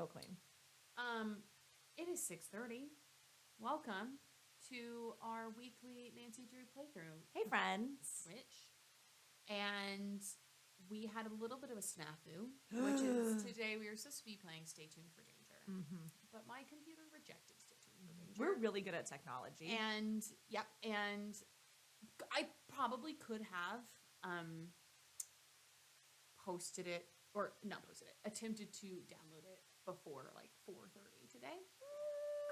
real clean. It is 6:30. Welcome to our weekly Nancy Drew playthrough. Hey, friends. Rich. And we had a little bit of a snafu, which is today we were supposed to be playing Stay Tuned for Danger. Mm-hmm. But my computer rejected Stay Tuned for Danger. We're really good at technology. And, and I probably could have attempted to download it before like 4:30 today.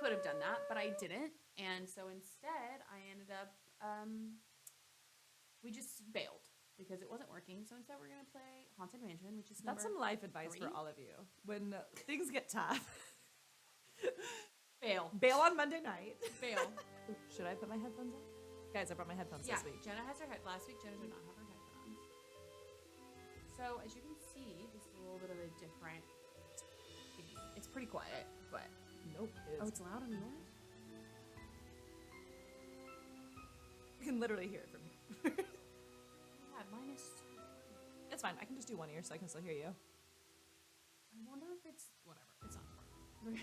Could have done that, but I didn't. And so instead, I ended up, we just bailed because it wasn't working. So instead, we're going to play Haunted Mansion, which is That's some life advice 3. for all of you. When things get tough, Bail. bail on Monday night. Bail. Should I put my headphones on? Guys, I brought my headphones this week. Jenna has her last week, Jenna did not have her headphones. So as you can see, this is a little bit of a different game. It's pretty quiet, but... Nope. It's loud on yours? You can literally hear it from here. Yeah, mine is... It's fine. I can just do one ear so I can still hear you. I wonder if it's... Whatever. It's not important.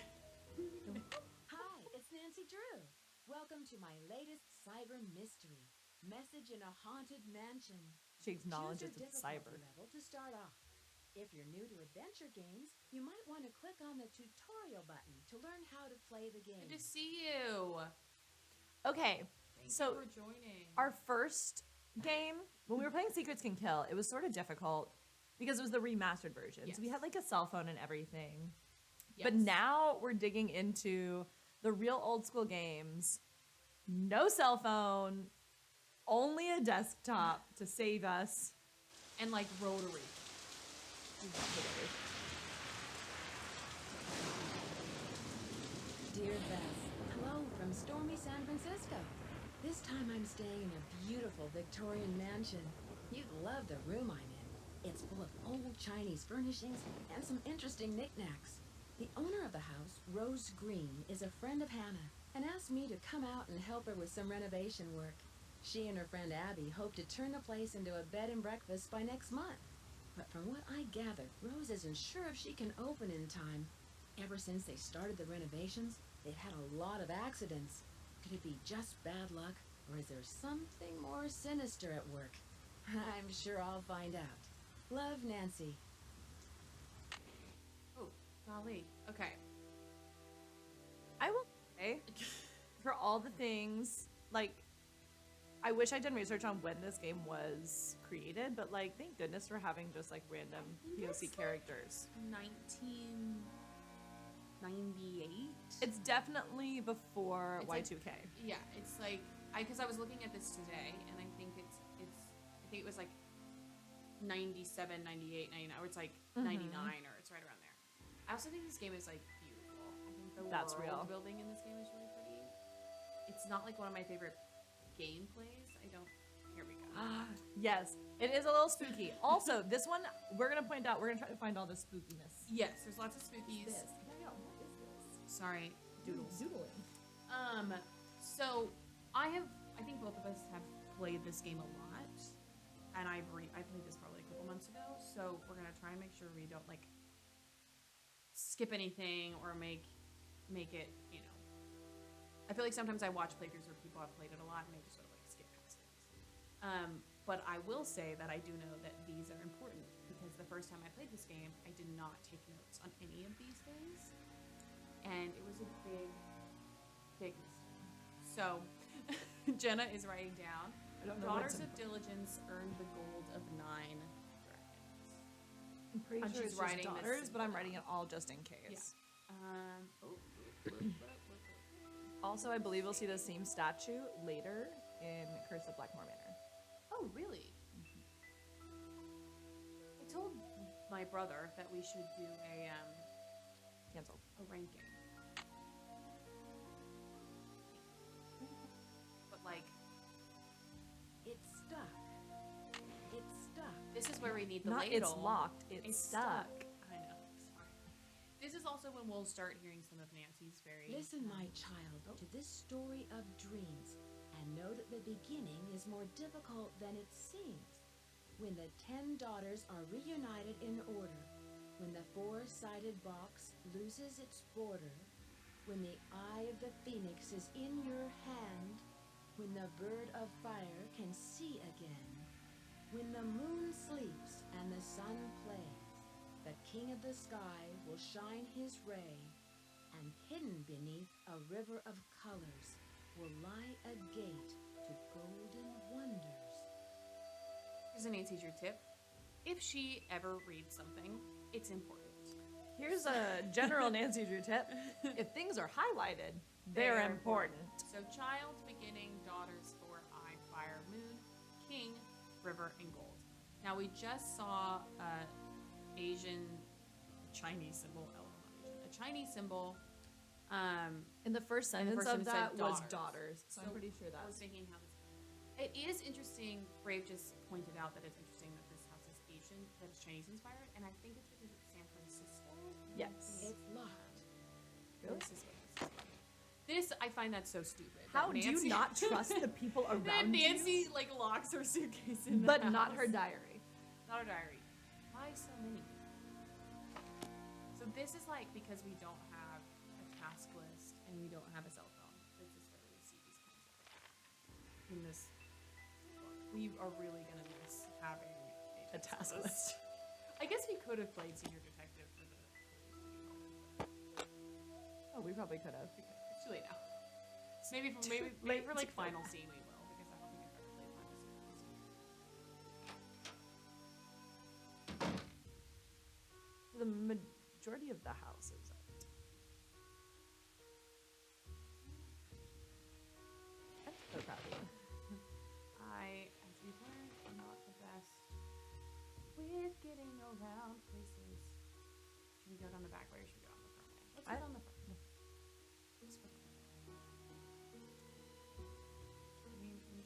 Hi, it's Nancy Drew. Welcome to my latest cyber mystery, Message in a Haunted Mansion. She acknowledges Choose your it's cyber. difficulty level to start off. If you're new to adventure games, you might want to click on the tutorial button to learn how to play the game. Good to see you. Okay, Thank so you for joining. our first game, when we were playing Secrets Can Kill, it was sort of difficult because it was the remastered version. Yes. So we had like a cell phone and everything. Yes. But now we're digging into the real old school games. No cell phone, only a desktop to save us. And like rotary. Dear Bess, hello from stormy San Francisco. This time I'm staying in a beautiful Victorian mansion. You'd love the room I'm in. It's full of old Chinese furnishings and some interesting knickknacks. The owner of the house, Rose Green, is a friend of Hannah and asked me to come out and help her with some renovation work. She and her friend Abby hope to turn the place into a bed and breakfast by next month. But from what I gathered, Rose isn't sure if she can open in time. Ever since they started the renovations, they've had a lot of accidents. Could it be just bad luck, or is there something more sinister at work? I'm sure I'll find out. Love, Nancy. Oh, golly. Okay. I will say, for all the things, like, I wish I'd done research on when this game was created, but, like, thank goodness for having just, like, random POC characters. 1998? It's definitely before It's Y2K. Yeah, it's like, because I was looking at this today, and I think I think it was like 97, 98, 99, or it's like 99, or it's right around there. I also think this game is, like, beautiful. I think the That's world real. building in this game is really pretty. It's not, like, one of my favorite gameplays. Here we go. Yes, it is a little spooky. Also, this one, we're going to point out, we're going to try to find all the spookiness. Yes, there's lots of spookies. What is this? Sorry, doodles. Doodling. So I think both of us have played this game a lot, and I played this probably a couple months ago. So we're gonna try and make sure we don't like skip anything or make it. You know, I feel like sometimes I watch playthroughs where people have played it a lot and they just sort of like skip past things. But I will say that I do know that these are important because the first time I played this game, I did not take notes on any of these things. And it was a big mistake. So, Jenna is writing down, I don't know Daughters what's of Diligence earned the gold of 9 dragons. I'm pretty And sure she's it's just writing this daughters, but I'm down. writing it all just in case. Yeah. Also, I believe we'll see the same statue later in Curse of Blackmore Manor. Oh, really? I told my brother that we should do a Cancel. ranking. But like, It's stuck. It's stuck. this is where we need the Not ladle. it's locked, it's stuck. I know. Sorry. This is also when we'll start hearing some of Nancy's very. Listen, my child, to this story of dreams, and know that the beginning is more difficult than it seems. When the 10 daughters are reunited in order, when the four-sided box loses its border, when the eye of the phoenix is in your hand, when the bird of fire can see again, when the moon sleeps and the sun plays, the king of the sky will shine his ray, and hidden beneath a river of colors will lie a gate to golden wonders. Here's a Nancy Drew tip. If she ever reads something, it's important. Here's a general Nancy Drew tip. If things are highlighted, they're important. So child, beginning, daughters, Thor, eye, fire, moon, king, river, and gold. Now we just saw Asian Chinese symbol, a Chinese symbol. In the first And the sentence first of sentence that said was daughters. daughters. So I'm pretty sure I was that's... thinking how this. It is interesting. Brave just pointed out that it's interesting that this house is Asian, that it's Chinese inspired, and I think it's because it's San Francisco. Yes. It's locked. Really? This is what this is. This I find that so stupid. How that do you not trust the people that around you? Nancy like locks her suitcase in the But house. not her diary. Not her diary. Why so many? So this is like because we don't have a task list and we don't have a cell phone. This is where we see these kinds of things in this book. We are really gonna miss having A task list. I guess we could have played Senior Detective for the Oh, we probably could have. It's too late now. Maybe for like final scene we will, because I don't think I've ever played final scene. The majority of the houses. I'm so proud of you. As we've learned, I'm not the best with getting around places. Should we go down the back way or should we go down the front way? Let's go down the front. Let's go down the front. Okay. So we do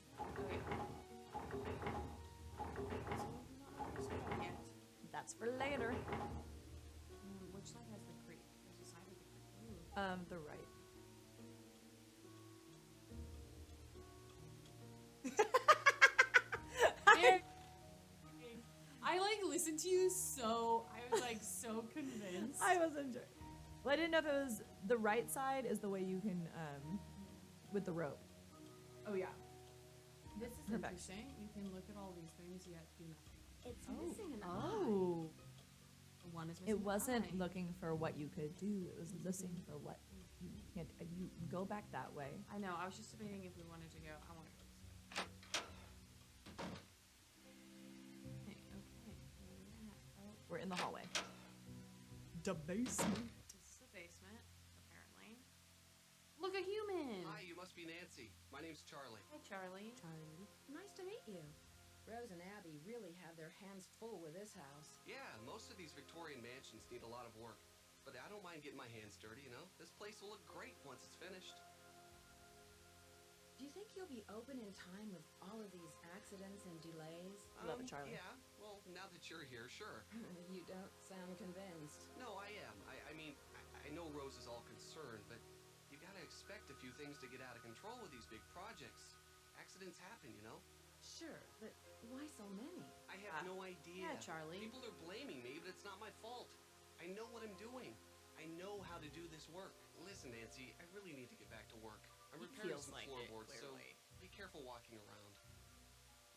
not know this one yet. That's for later. Which side has the creek? There's a side with the creek. Ooh. The right. I like listened to you so I was like so convinced. I wasn't sure. Well, I didn't know if it was the right side is the way you can, with the rope. Oh yeah. This is Perfect. interesting. You can look at all these things yet do nothing. It's missing an eye. Oh. One is missing. It wasn't an eye. looking for what you could do. It was listening for what you can't. You go back that way. I know. I was just debating if we wanted to go. I want to go this way. Okay. Oh, We're in the hallway. The basement. this is the basement, apparently. Look, a human. Hi, you must be Nancy. My name's Charlie. Hi, Charlie. Nice to meet you. Rose and Abby really have their hands full with this house. Yeah, most of these Victorian mansions need a lot of work. But I don't mind getting my hands dirty, you know? This place will look great once it's finished. Do you think you'll be open in time with all of these accidents and delays? Love it, Charlie. Yeah, well, now that you're here, sure. You don't sound convinced. No, I am. I mean, I know Rose is all concerned, but you gotta expect a few things to get out of control with these big projects. Accidents happen, you know? Sure, but why so many? I have no idea. Yeah, Charlie. People are blaming me, but it's not my fault. I know what I'm doing. I know how to do this work. Listen, Nancy, I really need to get back to work. I'm He repairing feels some like it, floorboards, so clearly. be careful walking around.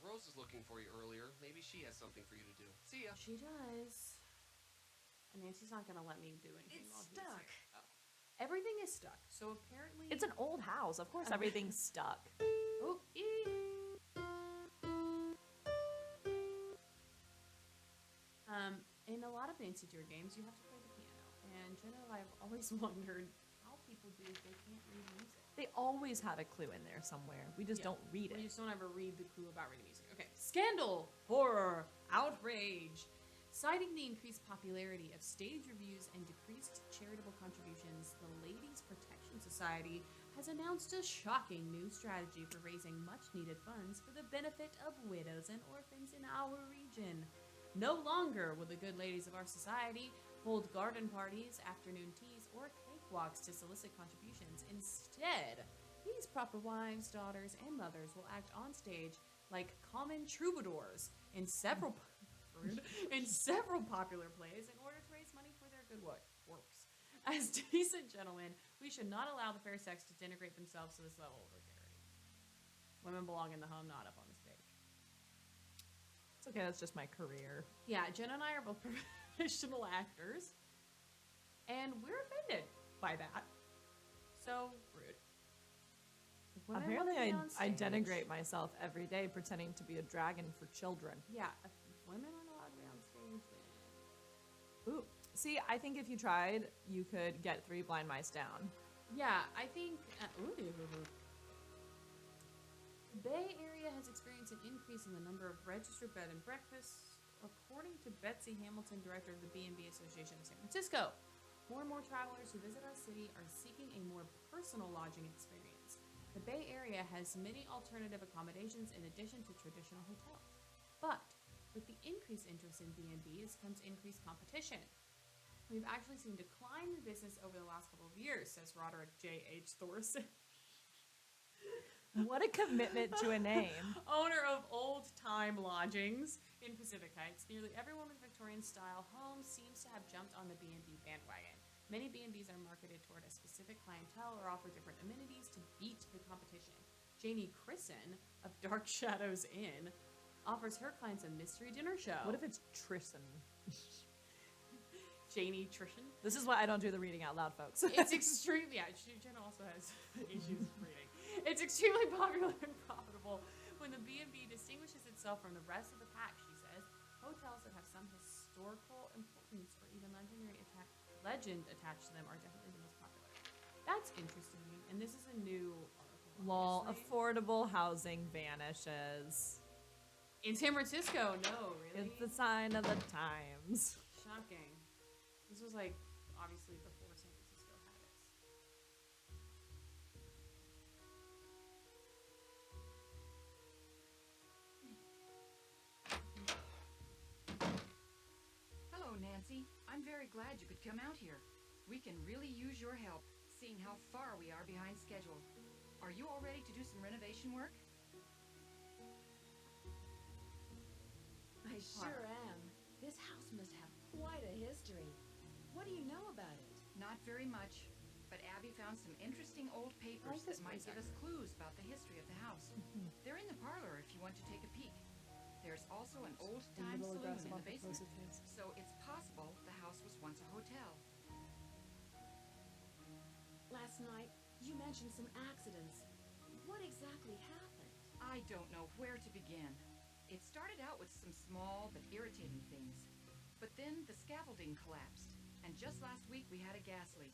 Rose is looking for you earlier. Maybe she has something for you to do. See ya. She does. And Nancy's not gonna let me do anything. It's while he's stuck. here. Oh. Everything is stuck. So apparently It's an old house. Of course, everything's stuck. Oh, in a lot of Nancy Drew games, you have to play the piano. And Jenna and I have always wondered how people do if they can't read music. They always have a clue in there somewhere. We just Yeah. don't read We it. just don't ever read the clue about reading music. Okay. Scandal, horror, outrage. Citing the increased popularity of stage reviews and decreased charitable contributions, the Ladies Protection Society has announced a shocking new strategy for raising much-needed funds for the benefit of widows and orphans in our region. No longer will the good ladies of our society hold garden parties, afternoon teas, or cakewalks to solicit contributions. Instead, these proper wives, daughters, and mothers will act on stage like common troubadours in several popular plays in order to raise at what works. As decent gentlemen, we should not allow the fair sex to denigrate themselves to this level of vulgarity. Women belong in the home, not up on the stage. It's okay, that's just my career. Yeah, Jen and I are both professional actors, and we're offended by that. So rude. Women Apparently, wanna be on I stage. denigrate myself every day pretending to be a dragon for children. Yeah, if women aren't allowed to be on stage, then... Ooh. See, I think if you tried, you could get 3 blind mice down. Yeah, I think... Bay Area has experienced an increase in the number of registered bed and breakfasts, according to Betsy Hamilton, director of the B&B Association of San Francisco. More and more travelers who visit our city are seeking a more personal lodging experience. The Bay Area has many alternative accommodations in addition to traditional hotels. But with the increased interest in B&Bs comes increased competition. We've actually seen decline in business over the last couple of years, says Roderick J.H. Thorson. What a commitment to a name. Owner of Old Time Lodgings in Pacific Heights. Nearly everyone with Victorian-style homes seems to have jumped on the B&B bandwagon. Many B&Bs are marketed toward a specific clientele or offer different amenities to beat the competition. Janie Crisson of Dark Shadows Inn offers her clients a mystery dinner show. What if it's Tristan? Janie Trishan? This is why I don't do the reading out loud, folks. It's extremely... Yeah, Jen also has issues with reading. It's extremely popular and profitable when the B&B distinguishes itself from the rest of the pack, she says. Hotels that have some historical importance or even legend attached to them are definitely the most popular. That's interesting, and this is a new article. Lol, obviously. affordable housing vanishes. In San Francisco, no, really? It's the sign of the times. Shocking. This was like, obviously, before San Francisco had its... Hello, Nancy. I'm very glad you could come out here. We can really use your help, seeing how far we are behind schedule. Are you all ready to do some renovation work? I sure am. This house must have quite a history. What do you know about it? Not very much, but Abby found some interesting old papers that might give us clues about the history of the house. They're in the parlor if you want to take a peek. There's also an old-time saloon in the basement, so it's possible the house was once a hotel. Last night, you mentioned some accidents. What exactly happened? I don't know where to begin. It started out with some small but irritating things, but then the scaffolding collapsed, and just last week we had a gas leak.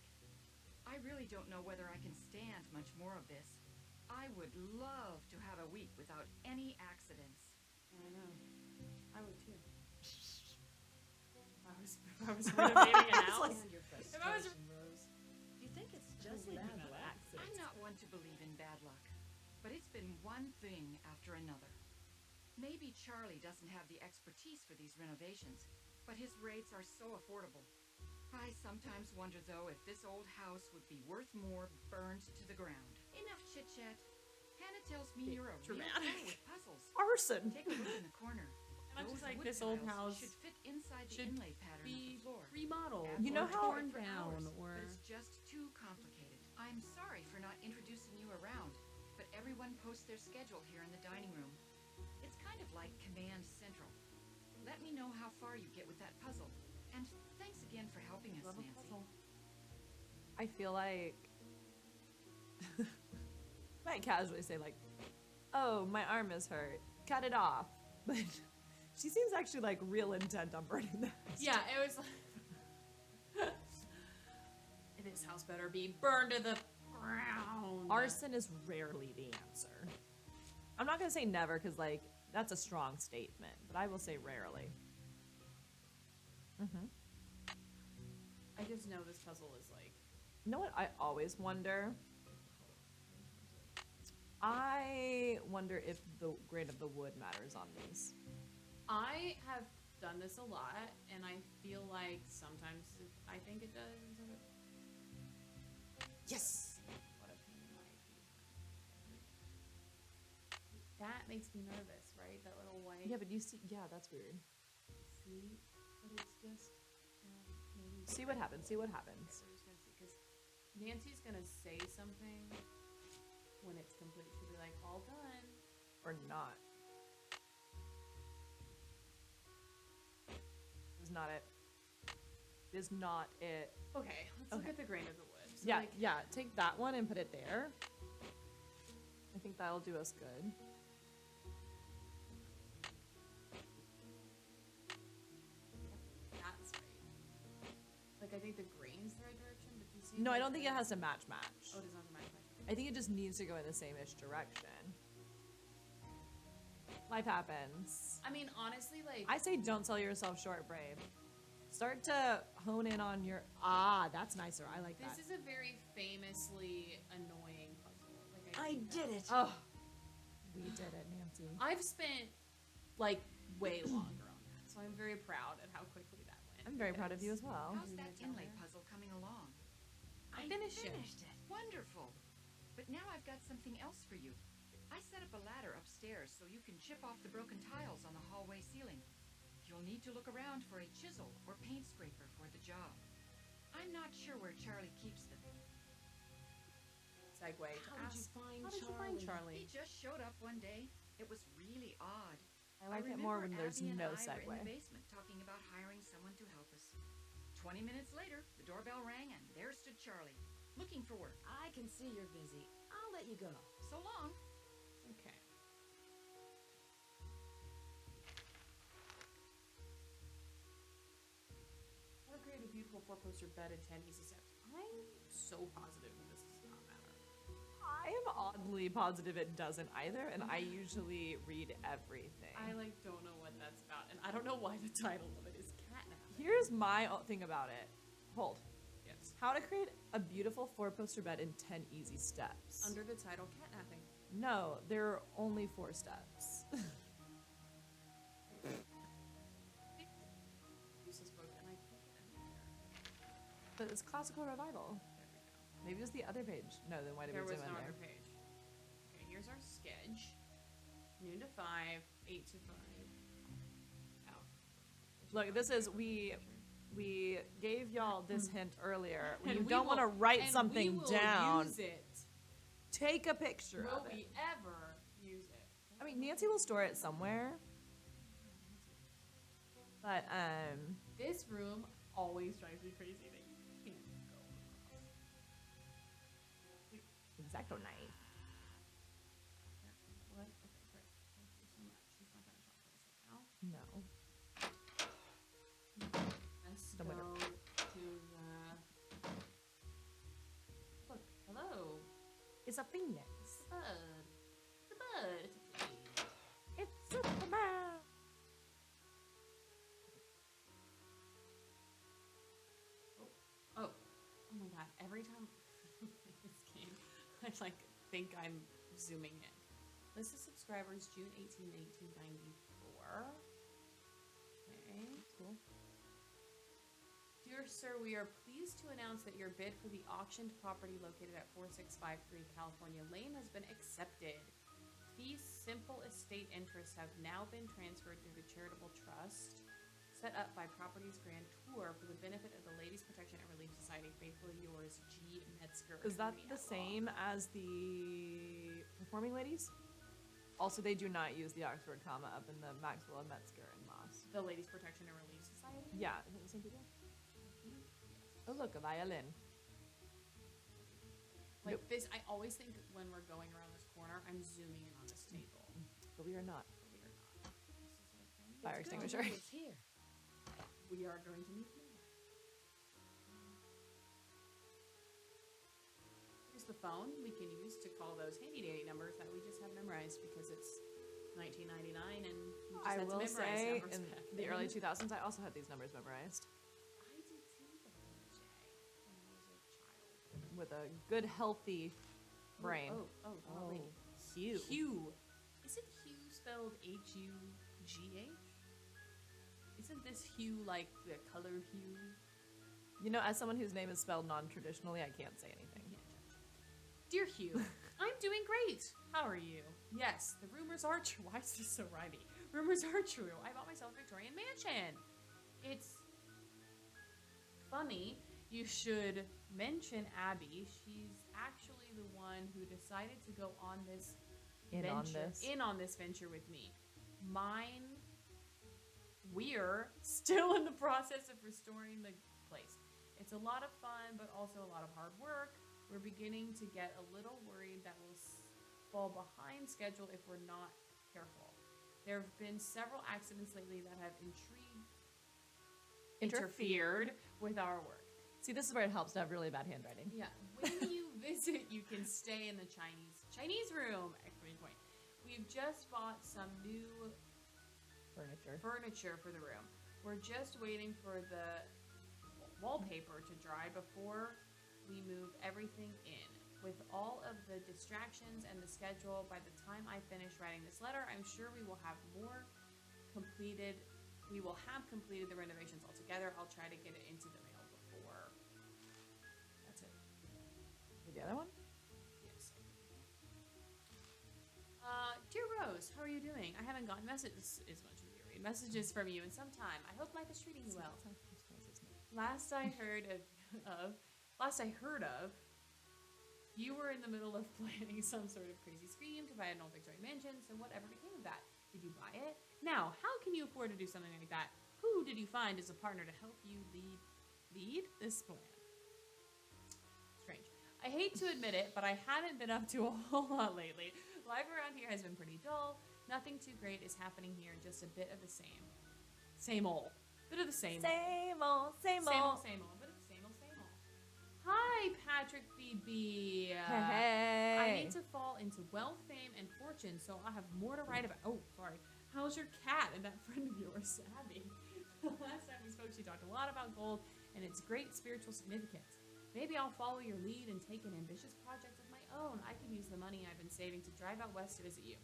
I really don't know whether I can stand much more of this. I would love to have a week without any accidents. I know. I would too. If I was renovating a house. And your If I was... frustration, Rose. Do you think it's just Sleeping bad on luck? I'm not one to believe in bad luck, but it's been one thing after another. Maybe Charlie doesn't have the expertise for these renovations, but his rates are so affordable. I sometimes wonder, though, if this old house would be worth more burned to the ground. Enough chit-chat. Hannah tells me you're a real Dramatic. pro with puzzles. Arson. Take a look in the corner. And I'm just Those like, wood this old tiles house should fit inside the should inlay pattern of be the floor. remodeled. Add You know more how- to it torn for down hours, or... but it's just too complicated. I'm sorry for not introducing you around, but everyone posts their schedule here in the dining room. It's kind of like Command Central. Let me know how far you get with that puzzle. And thanks again for helping us, Love a Nancy. puzzle. I feel like might casually say like, "Oh, my arm is hurt. Cut it off." But she seems actually like real intent on burning the house. Yeah, it was like... This house better be burned to the ground. Arson is rarely the answer. I'm not gonna say never because like that's a strong statement, but I will say rarely. Mm-hmm. I just know this puzzle is like... You know what I always wonder? I wonder if the grain of the wood matters on these. I have done this a lot, and I feel like sometimes I think it does, and sometimes... Yes. What if he might be... That makes me nervous, right? That little white... Yeah, but you see, yeah, that's weird. See? But it's just... maybe See what happens. See what happens. We're just gonna see, because Nancy's gonna say something when it's complete. She'll be like, all done. Or not. This is not it. This is not it. Okay, let's look Okay. at the grain of the wood. So, Yeah, like, yeah. Take that one and put it there. I think that'll do us good. that's right. Like, I think the grain's the right direction, but do you see? No, I like, don't think the- it has to match. Oh, it does not have to match. I think it just needs to go in the same-ish direction. Life happens. I mean, honestly, like, I say don't sell yourself short, Brave. Start to hone in on your... Ah, that's nicer. I like this that. is a very famously annoying puzzle. Like, I think did that- it. Oh, we did it, Nancy. I've spent like way longer on that, so I'm very proud at how quickly that went. I'm very proud of you as well. How's that inlay puzzle coming along? I finished it. Wonderful. But now I've got something else for you. I set up a ladder upstairs so you can chip off the broken tiles on the hallway ceiling. You'll need to look around for a chisel or paint scraper for the job. I'm not sure where Charlie keeps them. Segue to How did you ask, find how did you find He Charlie? just showed up one day. It was really odd. I like it more when remember there's Abby and no I were segue. in the basement talking about hiring someone to help us. 20 minutes later, the doorbell rang and there stood Charlie, looking for work. I can see you're busy. I'll let you go. So long. Okay. How to create a beautiful four-poster bed and 10 easy steps. I'm so positive that this does not matter. I am oddly positive it doesn't either, and I usually read everything. I like don't know what that's about, and I don't know why the title of it is catnapping. Here's my thing about it. Hold. Yes. How to create a beautiful four-poster bed in 10 easy steps. Under the title catnapping. No, there are only 4 steps. Useless book, and I put it in there. But it's classical revival. There we go. Maybe it was the other page. No, then why did There we was zoom no in other there? page. Okay, here's our sketch. Noon to 5, 8 to 5. Out. Look, this is we gave y'all this hint earlier. When And you we don't want to will- write and something we will down, Use it. take a picture Will of it. we ever use it? I mean, Nancy will store it somewhere. But This room always drives me crazy that you can't go across. Exacto knife. What? Okay, great. Thank you so much. He's not gonna talk to us right now. No. Let's The go winner. to the. Look, hello. It's a phoenix. The bud. The bud. It's Superman. Oh my god! Every time I play this game, I like think I'm zooming in. List of subscribers June 18, 1894. Okay, cool. Dear sir, we are pleased to announce that your bid for the auctioned property located at 4653 California Lane has been accepted. These simple estate interests have now been transferred through the charitable trust set up by Properties Grand Tour for the benefit of the Ladies Protection and Relief Society. Faithfully yours, G. Metzger. Is that attorney the at law. same as the performing ladies? Also, they do not use the Oxford comma up in the Maxwell and Metzger and Moss. The Ladies Protection and Relief Society? Yeah, is it the same people? Oh, look, a violin. Like Nope. this, I always think when we're going around this corner, I'm zooming in on this table. But we are not. But we are not. This is our thing. Fire It's good to extinguisher. know it's here. We are going to need more. Here's the phone we can use to call those handy dandy numbers that we just have memorized because it's 1999 and we just I had to will memorize say, numbers in back the then. early 2000s, I also had these numbers memorized I did too, though, Jay, when I was a child. with a good, healthy brain. Oh, golly. Hugh. Hugh. Isn't Hugh spelled H-U-G-H? Isn't this hue like the color hue? You know, as someone whose name is spelled non-traditionally, I can't say anything. Can't judge. Dear Hugh, I'm doing great. How are you? Yes, the rumors are true. Why is this so rhymy? Rumors are true. I bought myself a Victorian mansion. It's funny. You should mention Abby. She's actually the one who decided to go on this In on this venture with me. We're still in the process of restoring the place. It's a lot of fun, but also a lot of hard work. We're beginning to get a little worried that we'll fall behind schedule if we're not careful. There have been several accidents lately that have interfered with our work. See, this is where it helps to have really bad handwriting. Yeah, when you visit, you can stay in the Chinese room! Exclamation point. We've just bought some new furniture for the room. We're just waiting for the wallpaper to dry before we move everything in. With all of the distractions and the schedule, by the time I finish writing this letter, I'm sure we will have completed the renovations altogether. I'll try to get it into the mail before. That's it. The other one? Yes. Dear Rose, how are you doing? I haven't gotten messages from you in some time. I hope life is treating you well. Last I heard of, you were in the middle of planning some sort of crazy scheme to buy an old Victorian mansion, so whatever became of that? Did you buy it? Now, how can you afford to do something like that? Who did you find as a partner to help you lead this plan? Strange. I hate to admit it, but I haven't been up to a whole lot lately. Life around here has been pretty dull. Nothing too great is happening here, just a bit of the same. Same old. Bit of the same. Same old. Bit of the same old. Hi, Patrick BB. Hey. I need to fall into wealth, fame, and fortune, so I'll have more to write about. Oh, sorry. How's your cat and that friend of yours, Abby? The last time we spoke, she talked a lot about gold and its great spiritual significance. Maybe I'll follow your lead and take an ambitious project of my own. I could use the money I've been saving to drive out west to visit you.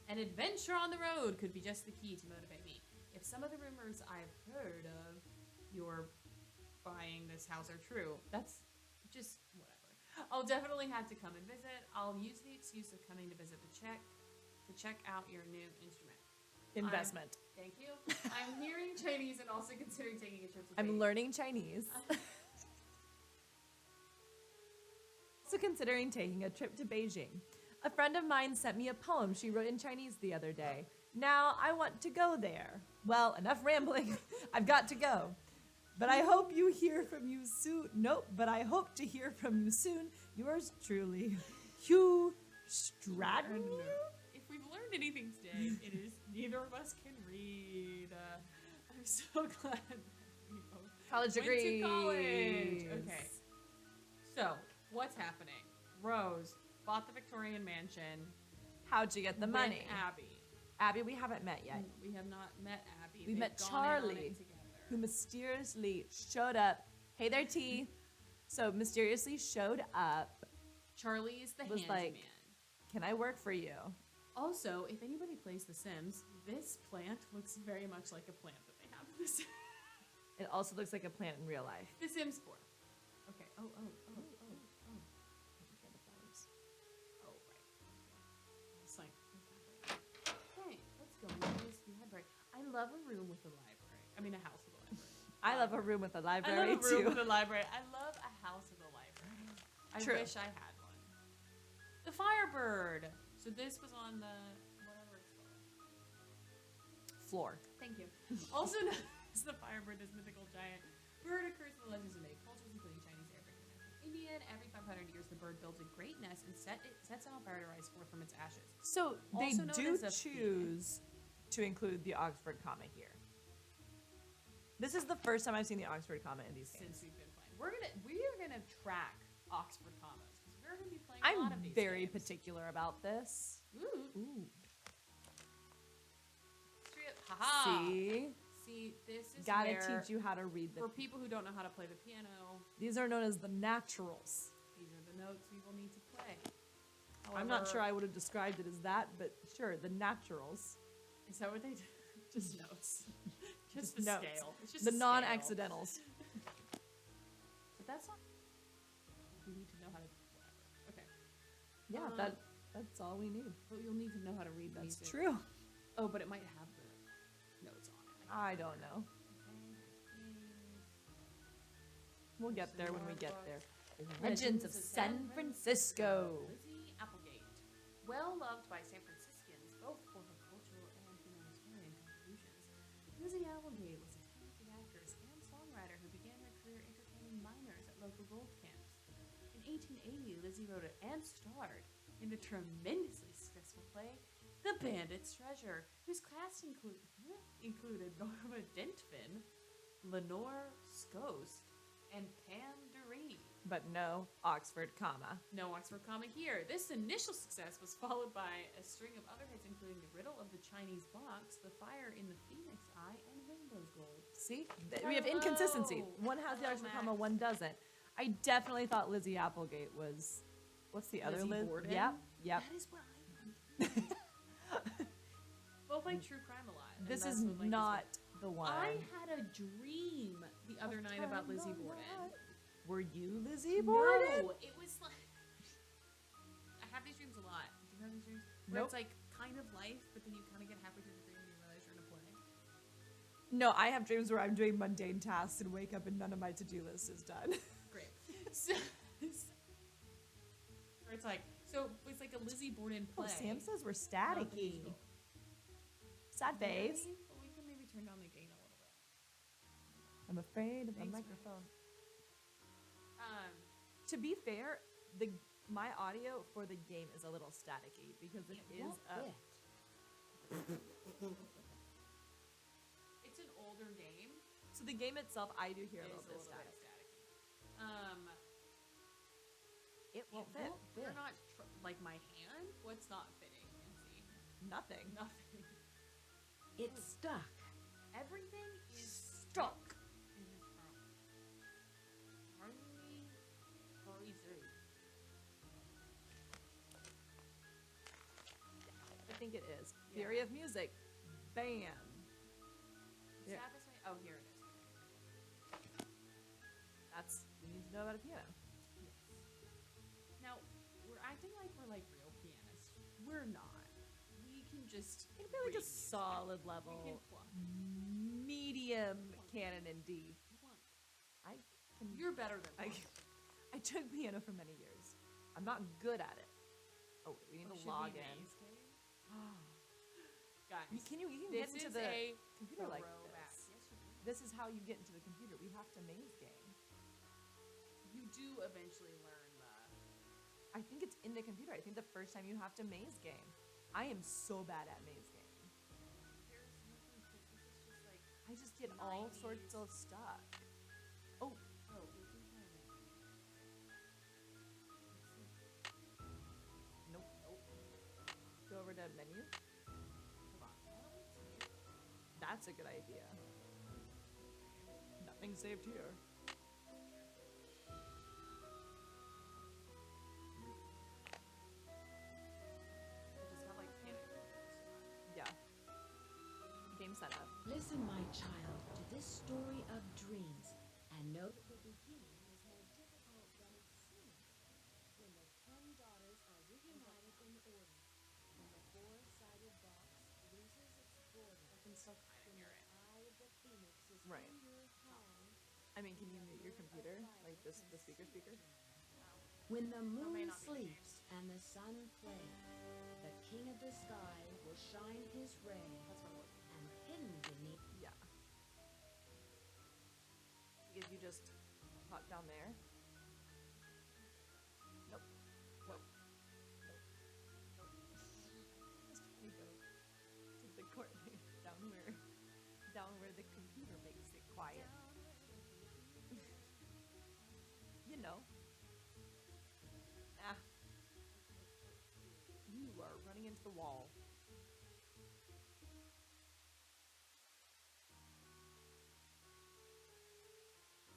An adventure on the road could be just the key to motivate me. If some of the rumors I've heard of your buying this house are true, that's just whatever. I'll definitely have to come and visit. I'll use the excuse of coming to visit to check out your new instrument. Investment. Thank you. I'm hearing Chinese and also considering taking a trip to I'm Beijing. learning Chinese. Also considering taking a trip to Beijing. A friend of mine sent me a poem she wrote in Chinese the other day. Now I want to go there. Well, enough rambling. I've got to go. But I hope you hear from you soon. Nope, but I hope to hear from you soon. Yours truly, Hugh Stratton. If we've learned anything today, it is neither of us can read. I'm so glad we both College degrees. went to college. Okay. So, what's happening? Rose bought the Victorian mansion. How'd you get the with money? Abby. Abby, we haven't met yet. We have not met Abby. We They've met gone in on it Charlie, together. who mysteriously showed up. Hey there, T. So mysteriously showed up. Charlie is the Was handyman. like, can I work for you? Also, if anybody plays The Sims, this plant looks very much like a plant that they have in The Sims. It also looks like a plant in real life. The Sims 4. Okay. Oh, right. It's like, okay, let's go into this library. I love a room with a library. I mean, a house with a library. I love a room with a I library love a room too. with a library. I love a house with a library. I True. wish I had one. The Firebird. So this was on the whatever it's called. Floor. Thank you. Also known as the Firebird, this mythical giant bird occurs in the legends of many cultures, including Chinese, Arabic, American, Indian. Every 500 years, the bird builds a great nest and sets it on fire to rise forth from its ashes. So they Also known do as a choose to include the Oxford comma here. This is the first time I've seen the Oxford comma in these games. Since we've been playing, we are gonna track Oxford commas because we're gonna be playing a lot I'm of these very games. particular about this. Ooh. Haha. See, this is Gotta where, teach you how to read for the. people who don't know how to play the piano, These are known as the naturals. these are the notes we will need to play. I'm not However, sure I would have described it as that, but sure, the naturals. Is that what they do? Just notes. Just the notes. scale. It's just The a scale. non-accidentals. But that's not. We need to know how to. Whatever. Okay. Yeah, that's all we need. But you'll need to know how to read That's music. true. Oh, but it might have the notes on it. I don't know. We'll get there when we get Starbucks. there. Legends of San Francisco. Lizzie Applegate. Well loved by San Franciscans, both for her cultural and humanitarian contributions, Lizzie Applegate was a talented actress and songwriter who began her career entertaining miners at local gold camps. In 1880, Lizzie wrote and starred in the tremendously successful play The Bandit's Treasure, whose cast included Norma Dentfin, Lenore Scost, and Pam DeRee. But no Oxford comma. No Oxford comma here. This initial success was followed by a string of other hits, including The Riddle of the Chinese Box, The Fire in the Phoenix Eye, and Rainbow's Gold. See? We have inconsistency. Hello. One has the Hello, Oxford Max. comma, one doesn't. I definitely thought Lizzie Applegate was... What's the other Lizzie Liz? Borden? Yep. That is what I want. Both like true crime a lot. and This that's is what, like, not the one. I had a dream the other night about Lizzie Borden. Were you Lizzie Borden? No, it was like I have these dreams a lot. Do you have these dreams? Where Nope. it's like kind of life, but then you kind of get halfway through the dream and you realize you're in a play. No, I have dreams where I'm doing mundane tasks and wake up and none of my to-do list is done. Great. So, where it's like it's like a Lizzie Borden Oh, play. Sam says we're not the staticky. musical. Sad face. Really? But we can maybe turn down the gain a little bit. I'm afraid of the Thanks, microphone. Um, To be fair, my audio for the game is a little staticky because it is won't up. fit. it's an older game. So the game itself, I do hear a Is little bit static. staticky. It won't fit. You're not like my hand. What's not fitting, Nancy? Nothing. Nothing. It's stuck. Everything is Stuck. in this room. Harmony, crazy. I think it is. Yeah. Theory of music. Bam. Is Yeah. that this way? Oh, here it is. That's what you need to know about a piano. Yes. Now we're acting like we're like real pianists. We're not. We can just. I feel like a read music. solid We can level, pluck. medium canon in D. Pluck. I can. You're better than I, pluck. I took piano for many years. I'm not good at it. Oh, we need Oh, to should log we in. maze game? Guys, You can this get into is the a computer like throwback. this. Yes, you can. This is how you get into the computer. We have to maze game. You do eventually learn the. I think it's in the computer. I think the first time you have to maze game. I am so bad at maze game. There's nothing to. This is just like. I just get all 90s. sorts of stuff. Oh, Oh, we do have it. nope. Go over to menu. Hold on. Why don't we save? That's a good idea. Nothing saved here. We'll just have like panic moments. Yeah. Game setup. Listen, my child, to this story of dreams, and know that the beginning is more difficult than it seems. When the 10 daughters are reunited in order, when the 4-sided box loses its border, I can still kind of when hear the it. eye of the phoenix is Right. in your palm, I mean, can you mute your computer? Like this, the speaker? when the may moon not be the sleeps and the sun plays, the king of the sky will shine his ray, That's what it was. and hidden beneath Yeah. If you just hop down there. Nope. Nope. Nope. Nope. Just trying to go to the corner down where the computer makes it quiet. You know. Ah. You are running into the wall.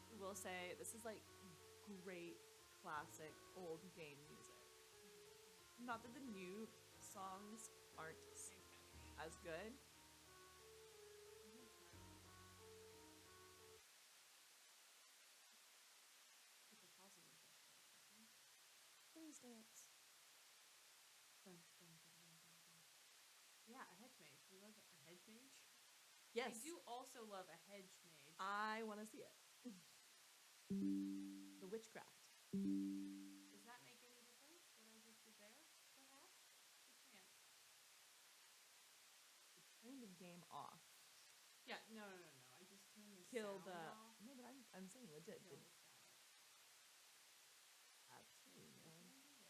I will say this is like great classic old game music. Not that the new songs aren't as good. Please dance. Yeah, a hedge mage. We love a hedge mage. Yes. I do also love a hedge mage. I want to see it. The witchcraft. Does that make any difference? What I just did there, perhaps? Just saying. Turn the game off. Yeah, no. I just turned the Kill sound the. off. No, but I'm saying legit. Kill Did the static. absolutely There no. we go.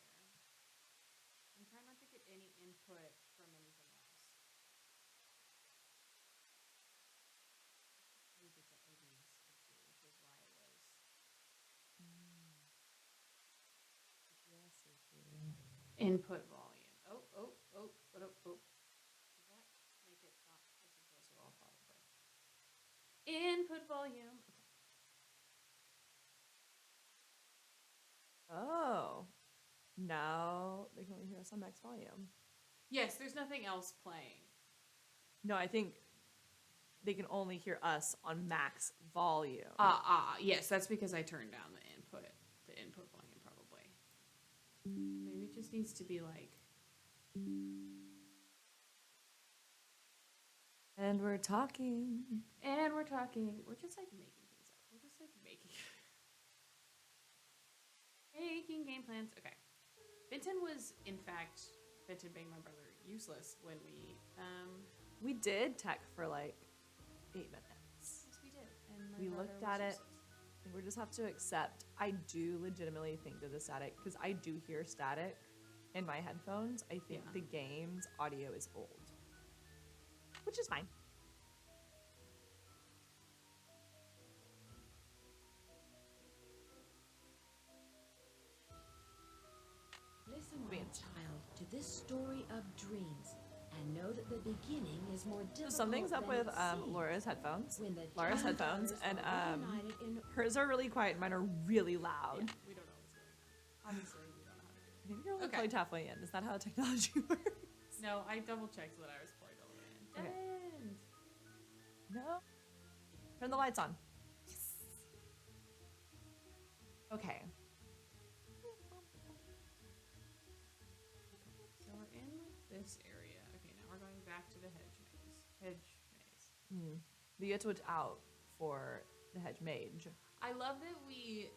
I'm trying not to get any input from anything else. I think it's an OBS issue, which is why it was. Yes, Input volume. Oh. Does that make it not? This is also all probably. Input volume. Okay. Oh. Now they can only hear us on max volume. Yes, there's nothing else playing. No, I think they can only hear us on max volume. Yes, that's because I turned down the input volume probably. Maybe it just needs to be like. And we're talking. We're just like making things up. We're just like making game plans. Okay. Benton was, in fact, Benton being my brother, useless when We did tech for like 8 minutes. Yes, we did. And my We brother looked was at it. useless. And we just have to accept. I do legitimately think that the static, because I do hear static in my headphones. I think Yeah. the game's audio is old, which is fine. Listen, my child, to this story of dreams, and know that the beginning is more difficult. Something's up than with it seems. Laura's headphones. When the Laura's giant headphones, daughters and are reunited in hers are really quiet. And mine are really loud. Yeah, we don't know what's going on. Obviously, we don't know how to do it. Maybe you're only Okay. plugged halfway in. Is that how technology works? No, I double checked that I was plugged all the way in. Okay. Didn't. No. Turn the lights on. Okay. So we're in like this area. Okay, now we're going back to the hedge maze. You get to watch out for the hedge mage. I love that we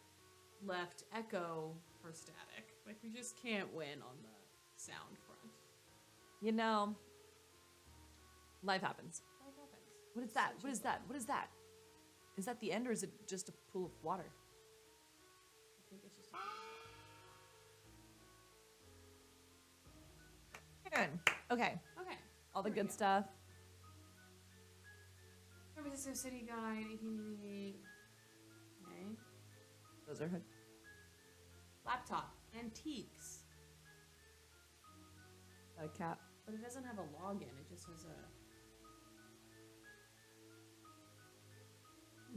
left echo for static. Like we just can't win on the sound front. You know, life happens. Life happens. What is that? Such What is is that? life. What is that? Is that the end, or is it just a pool of water? I think it's just. Okay, Okay. all the There we good go. stuff. San Francisco City Guide, 1888. Okay. Those are hood. Laptop. Antiques. A cap. But it doesn't have a login. It just has a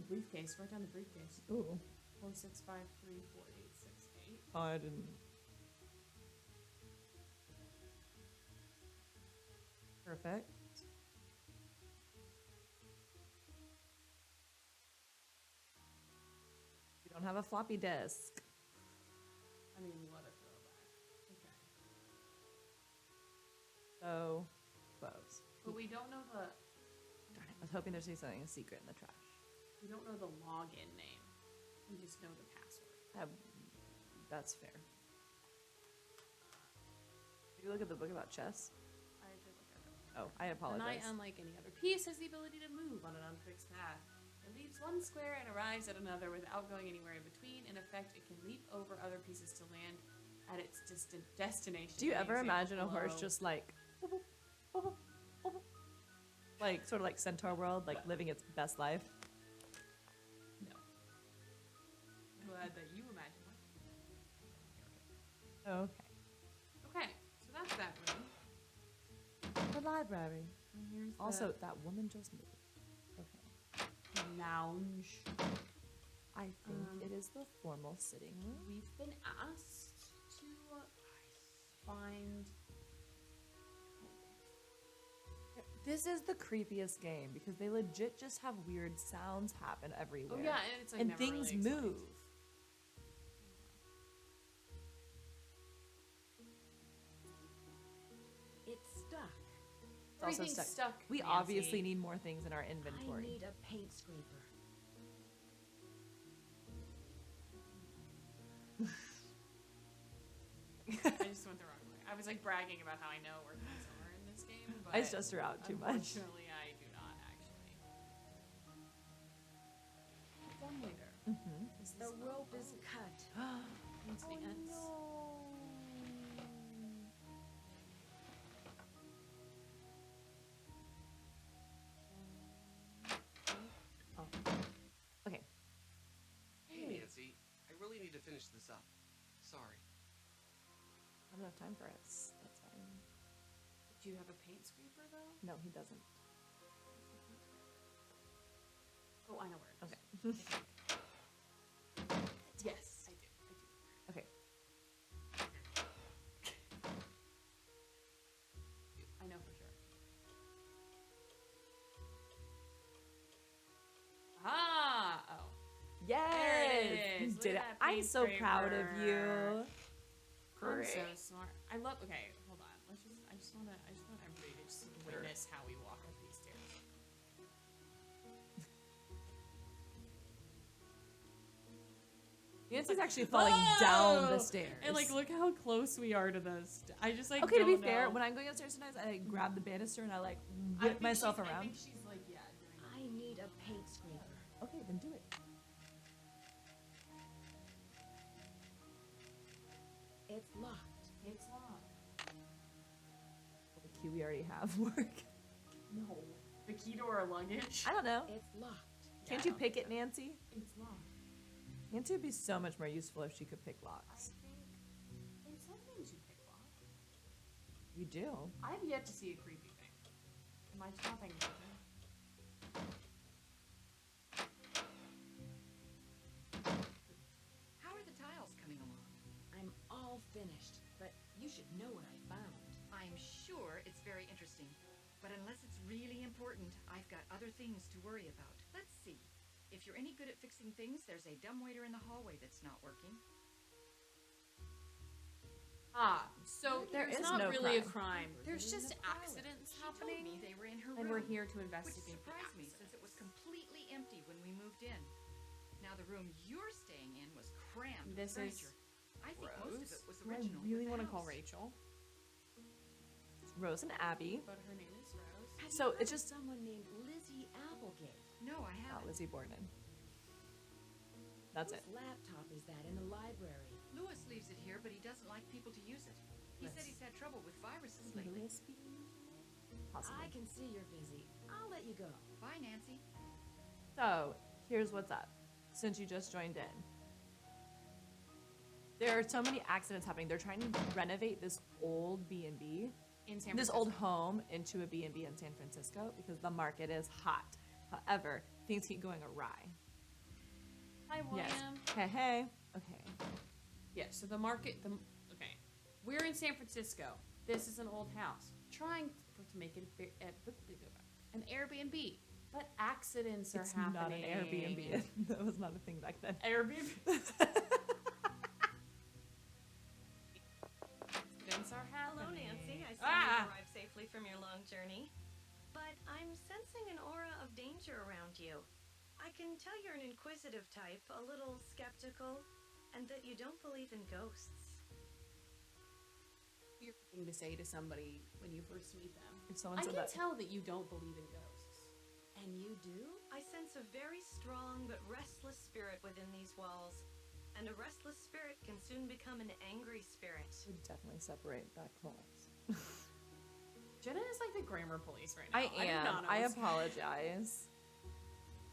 briefcase. Write down the briefcase. Ooh. 46534868. I didn't. Perfect. We don't have a floppy disk. I mean, what a throwback. Okay. So, close. But we don't know the Darn it. I was hoping there's something a secret in the trash. login name. We just know the password. That's fair. Did you look at the book about chess? I did look at it. Oh, I The knight, apologize. unlike any other piece, has the ability to move on an unfixed path. It leaves one square and arrives at another without going anywhere in between. In effect, it can leap over other pieces to land at its distant destination. Do you An ever example imagine a horse below. just like, like sort of like Centaur World, like living its best life? No. Glad that you imagine one. Okay. Okay, so that's that room. The library. And here's Also, the that woman just moved. Okay. lounge. I think it is the formal sitting room. We've been asked to find. This is the creepiest game because they legit just have weird sounds happen everywhere. Oh yeah, and it's like and never things really explained. move. It's stuck. It's also Everything's stuck. We Nancy. obviously need more things in our I inventory. need a paint scraper. just went the wrong way. I was like bragging about how I know where things are in this game, but I stressed her out too much. unfortunately, I do not actually. Dumbwaiter. Mm-hmm. The rope is cut. Needs the ends. Oh. Okay. Hey, Nancy. I really need to finish this up. Sorry. Not enough time for us. That's fine. Do you have a paint scraper though? No, he doesn't. Oh, I know where it is. Okay. Yes, I do. Okay. I know for sure. Ah! Oh. Yes. There it You is. Look did at it. that I'm paint so proud of scraper. you. I'm Great. so smart. I love. Okay, hold on. I just want everybody to just witness how we walk up these stairs. Nancy's actually falling down the Whoa! stairs. And like, look how close we are to this. I just like. Okay, to be don't fair, know. when I'm going upstairs sometimes, I like, grab the banister and I like I whip think myself she's- I around. think she's like, yeah, doing that. I need a paint scraper. Okay, then do it. It's locked. It's locked. The key we already have work. No. The key to our luggage. I don't know. It's locked. Can't I you don't pick think it, Nancy? It's locked. Nancy would be so much more useful if she could pick I locks. think in some things you pick lock. You do. I've yet to see a creepy thing. Am I chopping something? How are the tiles coming along? I'm all finished, but you should know what I found. I'm sure it's very interesting, but unless it's really important, I've got other things to worry about. Let's see. If you're any good at fixing things, there's a dumbwaiter in the hallway that's not working. Ah, so There there's is not no really crime. a crime. There's There's just a pilot. accidents She told happening, me they were in her and room, we're here to which investigate the surprised me since it was accidents. completely empty when we moved in. Now the room you're staying in was crammed This with is furniture. I think most of it was Who I original. really want to call Rachel, Rose and Abby. but her name is Rose. Have So you heard it's of just- someone named Lizzie Applegate. No, I Not haven't. Lizzie Borden. That's it. Whose laptop is that in the library? Lewis leaves it here, but he doesn't like people to use it. He said he's had trouble with viruses lately. Possibly. I can see you're busy. I'll let you go. Bye, Nancy. So, here's what's up. Since you just joined in. There are so many accidents happening. They're trying to renovate this old B&B, In San this Francisco. old home into a B&B in San Francisco because the market is hot. However, things keep going awry. Hi, William. Yes. Hey, hey. Okay. Yeah, so the market, okay. We're in San Francisco. This is an old house. Trying to make it an Airbnb. But accidents are It's happening. not an Airbnb. That was not a thing back then. Airbnb. Accidents are Hello, happening. Nancy. I saw Ah! you arrive safely from your long journey. But I'm sensing an aura of danger around you. I can tell you're an inquisitive type, a little skeptical, and that you don't believe in ghosts. Weird thing to say to somebody when you first meet them. If someone I said can that, tell that you don't believe in ghosts. And you do? I sense a very strong but restless spirit within these walls. And a restless spirit can soon become an angry spirit. would definitely separate that clause. Jenna is like the grammar police right now. I do am. not know I what's- apologize.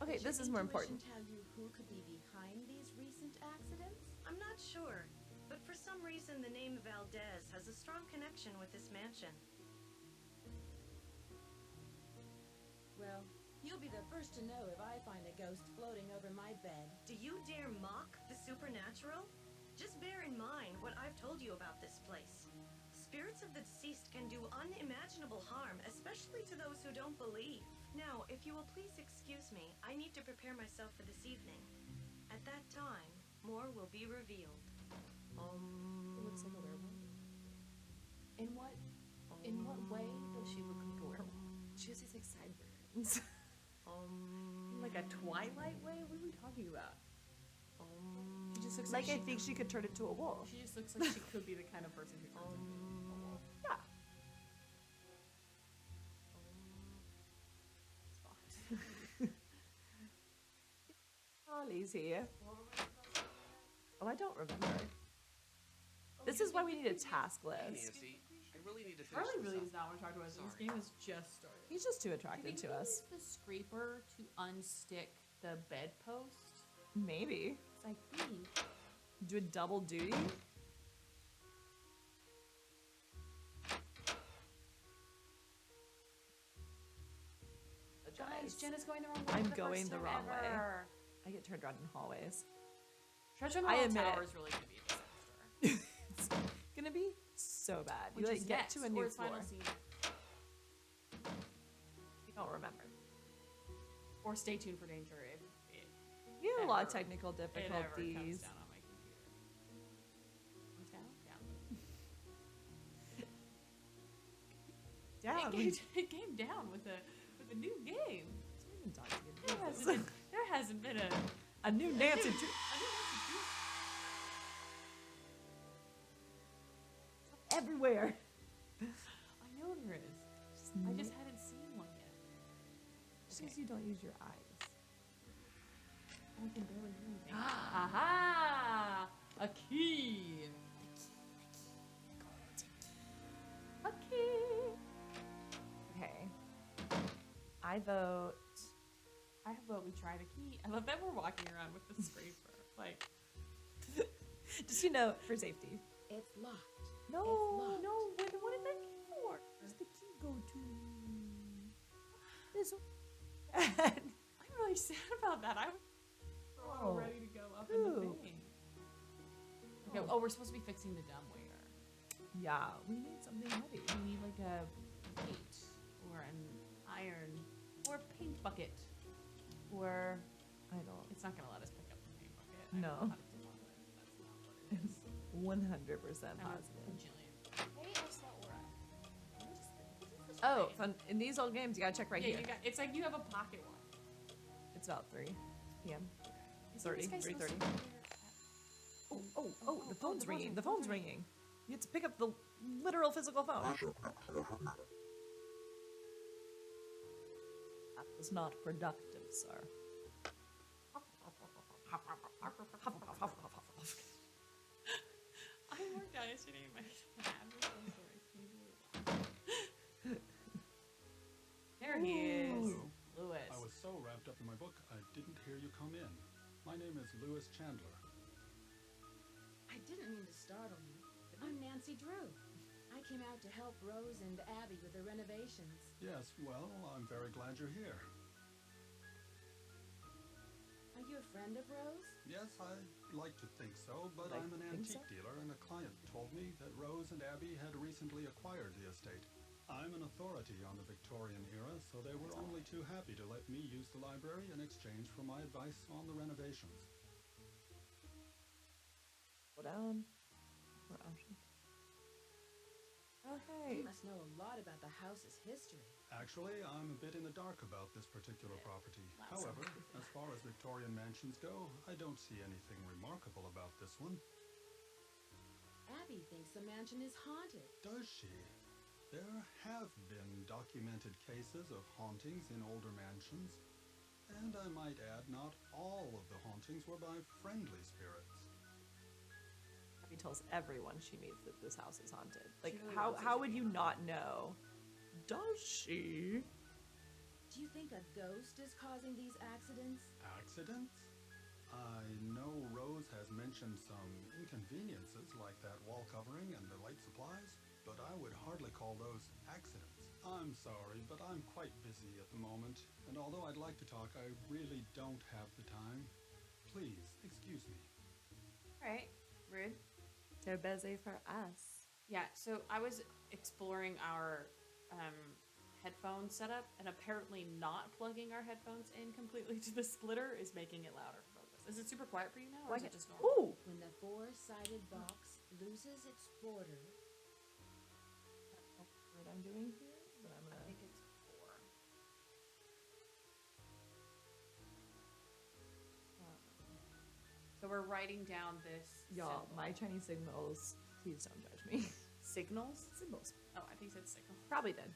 Okay, Does this your is more intuition important. Tell you who could be behind these recent accidents? I'm not sure, but for some reason the name Valdez has a strong connection with this mansion. Well, you'll be the first to know if I find a ghost floating over my bed. Do you dare mock the supernatural? Just bear in mind what I've told you about this place. Spirits of the deceased can do unimaginable harm, especially to those who don't believe. Now, if you will please excuse me, I need to prepare myself for this evening. At that time, more will be revealed. It looks like a werewolf. In what way does she look like a werewolf? She has these like sideburns. Like a Twilight way? What are we talking about? She just just looks Like, like I think she could turn into a wolf. She just looks like she could be the kind of person who turns into a wolf. Yeah. Charlie's here. Oh, I don't remember. This is why we need a task Hey, list. Nancy, I really need to finish Charlie this really up. does not want to talk to us. This Sorry. game has just started. He's just too Do you attracted think to we us. use the scraper to unstick the bedpost? Maybe. 'Cause I think Do a double duty? guys, Jenna's going the wrong way. I'm for the going first the time wrong way. ever. I get turned around in hallways. Treasure in the I Wild admit it. Tower is really gonna be a disaster. It's gonna be so bad. Which You is like get next, to a or new its floor. final scene, You don't remember. or stay tuned for danger if it We had a lot of Ever. technical ever comes difficulties. down on my computer. Comes down, Yeah, It came down with a new game. There there hasn't been a new Nancy Drew. Everywhere. I know there is. I just hadn't seen one yet. Just because you don't use your eyes. I can barely hear anything. Aha! A key. A key. Okay. I vote. I vote we tried a key. I love that we're walking around with the scraper. Like, Just, you know, for safety. It's locked. No, locked. no. What is that key for? Where's the key go to? This one. I'm really sad about that. I was all Oh. ready to go up in the Ooh. thing. Okay, oh, we're supposed to be fixing the dumbwaiter. Yeah, we need something heavy. We need like a plate or an iron or a paint bucket. Or I don't. it's not gonna let us pick up the paint bucket. No. I know how to do all this. That's not what it is. 100% I'm a positive. bajillion. Hey, what's that Laura? Oh, fun. In these old games, you gotta check right yeah, here. you got. It's like you have a pocket watch. It's about 3 p.m. Isn't 30, this guy supposed 3:30. to be there Oh, the phone's ringing. The phone's ringing. You have to pick up the literal physical phone. That was not productive, sir. I worked out yesterday in my cab. There he is. Hello. Lewis. I was so wrapped up in my book, I didn't hear you come in. My name is Lewis Chandler. I didn't mean to startle you, but I'm Nancy Drew. I came out to help Rose and Abby with the renovations. Yes, well, I'm very glad you're here. Are you a friend of Rose? Yes, I'd like to think so, but Like I'm an to think antique so? dealer, and a client told me that Rose and Abby had recently acquired the estate. I'm an authority on the Victorian era, so they were only too happy to let me use the library in exchange for my advice on the renovations. Go down. More options. You Okay. must know a lot about the house's history. Actually, I'm a bit in the dark about this particular property. However, as far as Victorian mansions go, I don't see anything remarkable about this one. Abby thinks the mansion is haunted. Does she? There have been documented cases of hauntings in older mansions, and I might add, not all of the hauntings were by friendly spirits. Abby tells everyone she meets that this house is haunted. Like, really how wants it how to would be you not know? Does she? Do you think a ghost is causing these accidents? Accidents? I know Rose has mentioned some inconveniences like that wall covering and the light supplies, but I would hardly call those accidents. I'm sorry, but I'm quite busy at the moment, and although I'd like to talk, I really don't have the time. Please, excuse me. Alright, rude. They're busy for us. Yeah, so I was exploring our headphone setup, and apparently not plugging our headphones in completely to the splitter is making it louder for both of us. Is it super quiet for you now, or is it just normal? Ooh. When the four-sided box loses its border, What I'm doing here? But I'm I gonna. think it's 4. So we're writing down this. Y'all, symbol. my Chinese signals, please don't judge me. Signals? Symbols. Oh, I think you said signal. Probably did.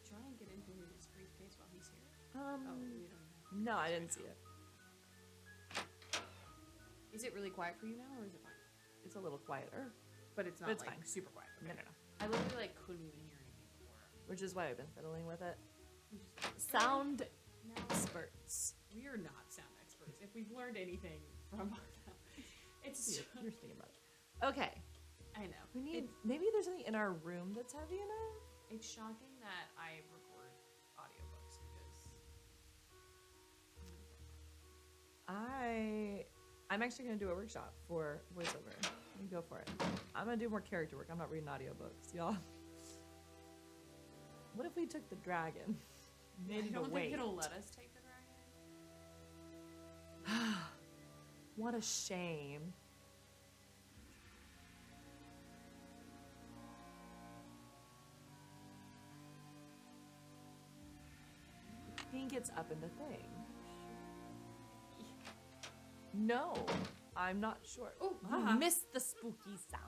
Try and get into his briefcase while he's here. Oh, we don't. no, I didn't see it. Is it really quiet for you now, or is it fine? It's a little quieter. But it's not But it's like fine. super quiet. No, Okay. no, no. I literally like couldn't even hear anything before. Which is why I've been fiddling with it. We just- Sound No, experts. we are not sound experts. If we've learned anything from it's You're thinking about it. Okay. I know. We need. Maybe there's something in our room that's heavy enough. It's shocking that I record audiobooks because I'm actually gonna do a workshop for voiceover. You go for it. I'm gonna do more character work. I'm not reading audiobooks, y'all. What if we took the dragon? I Made don't the think weight? it'll let us take the dragon. What a shame. I think it's up in the thing. No, I'm not sure. Oh, you missed the spooky sound.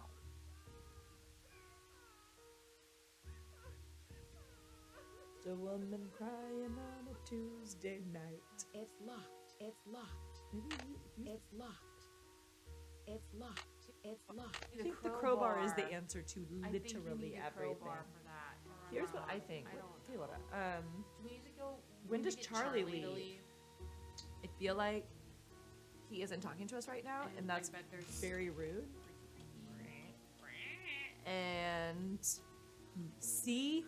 The woman crying on a Tuesday night. It's locked. It's locked. Maybe It's locked. It's locked. It's locked. I think the crowbar is the answer to I think you literally need a everything. crowbar for that. or Here's what not. I think. I don't Tell you what, Do we need to go? when we does need to get Charlie to leave? I feel like he isn't talking to us right now, and I that's bet there's very rude. And C.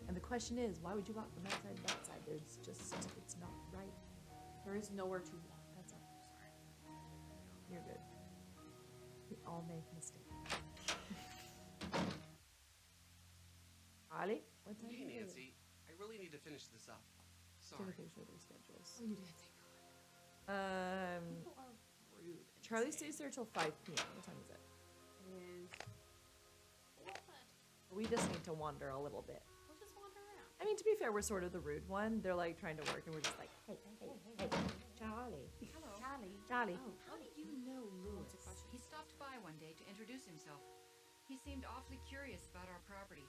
And the question is, why would you walk from that side to that side? There's just, it's not right. There is nowhere to walk. That's all. Sorry. You're good. We all make mistakes. Ali, what time Hey, is it? Nancy. I really need to finish this up. Take Sorry. a picture of their schedules. Oh, you did. Thank God. People are rude. in Charlie this game. stays there till 5 p.m. What time is it? Is what? We just need to wander a little bit. We'll just wander around. I mean, to be fair, we're sort of the rude one. They're like trying to work, and we're just like, hey, Charlie. Hello, Charlie. Charlie. Oh, How do you know Louis? What's a question? He stopped by one day to introduce himself. He seemed awfully curious about our property.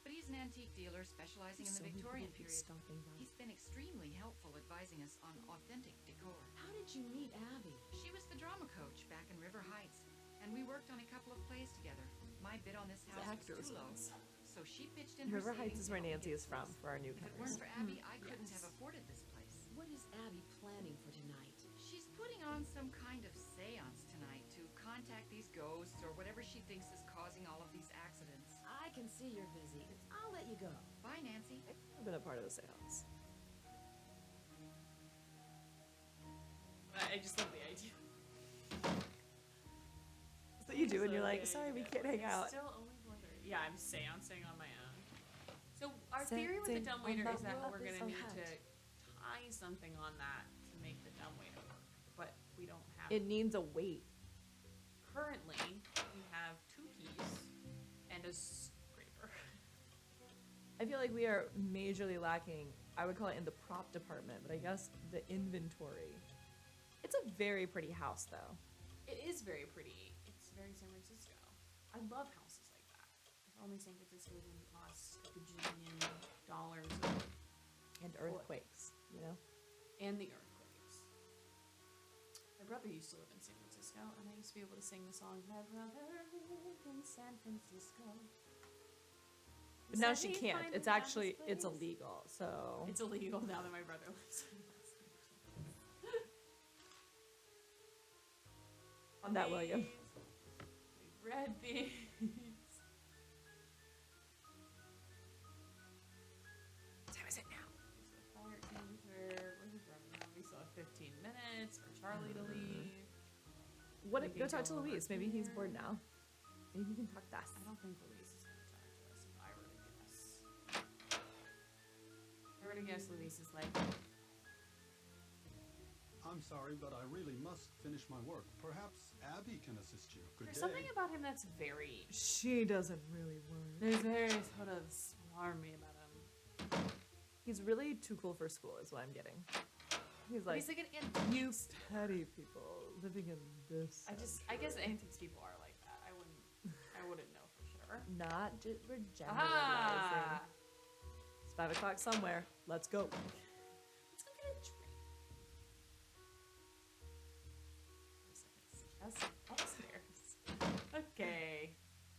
But he's an antique dealer specializing in the Victorian period. Stopping by. He's been extremely helpful advising us on authentic decor. How did you meet Abby? She was the drama coach back in River Heights, and we worked on a couple of plays together. My bid on this house was actors too low, ones. so she pitched in River her Heights savings is where to help me Nancy get is this from place. for our If it weren't newcomers. for Abby, I couldn't Yes. have afforded this place. What is Abby planning for tonight? She's putting on some kind of seance tonight to contact these ghosts or whatever she thinks is causing all of these accidents. I can see you're busy. I'll let you go. Bye, Nancy. I've been a part of the seance. I just love the idea. That's what you do when you're like, sorry, we can't hang out. Still only wondering. Yeah, I'm seancing on my own. So our theory with the Seancing dumbwaiter on is my that we're rubber gonna need hat. to tie something on that to make the dumbwaiter work, but we don't have. It needs a weight. Currently, we have 2 keys and a scraper. I feel like we are majorly lacking, I would call it in the prop department, but I guess the inventory. It's a very pretty house, though. It is very pretty. It's very San Francisco. I love houses like that. If only San Francisco didn't cost a gajillion dollars And earthquakes, you know? and the earthquakes. My brother used to live in San Francisco, and I used to be able to sing the song, My Brother Lived in San Francisco. But now Said she he'd can't. find It's the actually, nicest it's place. illegal, so. It's illegal now that my brother lives in Los Angeles. On that, William. Big red beans. What time is it now? There's the fire extinguisher. Where's running now? We still have 15 minutes for Charlie to leave. What We if, go can talk to go over Louise. Maybe he's bored here. now. Maybe he can talk to us. I don't think Louise is going to talk to us if I were to guess. If I were to guess, Louise is like, I'm sorry, but I really must finish my work. Perhaps Abby can assist you. Good there's day. something about him that's very, She doesn't really work. there's very sort of smarmy about him. He's really too cool for school, is what I'm getting. He's But like, he's like an you antiques. petty people living in this. I guess antiques people are like that. I wouldn't know for sure. Not just we're generalizing. Ah, It's 5 o'clock somewhere. Let's go. let's go get a drink. Just upstairs. Okay.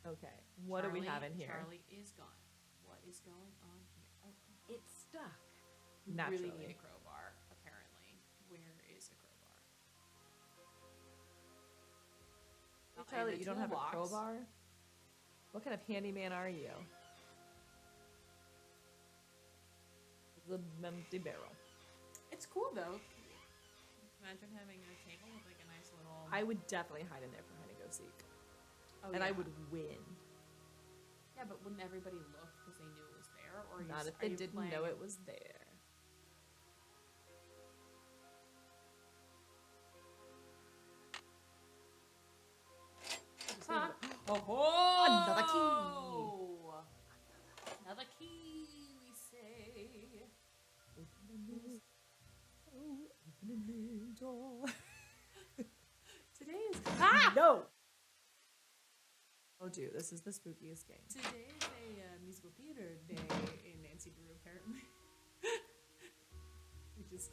Okay. What do we have in here? Charlie is gone. What is going on here? Oh, It's stuck. we Naturally. really need a crowbar, apparently. Where is a crowbar? Hey, Not in Charlie, the you don't have a toolbox. crowbar? What kind of handyman are you? The empty barrel. It's cool though. Imagine having a table with like a nice little. I would definitely hide in there for hide and go seek. Oh, And I yeah. would win. Yeah, but wouldn't everybody look because they knew it was there? Or Not if are they you didn't playing know it was there. Huh? Oh, Another key. Another key, we say. Open a new door. Today is No! Oh, dude, this is the spookiest game. Today is a musical theater day in Nancy Drew, apparently. We just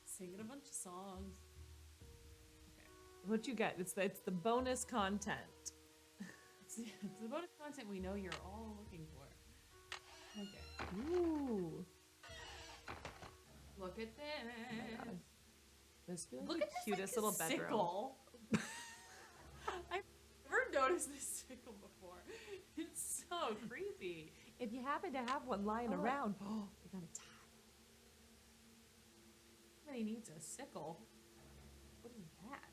singing a bunch of songs. What you get? It's the bonus content. It's the bonus content we know you're all looking for. Okay. Ooh. Look at this. This feels Look like at this the cutest like, little bedroom. sickle. I've never noticed this sickle before. It's so creepy. If you happen to have one lying Oh. around, oh, you gotta tie. Somebody needs a sickle. What is that?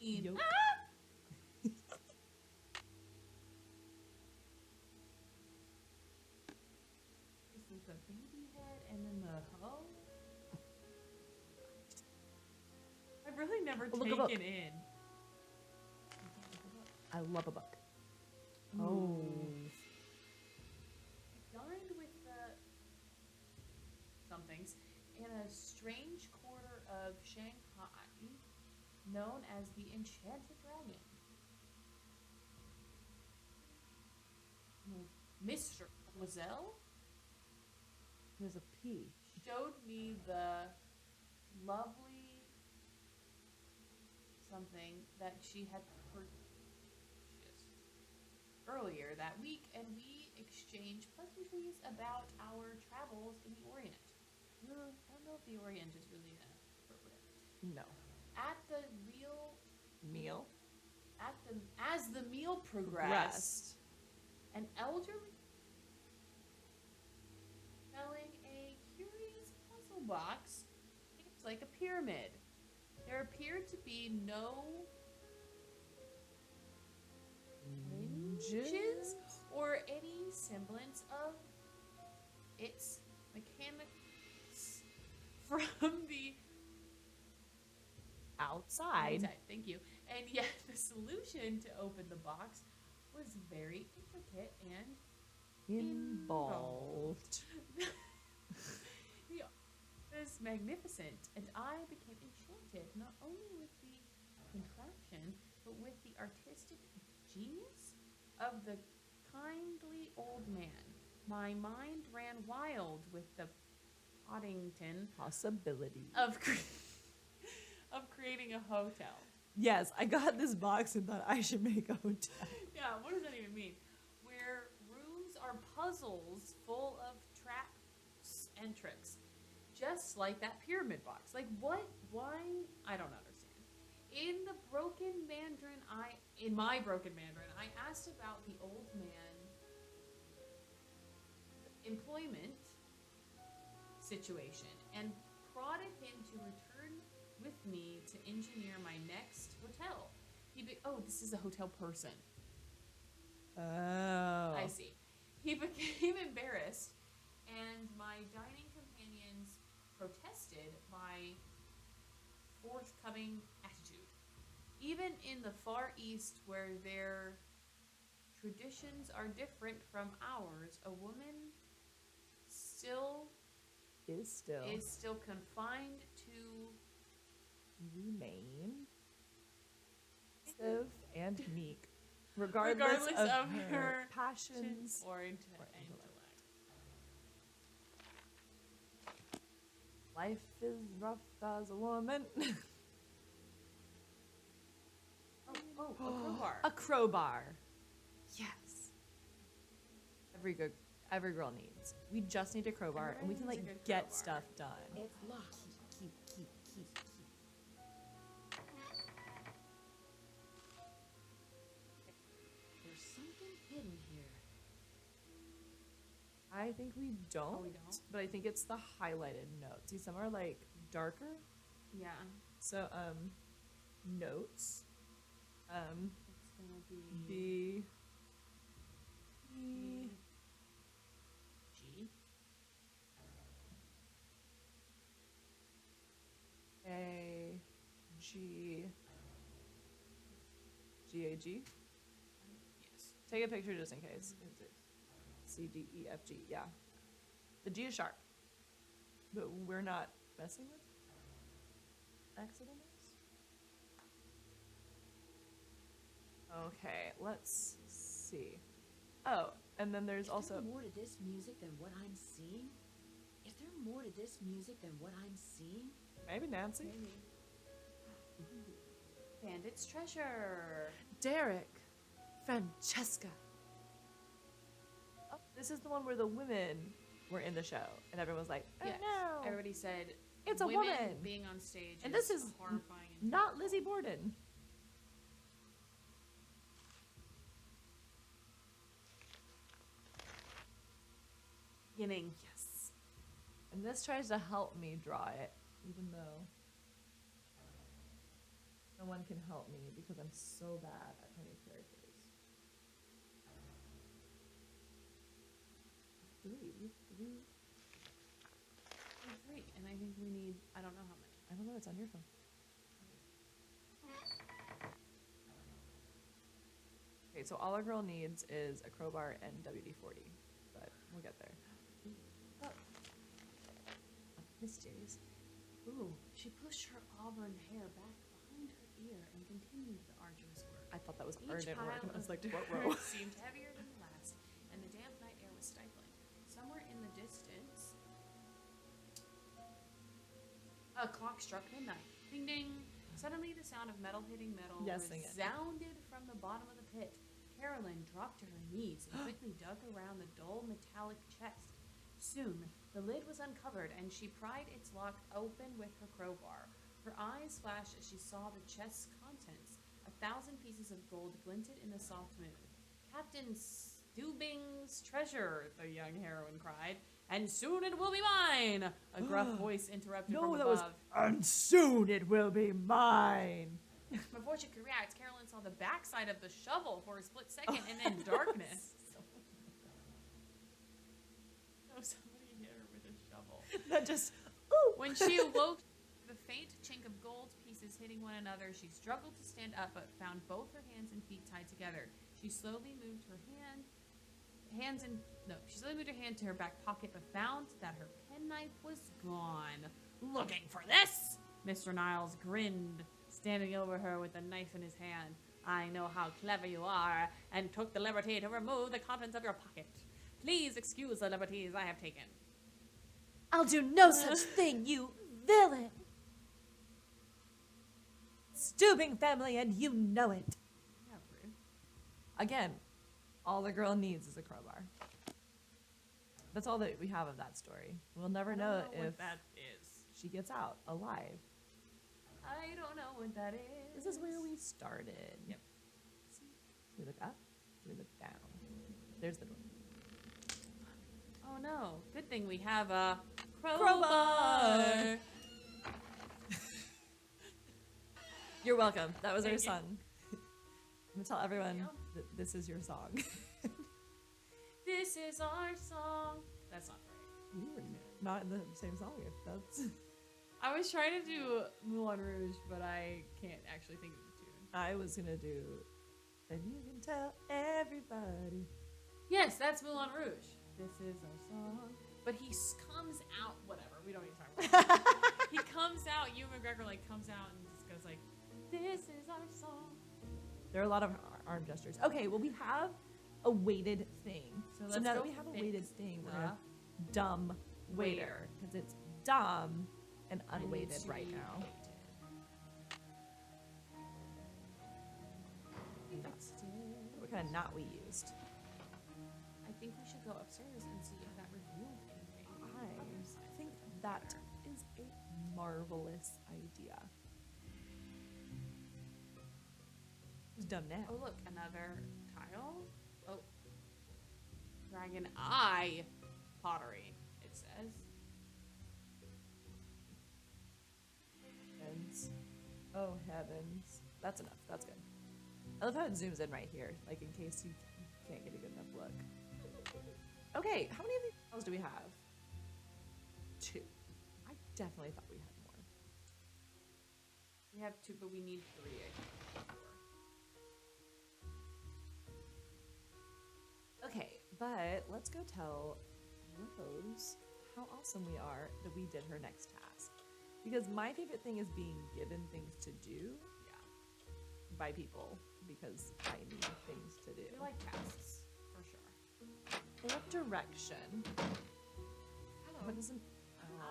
Yoke. This is the baby head and then the hoe. I've really never Oh, look, a book. taken in. I love a book. Oh. Dined with the somethings in a strange quarter of Shanghai known as the Enchanted Dragon. Mr. Mademoiselle There's a P. showed me the lovely something that she had purchased earlier that week, and we exchanged pleasantries about our travels in the Orient. I don't know if the Orient is really appropriate. No. At the real Meal. as the meal progressed, an elderly selling a curious puzzle box shaped like a pyramid. There appeared to be no hinges or any semblance of its mechanics from the Outside. Thank you. And yet the solution to open the box was very intricate and Involved. The art was magnificent, and I became enchanted not only with the contraption, but with the artistic genius of the kindly old man. My mind ran wild with the Poddington Possibility. of creating a hotel. Yes, I got this box and thought I should make a hotel. Yeah, what does that even mean? Where rooms are puzzles full of traps and tricks. Just like that pyramid box. Like what? Why? I don't understand. In my broken Mandarin, I asked about the old man employment situation and prodded him to return with me to engineer my next hotel. This is a hotel person. Oh. I see. He became embarrassed, and my dining companions protested my forthcoming attitude. Even in the Far East, where their traditions are different from ours, a woman still Is still confined to remain passive and meek, regardless of her passions or or intellect. Life is rough as a woman. Oh, a crowbar. A crowbar. Yes. Every girl needs. We just need a crowbar, and we can Everybody like needs a good get crowbar. stuff done. It's locked. Keep. There's something hidden here. I think we don't. Oh, we don't? But I think it's the highlighted notes. See, some are like darker. Yeah. So notes. It's gonna be B. G. A. G. G A G. Yes. Take a picture just in case. C D E F G. Yeah. The G is sharp, but we're not messing with accidentals. Okay, let's see. Oh, and then there's Is also there more to this music than what I'm seeing? Is there more to this music than what I'm seeing? maybe Nancy. Maybe. Bandit's treasure. Derek. Francesca. Oh, this is the one where the women were in the show, and everyone was like, "Oh Yes. no, Everybody said It's a women woman. being on stage. And this is horrifying. And not Lizzie Borden." beginning. Yes. And this tries to help me draw it, even though no one can help me because I'm so bad at painting characters. Three. Three, and I think we need. I don't know how many. I don't know. It's on your phone. Okay, so all a girl needs is a crowbar and WD-40, but we'll get there. Oh. Mysterious. Ooh, she pushed her auburn hair back behind her ear and continued the arduous work. I thought that was Each urgent work, pile and I was of like, what dirt row? seemed heavier than the last, and the damp night air was stifling. Somewhere in the distance, a clock struck midnight. Ding ding. Suddenly, the sound of metal hitting metal Yes, sing it. resounded from the bottom of the pit. Carolyn dropped to her knees and quickly dug around the dull metallic chest. Soon, the lid was uncovered, and she pried its lock open with her crowbar. Her eyes flashed as she saw the chest's contents. 1,000 pieces of gold glinted in the soft moon. Captain Stubing's treasure, the young heroine cried. And soon it will be mine! A gruff voice interrupted from No, that was, above. and soon it will be mine. Before she could react, Carolyn saw the backside of the shovel for a split second, and then darkness. Oh, somebody hit her with a shovel. That just, ooh. When she awoke, the faint chink of gold pieces hitting one another, she struggled to stand up, but found both her hands and feet tied together. She slowly moved her hand to her back pocket, but found that her penknife was gone. Looking for this? Mr. Niles grinned, standing over her with the knife in his hand. I know how clever you are, and took the liberty to remove the contents of your pocket. Please excuse the liberties I have taken. I'll do no such thing, you villain. Stubing family, and you know it. Yeah, rude. Again, all the girl needs is a crowbar. That's all that we have of that story. We'll never know if what that is. she gets out alive. I don't know what that is. This is where we started. Yep. See? We look up, we look down. There's the door. Oh no. Good thing we have a Crowbar. You're welcome. That was our Thank you. song. I'm gonna tell everyone you. that this is your song. This is our song. That's not right. We were not in the same song. If that's. I was trying to do Moulin Rouge, but I can't actually think of the tune. I was gonna do then you can tell everybody. Yes, that's Moulin Rouge. This is our song. But he comes out, whatever. We don't need to talk about it. He comes out, Ewan McGregor like comes out and just goes like, "This is our song." There are a lot of arm gestures. Okay, well, we have a weighted thing. So let's now that go we have a fix weighted thing, we're the gonna dumb waiter because it's dumb and unweighted right now. What kind of knot we used? I think we should go upstairs and see if that revealed anything. I think that is a marvelous idea. Who's dumb now? Oh, look, another tile. Oh, dragon eye pottery, it says. Heavens. Oh, heavens. That's enough. That's good. I love how it zooms in right here, like in case you can't get a good enough look. Okay, how many of these tiles do we have? 2. I definitely thought we had more. We have 2, but we need 3, I think. Okay, but let's go tell Rose how awesome we are that we did her next task. Because my favorite thing is being given things to do by people, because I need things to do. We like tasks, for sure. They love direction. Hello. What doesn't...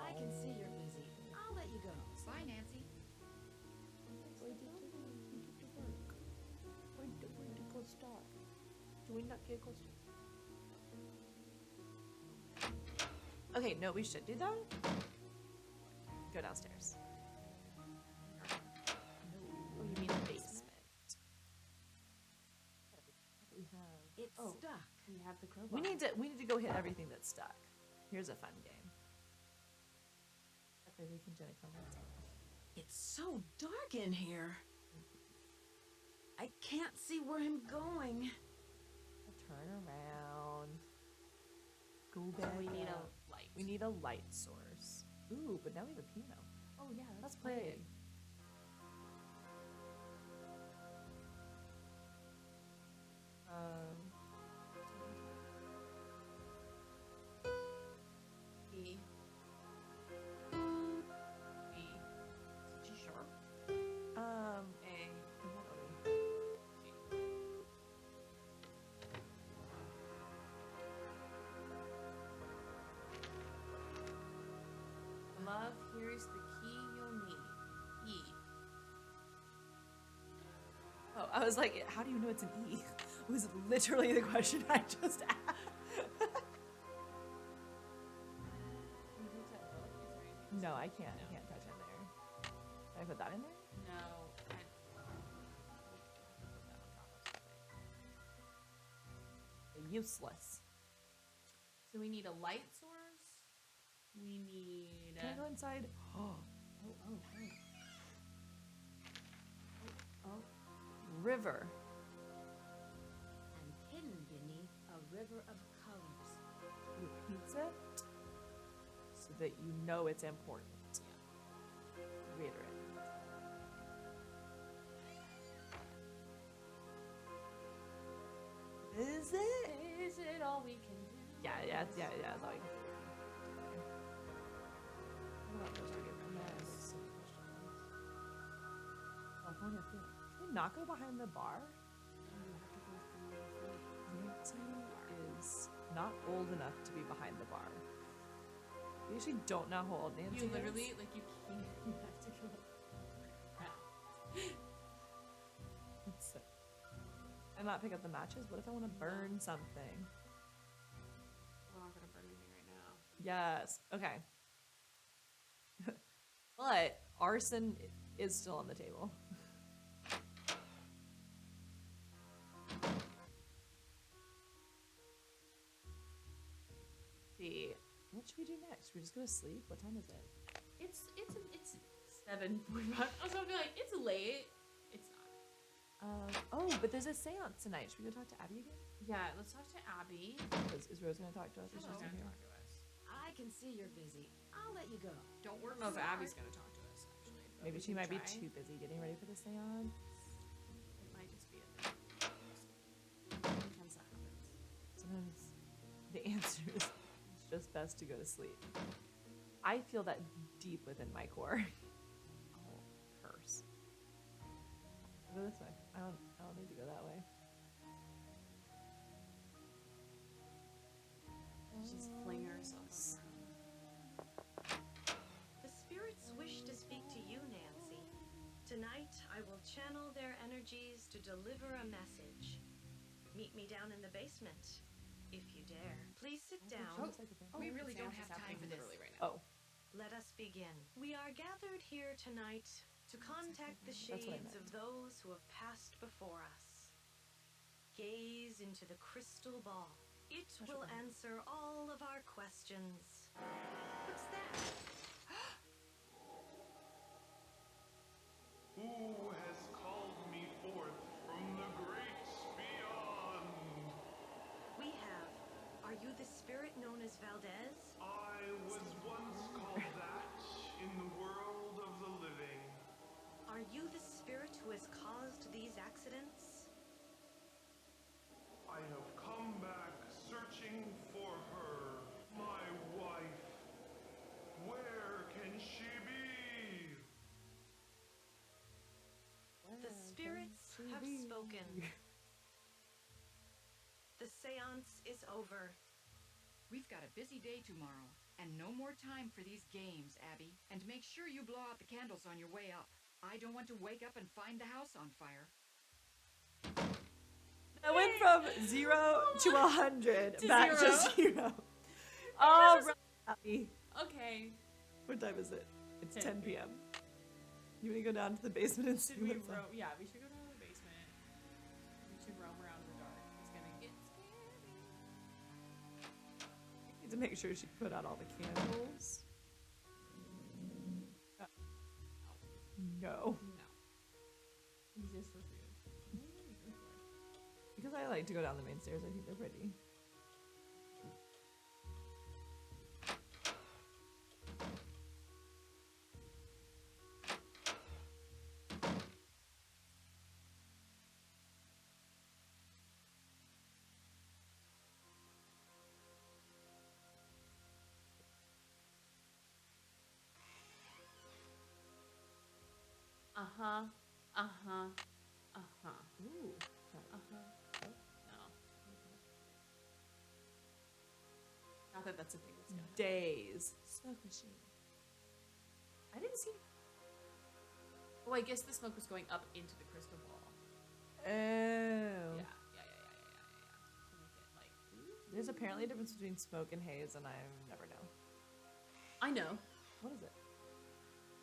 I can see you're busy. I'll let you go. Bye, Nancy. Why did you work? Why did you go start? Do we not get go start? Okay, no, we should do that. Go downstairs. Oh, you mean the basement? We have... It's stuck. We have the crowbar. We need to go hit everything that's stuck. Here's a fun game. It's so dark in here. I can't see where I'm going. Turn around. Go So back. we need up. a light. We need a light source. Ooh, but now we have a piano. Oh yeah, Let's play it. E. B. G sharp. A. Love, here's the key you'll need. E. Oh, I was like, how do you know it's an E? Was literally the question I just asked. No, I can't. I can't touch in there. Can I put that in there? No. Useless. So we need a light source. We need. Can I go inside? Oh, river. And hidden beneath a river of colors. Repeats it so that you know it's important. Reiterate. Is it? Is it all we can do? Yeah. That's all you can do. What about those two different guys? California Field. Can we not go behind the bar? Nancy is not old enough to be behind the bar. We actually don't know how old Nancy You literally, is. like, you can't. You have to go around. And not pick up the matches? What if I want to burn something? We're not gonna burn anything right now. Yes. Okay. But arson is still on the table. See, what should we do next? Should we just go to sleep? What time is it? It's 7:45. I was gonna be like, it's late. It's not. Oh, but there's a seance tonight. Should we go talk to Abby again? Yeah, let's talk to Abby. Is Rose gonna talk to us? Or She's she's gonna in here? talk to us. I can see you're busy. I'll let you go. Don't know if Abby's gonna talk to us actually. but Maybe we she can might be try. too busy getting ready for the seance. It might just be a thing. And the answer is it's just best to go to sleep. I feel that deep within my core. Oh, curse. Go this way. I don't need to go that way. Just fling ourselves around. The spirits wish to speak to you, Nancy. Tonight, I will channel their energies to deliver a message. Meet me down in the basement, if you dare. Please sit down. We really don't have time for this. Literally right now. Oh, Let us begin. We are gathered here tonight to contact the That's what I shades meant. of those who have passed before us. Gaze into the crystal ball. It will answer all of our questions. What's that? Who has called me forth from the great beyond? We have. Are you the spirit known as Valdez? I was once called that in the world of the living. Are you the spirit who has caused these accidents? I have come back searching for her, my wife. Where can she be? The spirits have spoken. The seance is over. We've got a busy day tomorrow, and no more time for these games, Abby. And make sure you blow out the candles on your way up. I don't want to wake up and find the house on fire. I went from 0 to 100 To back zero. to 0. All right. Abby. Okay. What time is it? It's 10 10 p.m. You want to go down to the basement and see Should we what's up? roam? Yeah, we should go down to the basement. We should roam around in the dark. It's gonna get scary. Need to make sure she put out all the candles. No. No. Easiest for food. Because I like to go down the main stairs. I think they're pretty. Uh-huh. Uh-huh. Uh-huh. Ooh. Uh-huh. No. Not that that's a thing that's gonna happen. Days. Smoke machine. I didn't see. Oh, I guess the smoke was going up into the crystal ball. Oh. Yeah. To make it like. Ooh. There's apparently a difference between smoke and haze, and I never know. I know. What is it?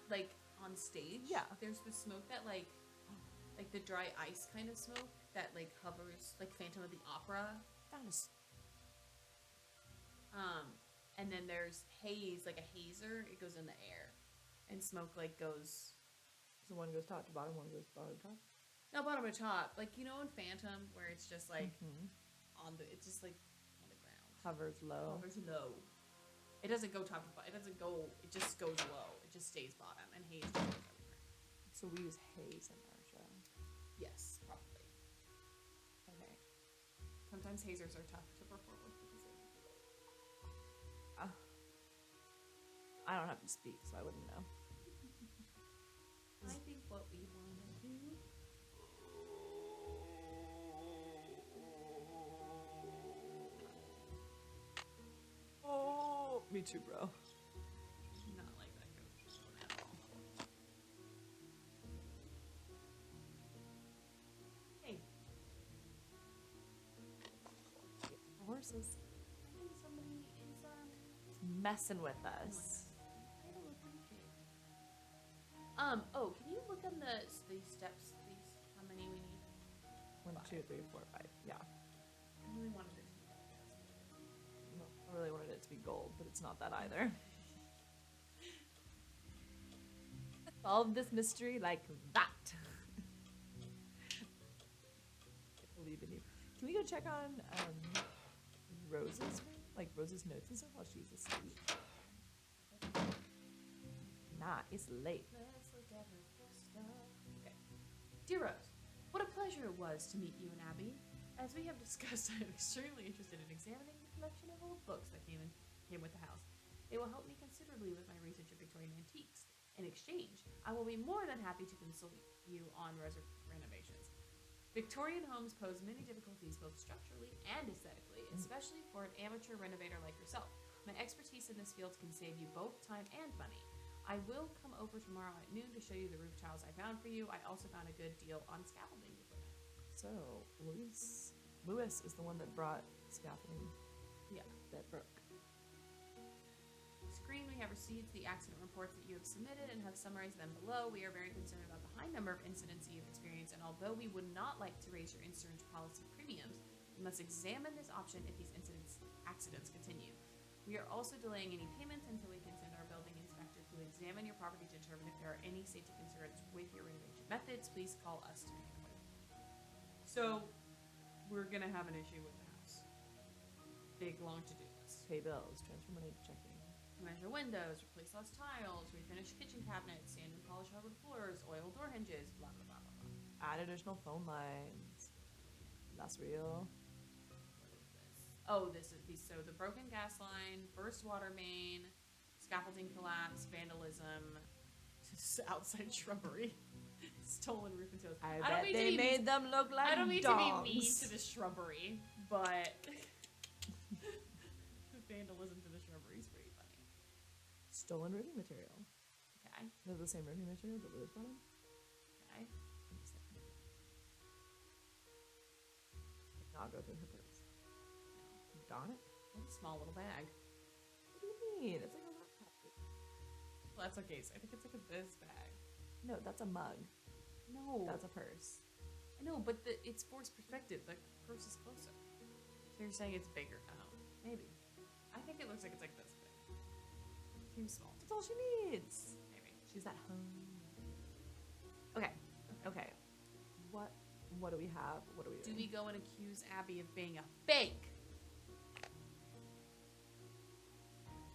Like on stage. Yeah. There's the smoke that like the dry ice kind of smoke that like hovers, like Phantom of the Opera. That is. And then there's haze, like a hazer. It goes in the air, and smoke like goes. So one goes top to bottom, one goes bottom to top. No, bottom to top. Like, you know in Phantom where it's just like Mhm. it's just like on the ground. Hovers low. Hovers low. It doesn't go top to bottom. It doesn't go, it just goes low. It just stays bottom, and haze just goes everywhere. So we use haze in our show. Yes, probably. Okay. Sometimes hazers are tough to perform with because they make you go. I don't have to speak, so I wouldn't know. I think what we want to do. Oh, me too, bro. Not like that ghost zone at all. Hey, Horses. I think somebody is Messing with us. I don't appreciate. Oh, can you look on these steps, please? How many we need? 1, 2, 3, 4, 5. Yeah. I really wanted it to be like this. No, I really wanted it to be gold, but it's not that either. Solve this mystery like that. I believe in you. Can we go check on Rose's room? Like Rose's notes and stuff while she's asleep? Nah, it's late. Let's look at her stuff. Okay. Dear Rose, what a pleasure it was to meet you and Abby. As we have discussed, I am extremely interested in examining the collection of old books that came with the house. They will help me considerably with my research of Victorian antiques. In exchange, I will be more than happy to consult you on renovations. Victorian homes pose many difficulties both structurally and aesthetically, especially for an amateur renovator like yourself. My expertise in this field can save you both time and money. I will come over tomorrow at noon to show you the roof tiles I found for you. I also found a good deal on scaffolding equipment. So, Lewis is the one that brought scaffolding Yeah. that broke. Screen, we have received the accident reports that you have submitted and have summarized them below. We are very concerned about the high number of incidents you have experienced, and although we would not like to raise your insurance policy premiums, we must examine this option if these accidents continue. We are also delaying any payments until we can send our building inspector to examine your property to determine if there are any safety concerns with your renovation methods. Please call us to handle it. So, we're gonna have an issue with the house. Big long to-do list. Pay bills, transfer money to checking. Measure windows, replace lost tiles, refinish kitchen cabinets, sand and polish hardwood floors, oil door hinges, blah blah blah blah blah. Add additional phone lines. That's real. What is this? Oh, this is so the broken gas line, burst water main, scaffolding collapse, vandalism, outside shrubbery, stolen roof and tiles. I don't bet mean to they be made them look like I don't mean dogs. to be mean to the shrubbery, but the vandalism to the shrubbery is pretty funny. Stolen roofing material. Okay. They're the same roofing material that Lewis brought in. Okay. Did not go through her purse. Darn it. What a small little bag. What do you mean? It's like a laptop. Well, that's okay. So I think it's like this bag. No, that's a mug. No. That's a purse. I know, but it's forced perspective. The purse is closer. So you're saying it's bigger? Oh, maybe. I think it looks like it's like this big. Seems small. That's all she needs. Maybe. She's at home. Okay. Okay. What do we have? What do we Do we go and accuse Abby of being a fake?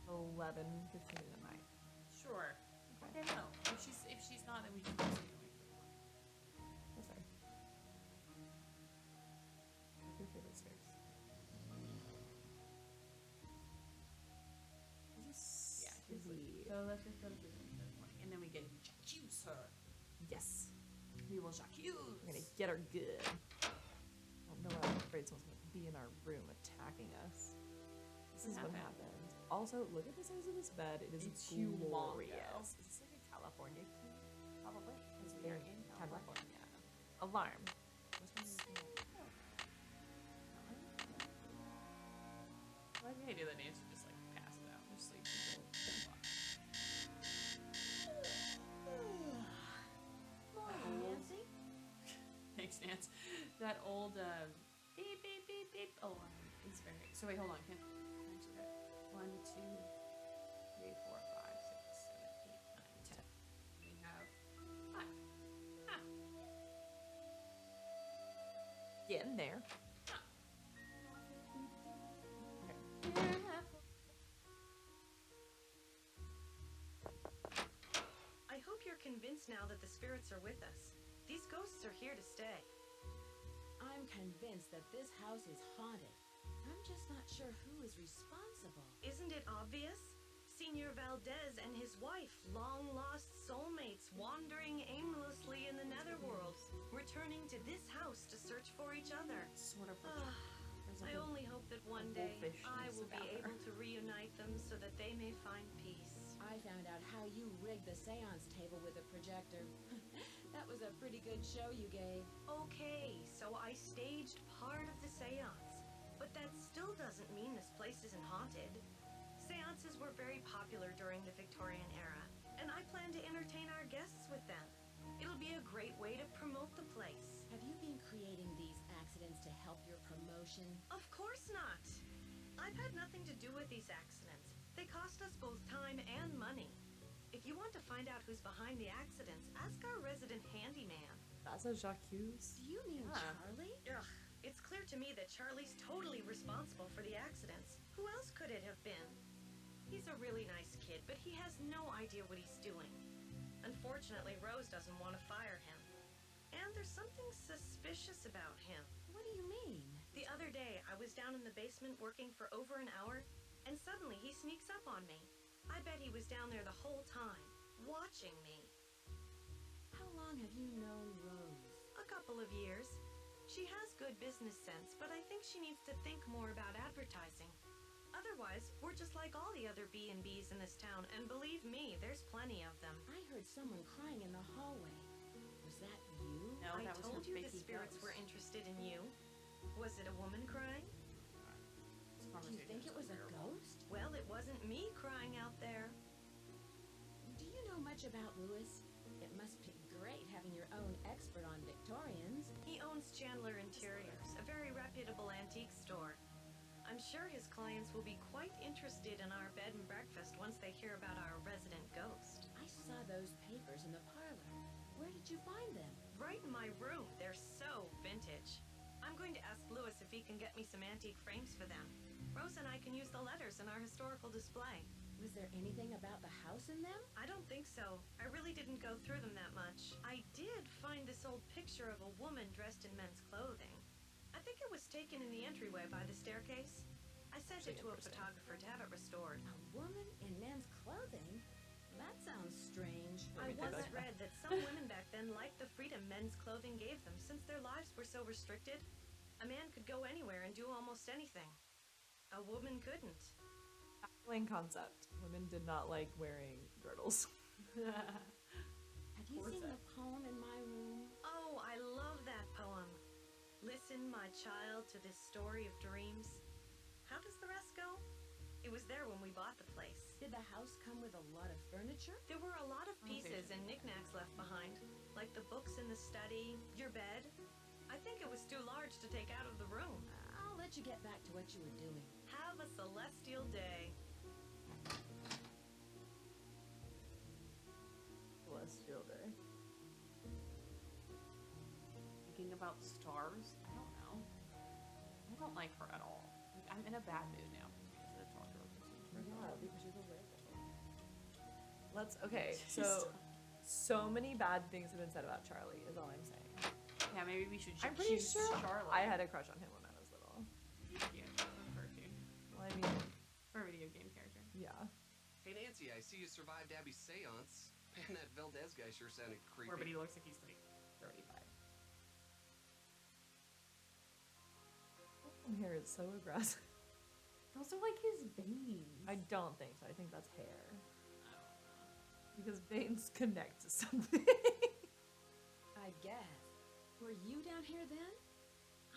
11:15 at night. Sure. Okay. Okay, no. If she's not, then we can continue going for the morning. That's fair. What's your favorite stairs? Yeah, she's like, so let's just go to the morning, and then we get accuse her. Yes. We will accuse. We're gonna get her good. Oh no, I'm afraid someone's gonna be in our room attacking us. This is what happens. Also, look at the size of this bed. It is It's glorious. humongous. Is this like a California key? Probably, because we are in California. Alarm. Which one is it? Why did I do that? Nancy just like passed out. Her sleep until 10 o'clock. Nancy? Thanks, Nance. That old beep beep beep beep alarm is very. So wait, hold on. Can I do that? 1, 2, 3, 4, 5, 6, 7, 8, 9, 10. We have 5. Ah. Get in there. I hope you're convinced now that the spirits are with us. These ghosts are here to stay. I'm convinced that this house is haunted. I'm just not sure who is responsible. Isn't it obvious? Senior Valdez and his wife, long-lost soulmates, wandering aimlessly in the netherworld, returning to this house to search for each other. Sort of. There's I like a only hope that one day I wolfishness will be about her. able to reunite them so that they may find peace. I found out how you rigged the seance table with a projector. That was a pretty good show you gave. Okay, so I staged part of the seance, but that still doesn't mean this place isn't haunted. Seances were very popular during the Victorian era, and I plan to entertain our guests with them. It'll be a great way to promote the place. Have you been creating these accidents to help your promotion? Of course not. I've had nothing to do with these accidents. They cost us both time and money. If you want to find out who's behind the accidents, ask our resident handyman. That's a Jacques. Do you mean Yeah. Charlie? Ugh, it's clear to me that Charlie's totally responsible for the accidents. Who else could it have been? He's a really nice kid, but he has no idea what he's doing. Unfortunately, Rose doesn't want to fire him. And there's something suspicious about him. What do you mean? The other day, I was down in the basement working for over an hour, and suddenly he sneaks up on me. I bet he was down there the whole time, watching me. How long have you known Rose? A couple of years. She has good business sense, but I think she needs to think more about advertising. Otherwise, we're just like all the other B&Bs in this town, and believe me, there's plenty of them. I heard someone crying in the hallway. Was that you? No, I that was told her you the fakey spirits ghost. were interested in you. Was it a woman crying? This Do you conversation think is it was a unbearable. ghost? Well, it wasn't me crying out there. Do you know much about Lewis? It must be great having your own expert on Victorians. He owns Chandler Interiors, a very reputable antique store. I'm sure his clients will be quite interested in our bed and breakfast once they hear about our resident ghost. I saw those papers in the parlor. Where did you find them? Right in my room. They're so vintage. I'm going to ask Lewis if he can get me some antique frames for them. Rose and I can use the letters in our historical display. Was there anything about the house in them? I don't think so. I really didn't go through them that much. I did find this old picture of a woman dressed in men's clothing. I think it was taken in the entryway by the staircase. I sent it to a photographer to have it restored. A woman in men's clothing? That sounds strange. I once read that some women back then liked the freedom men's clothing gave them since their lives were so restricted. A man could go anywhere and do almost anything. A woman couldn't. Plain concept. Women did not like wearing girdles. Have you seen the poem in my room? Oh, I love that poem. Listen, my child, to this story of dreams. How does the rest go? It was there when we bought the place. Did the house come with a lot of furniture? There were a lot of pieces and knickknacks left behind, like the books in the study, your bed. I think it was too large to take out of the room. I'll let you get back to what you were doing. Have a celestial day. Celestial day. Thinking about stars? I don't know. I don't like her at all. Like, I'm in a bad mood now because of talk to her. Because she's a werewolf. Okay, so many bad things have been said about Charlie, is all I'm saying. Yeah, maybe we should I'm pretty choose sure Charlotte. I had a crush on him when I was little. Yeah, for her too. Well, I mean, For a video game character. yeah. Hey Nancy, I see you survived Abby's seance. Man, that Valdez guy sure sounded creepy. Or, but he looks like he's like 35. Hair is so aggressive. Those are like his veins. I don't think so. I think that's hair. Because veins connect to something. I guess. Were you down here then?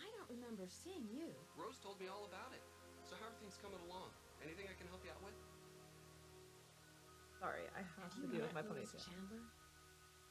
I don't remember seeing you. Rose told me all about it. So how are things coming along? Anything I can help you out with? Sorry, I have to you deal with met my Lewis ponytail. Chandler?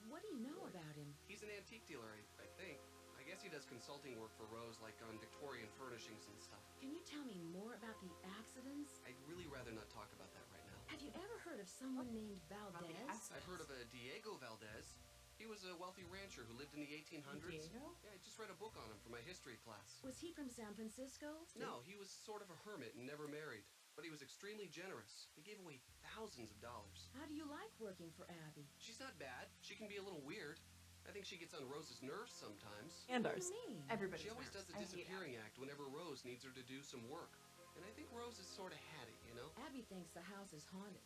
What do you know about him? He's an antique dealer, I think. I guess he does consulting work for Rose, like on Victorian furnishings and stuff. Can you tell me more about the accidents? I'd really rather not talk about that right now. Have you ever heard of someone named Valdez? I've heard of a Diego Valdez. He was a wealthy rancher who lived in the 1800s. Diego? Yeah, I just read a book on him for my history class. Was he from San Francisco? No, he was sort of a hermit and never married. But he was extremely generous. He gave away thousands of dollars. How do you like working for Abby? She's not bad. She can be a little weird. I think she gets on Rose's nerves sometimes. And What do ours. you mean? Everybody. She always does the disappearing act whenever Rose needs her to do some work. And I think Rose is sort of hatty, you know? Abby thinks the house is haunted.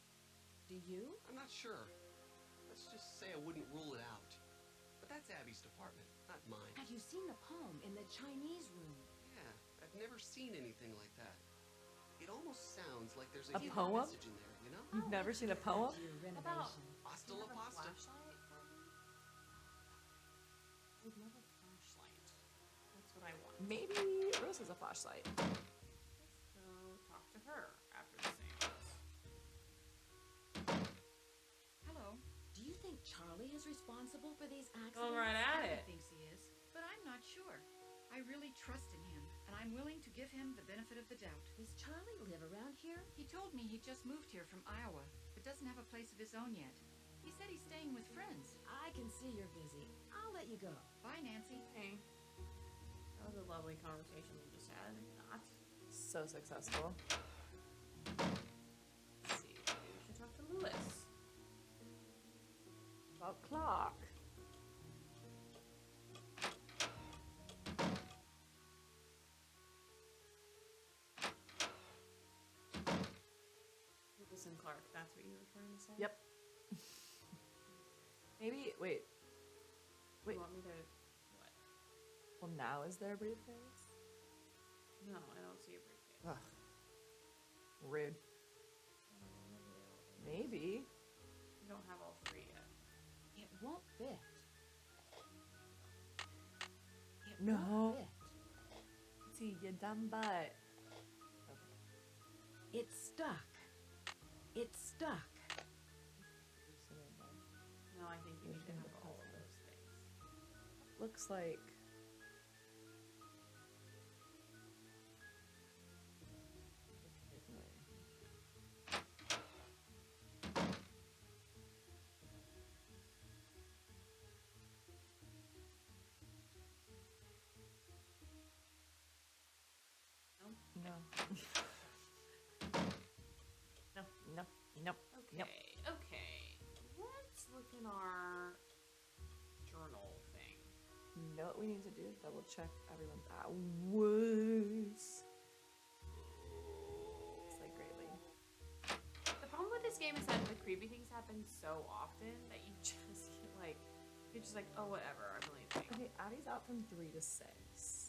Do you? I'm not sure. Let's just say I wouldn't rule it out. But that's Abby's department, not mine. Have you seen the poem in the Chinese room? Yeah, I've never seen anything like that. It almost sounds like there's A hidden poem? message in there, you know? You've never seen a poem? Your About- renovation. Hasta la pasta. I would love a flashlight. That's what I want. Maybe Rose has a flashlight. Let's go talk to her after the seance. Hello. Do you think Charlie is responsible for these accidents? Going right at He it. thinks he is, but I'm not sure. I really trust in him, and I'm willing to give him the benefit of the doubt. Does Charlie live around here? He told me he just moved here from Iowa, but doesn't have a place of his own yet. He said he's staying with friends. I can see you're busy. I'll let you go. Bye, Nancy. Hey. That was a lovely conversation we just had. Not. So successful. Let's see. Maybe we should talk to Lewis. About clock. if that's what you were trying to say. Yep. Maybe, wait. Do you want me to, what? Well, now is there a briefcase? No, I don't see a briefcase. Ugh. Rude. Maybe. You don't have all three yet. It won't fit. It No. won't fit. See, you dumb butt. It's stuck. It's stuck. No, I think you need to have all of those things. Looks like. No. No, no, no. Okay, okay. Let's look in our journal thing. You know what we need to do? Double check everyone's hours. It's like greatly. The problem with this game is that the creepy things happen so often that you just get like, you're just like, oh, whatever, I'm leaving. Okay, Abby's out from 3 to 6.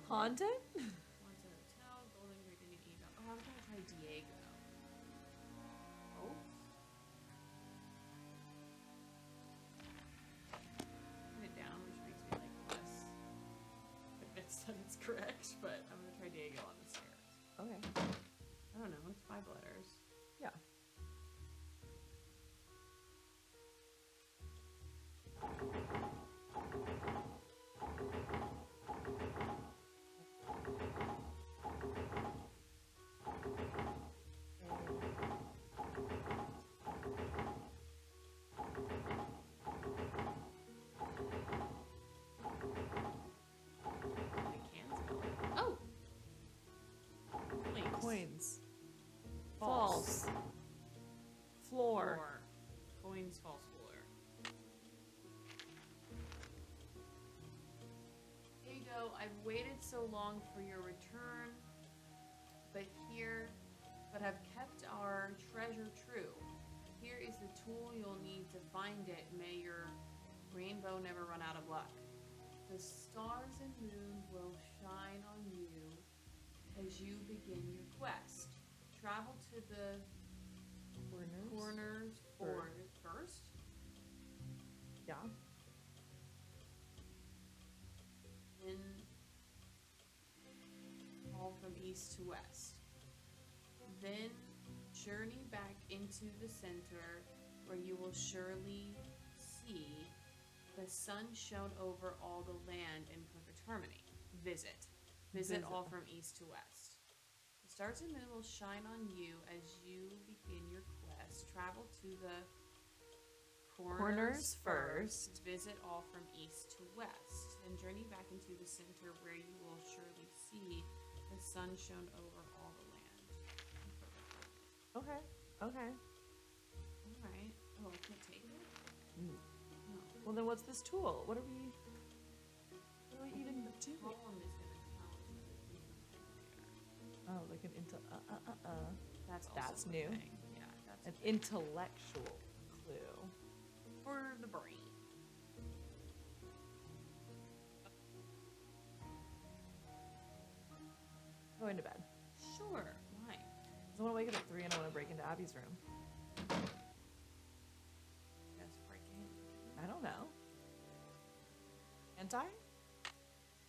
Haunted? Haunted Hotel, Golden Virginia Ego. Oh, I'm gonna try Diego. Oh. Put it down, which makes me like less convinced that it's correct, but I'm gonna try Diego on the stairs. Okay. I don't know, it's 5 letters. Yeah. I can spell it. Oh! Links. Coins. False. False. Floor. Coins, false floor. Here you go. I've waited so long for your return, but have kept our treasure true. Here is the tool you'll need to find it. May your rainbow never run out of luck. The stars and moon will shine on you as you begin your quest. Travel to the corners first. Yeah. Then all from east to west. Then journey back into the center where you will surely see the sun shone over all the land in perfect harmony. Visit all from east to west. The stars and moon will shine on you as you begin your quest. Travel to the corners first. Visit all from east to west. Then journey back into the center where you will surely see the sun shone over all the land. Okay. Okay. Alright. Oh, I can't take it? Mm. No. Well, then what's this tool? What are we even doing? Column is gonna tell us that it's in there. Oh, like an That's also That's a new. thing. Yeah, that's An a thing. intellectual clue. For the brain. Going to bed. Sure. Why? 'Cause I want to wake up at 3 and I want to break into Abby's room. That's freaking. I don't know. Can't I?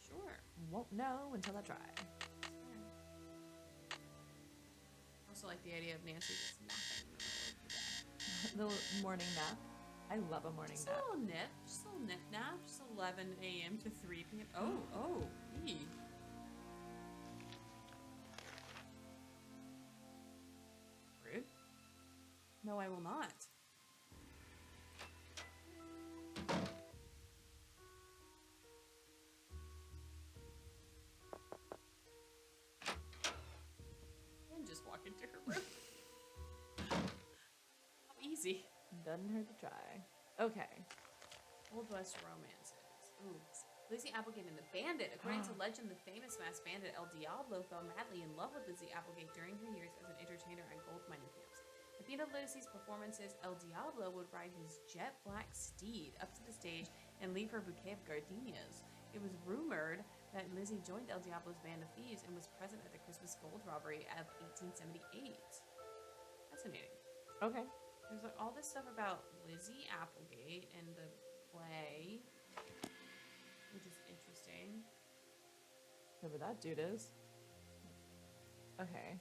Sure. Won't know until I try. I also like the idea of Nancy just napping in the middle of the day. Little morning nap. I love a morning Just nap. a little nip. Just a little nip nap. Just 11 a.m. to 3 p.m. Oh. Eee. Rude. No, I will not. And just walk into her room. How easy. Doesn't hurt to try. Okay. Old West romances. Ooh. Lizzie Applegate and the Bandit. According to legend, the famous masked bandit El Diablo fell madly in love with Lizzie Applegate during her years as an entertainer at gold mining camps. At the end of Lizzie's performances, El Diablo would ride his jet black steed up to the stage and leave her bouquet of gardenias. It was rumored that Lizzie joined El Diablo's band of thieves and was present at the Christmas gold robbery of 1878. Fascinating. Okay. There's like all this stuff about Lizzie Applegate and the play, which is interesting. Whoever that dude is. Okay.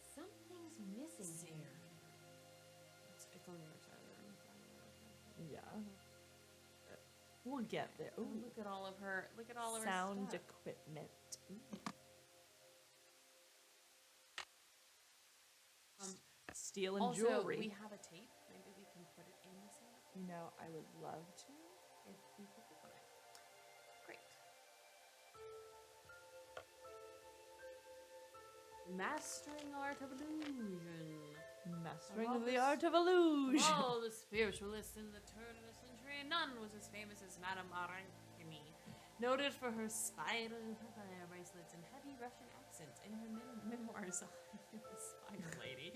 Something's missing here. It's on the other side of the room. Yeah. We'll get there. Oh, Ooh. look at all of her. Look at all of her Sound stuff. equipment. Steel and Also, jewelry. we have a tape. Maybe we can put it in the sound You know, I would love to. if we could click on it. Great. Mastering art of illusion. Mastering all the this- art of illusion. All the spiritualists in the turn of the century, none was as famous as Madame Arachne, noted for her spiral papaya bracelets and heavy Russian accent. In her memoirs, The Spider Lady,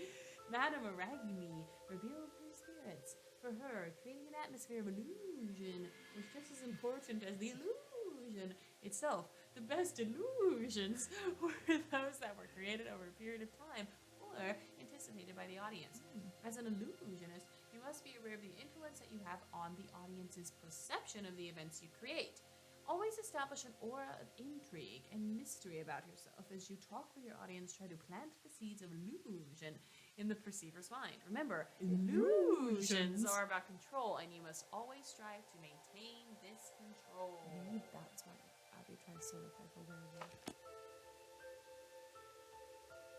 Madame Arachne revealed her spirits. For her, creating an atmosphere of illusion was just as important as the illusion itself. The best illusions were those that were created over a period of time or anticipated by the audience. As an illusionist, you must be aware of the influence that you have on the audience's perception of the events you create. Always establish an aura of intrigue and mystery about yourself as you talk with your audience. Try to plant the seeds of illusion in the perceiver's mind. Remember, illusions are about control, and you must always strive to maintain this control. Maybe that's why Abby tries to look like a werewolf.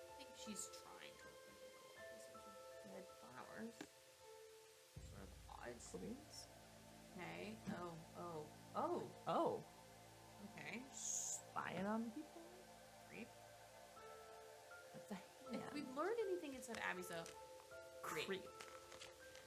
I think she's trying to look like a werewolf. These are just dead flowers. Sort of odd. Queens? Okay. Oh. Oh. Okay. Spying on people? Creep. That's a If hand. we've learned anything, it's that Abby's a creep.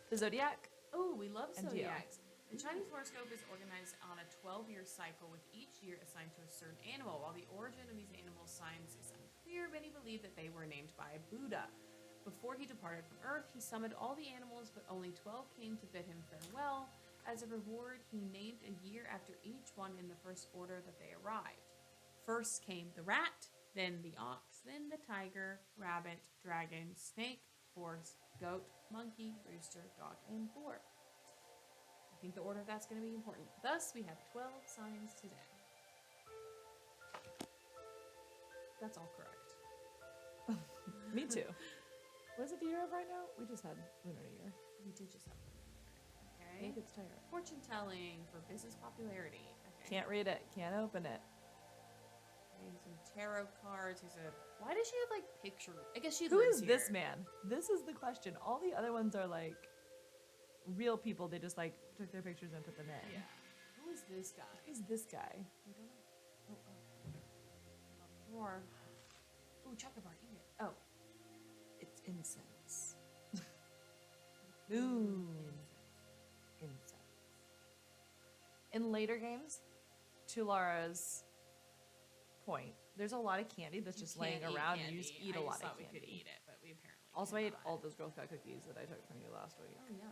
The Zodiac? Oh, we love And Geo. zodiacs. The Chinese horoscope is organized on a 12-year cycle, with each year assigned to a certain animal. While the origin of these animal signs is unclear, many believe that they were named by Buddha. Before he departed from Earth, he summoned all the animals, but only 12 came to bid him farewell. As a reward, he named a year after each one in the first order that they arrived. First came the rat, then the ox, then the tiger, rabbit, dragon, snake, horse, goat, monkey, rooster, dog, and boar. I think the order of that's going to be important. Thus, we have 12 signs today. That's all correct. Me too. What is it the year of right now? We just had Lunar New Year. We did just have one. I Okay. think it's tired. Fortune telling for business popularity. Okay. Can't read it. Can't open it. Okay, some tarot cards. Here's a. Why does she have like pictures? I guess she Who lives is this here. man? This is the question. All the other ones are like real people. They just like took their pictures and put them in. Yeah. Who is this guy? Who's this guy? We don't know. More. Ooh, chocolate bar. Eat it. Oh. It's incense. Ooh. Incense. In later games, to Laura's point, there's a lot of candy that's just laying around and you just eat a lot of We candy. could eat it, but we apparently Also, I ate cannot. all those Girl Scout cookies that I took from you last week. Oh yeah.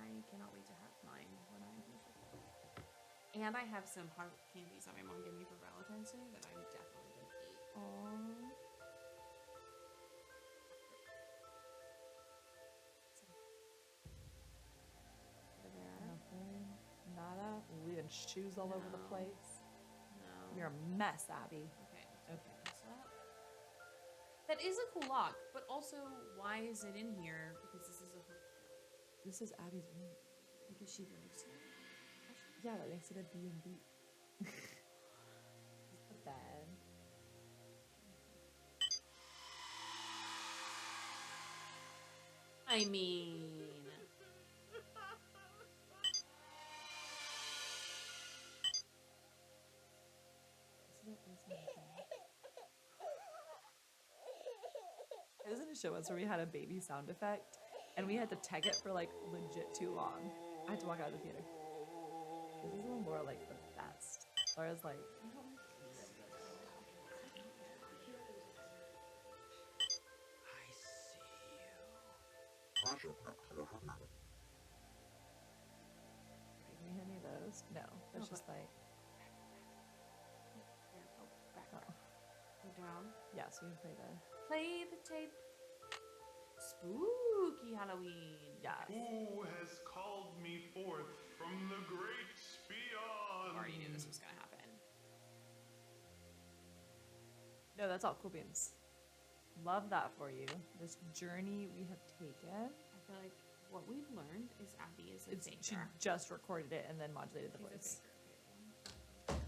I cannot wait to have mine when I finish with it. And I have some heart candies that my mom gave me for Valentine's Day that I'm definitely gonna eat. Aww. Over there. Nothing. Nada. Leaving shoes all over the No. place. No. You're a mess, Abby. Okay. Okay. This up. That is a cool lock, but also why is it in here? Because this is a hotel. This is Abby's room. Because she lives here. Yeah, that makes it a B&B. The bed. I mean, Isn't it a show once where we had a baby sound effect and we had to tag it for like legit too long? I had to walk out of the theater. This is when Laura likes the best. Laura's like, I see you. give me any of those. No, it's just like, Here, go back. oh, Go down. yeah. So you can play the Play the tape. Spooky Halloween. yes. Who has called me forth from the great beyond? I already knew this was gonna happen. No, that's all cool beans. Love that for you. This journey we have taken. I feel like what we've learned is Abby is a It's, she faker. just recorded it and then modulated the She's a voice. faker.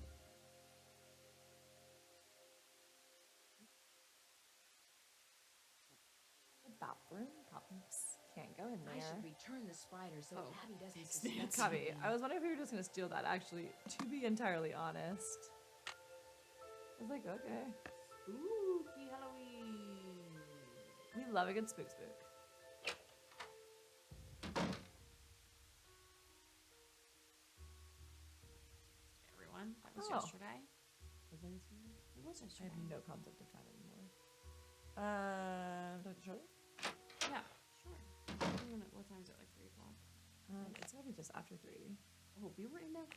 The bathroom. Pops can't go in I should there. return the spider so Oh, Abby doesn't thanks, suspect Nancy. Copy. anything. I was wondering if you were just gonna steal that. Actually, to be entirely honest, I was like, okay, Spooky Halloween. we love a good spook spook. Everyone, that was Oh. yesterday. Was there yesterday? It was I yesterday. have no concept of time anymore. Dr. Charlie? Yeah, sure. What time is it? Like 3 o'clock? It's gotta be just after 3. Oh, we were in there.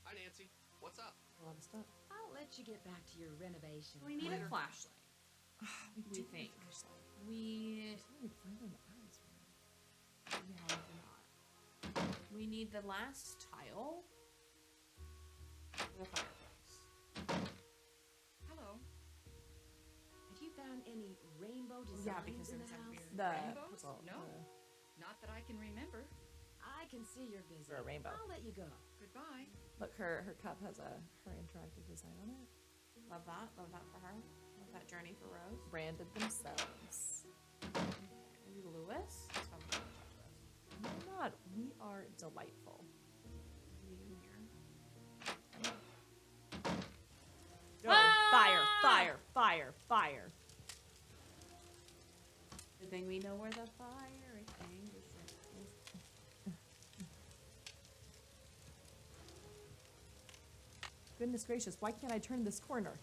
Hi, Nancy. What's up? A lot of stuff. I'll let you get back to your renovation. We need Later. a flashlight. We We do think. need a flashlight. We There's so many random ads for it. yeah, we do not. We need the last tile for the fireplace. Hello. Have you found any rainbow designs Yeah, because in there the was that house? weird The Rainbows? well, No. Not that I can remember. I can see you're busy. For a rainbow. I'll let you go. Goodbye. Look, her cup has her interactive design on it. Love that. Love that for her. Love that journey for Rose. Branded themselves. Maybe Lewis. Let's have a check this. Why not? We are delightful. Leave him here. Oh, fire, fire, fire, fire. Good thing we know where the fire extinguisher is. Goodness gracious, why can't I turn this corner?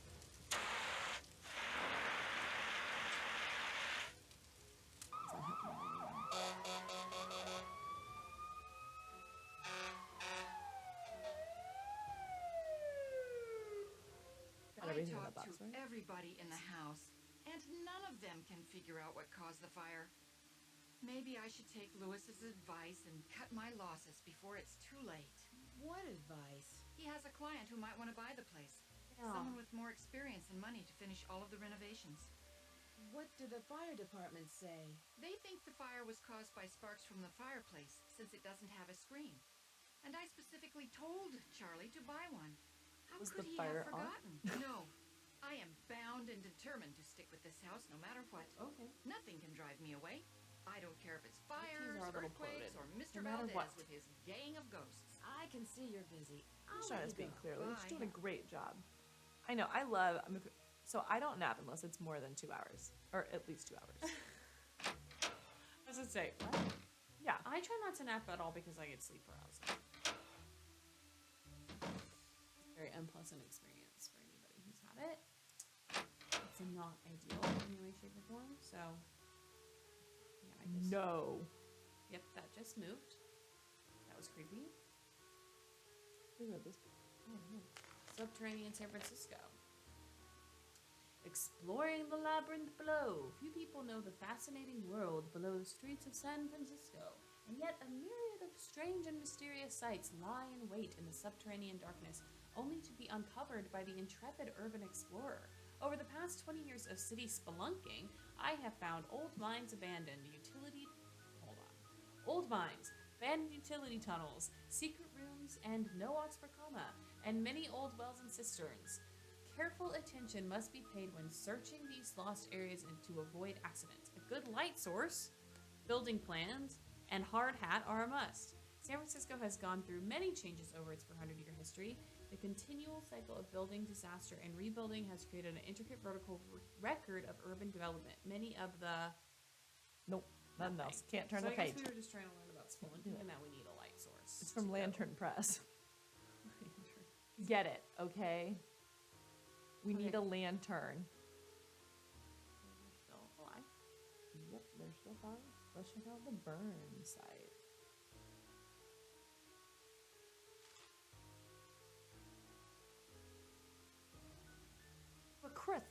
Got I everything in the talked box, to right? everybody in the house, and none of them can figure out what caused the fire. Maybe I should take Lewis's advice and cut my losses before it's too late. What advice? He has a client who might want to buy the place. Yeah. Someone with more experience and money to finish all of the renovations. What did the fire department say? They think the fire was caused by sparks from the fireplace, since it doesn't have a screen. And I specifically told Charlie to buy one. How Was could the he fire have on? forgotten? No. I am bound and determined to stick with this house no matter what. Okay. Nothing can drive me away. I don't care if it's teas fires, are a little earthquakes, bloated. or Mr. No matter Valdez what. with his gang of ghosts. I can see you're busy. I'll Trying let to you speak go. clearly. She's doing a Bye. great job. I know. I love. So I don't nap unless it's more than 2 hours, or at least 2 hours. I was gonna say, what? Yeah. I try not to nap at all because I get sleep paralysis. Very unpleasant experience for anybody who's had it. It's not ideal in any way, shape, or form. So, yeah, I just. No. Yep, that just moved. That was creepy. Who wrote this? Oh, no. Subterranean San Francisco. Exploring the labyrinth below. Few people know the fascinating world below the streets of San Francisco, and yet a myriad of strange and mysterious sights lie in wait in the subterranean darkness, only to be uncovered by the intrepid urban explorer. Over the past 20 years of city spelunking, I have found old mines abandoned, old mines, abandoned utility tunnels, secret rooms, and no odds for coma, and many old wells and cisterns. Careful attention must be paid when searching these lost areas and to avoid accidents. A good light source, building plans, and hard hat are a must. San Francisco has gone through many changes over its 400-year history. The continual cycle of building, disaster, and rebuilding has created an intricate vertical record of urban development. Many of the Nope. Nothing Nothing. else. Can't turn so the I guess page. we were just trying to learn about spelunking and that we need a light source. It's from to go. Lantern Press. Get it, okay? We need a lantern. They're still alive. Yep, they're still fine. Let's check out the burn site. But crisp.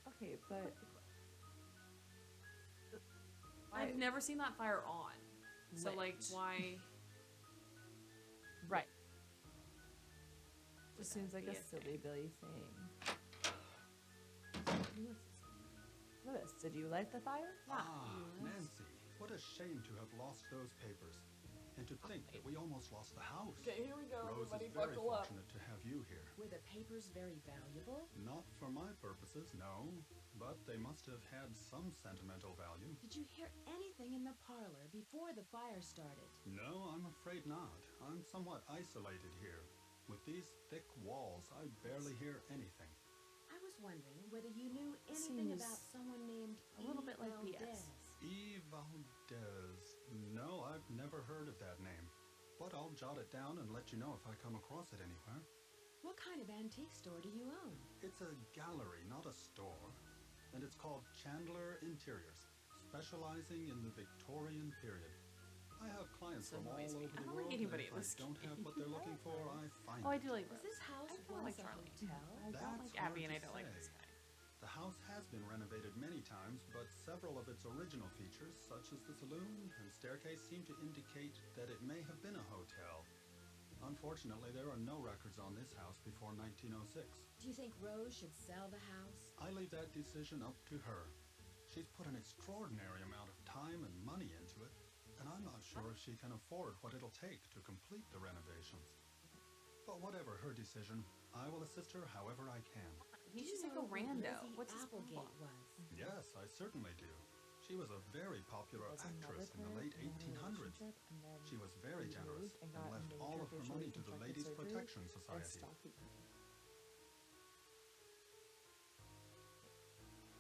Okay, but I've never seen that fire on. So, like, Lit. why? right. would Just that seems like be a a silly thing? Billy thing. Look at this. Did you light the fire? Nancy, what a shame to have lost those papers. And to think that we almost lost the house. Okay, here we go. Rose Everybody is very buckle up. fortunate to have you here. Were the papers very valuable? Not for my purposes, no. But they must have had some sentimental value. Did you hear anything in the parlor before the fire started? No, I'm afraid not. I'm somewhat isolated here. With these thick walls, I barely hear anything. I was wondering whether you knew anything Seems about someone named a little bit like Eve BS. Valdez. Eve Valdez. No, I've never heard of that name. But I'll jot it down and let you know if I come across it anywhere. What kind of antique store do you own? It's a gallery, not a store. And it's called Chandler Interiors, specializing in the Victorian period. I have clients This from all annoys me. over I the don't world, like anybody and in if this I don't have game. what they're looking for, I find Oh, I it. do like Was Rose. this house I kinda once like a Charlie. hotel? I don't That's like Abby and I hard to don't like this say. guy. The house has been renovated many times, but several of its original features, such as the saloon and staircase, seem to indicate that it may have been a hotel. Unfortunately, there are no records on this house before 1906. Do you think Rose should sell the house? I leave that decision up to her. She's put an extraordinary amount of time and money into it, and I'm not sure if she can afford what it'll take to complete the renovations. But whatever her decision, I will assist her however I can. He's Do you just like know a who rando. Lizzie What's his Applegate problem? was? Yes, I certainly do. She was a very popular Was in love actress with in the her late and had a 1800s. relationship, and then She was very he generous moved and got left major all of her visually money to the constructive Ladies' surgery Protection and Society. stopped eating.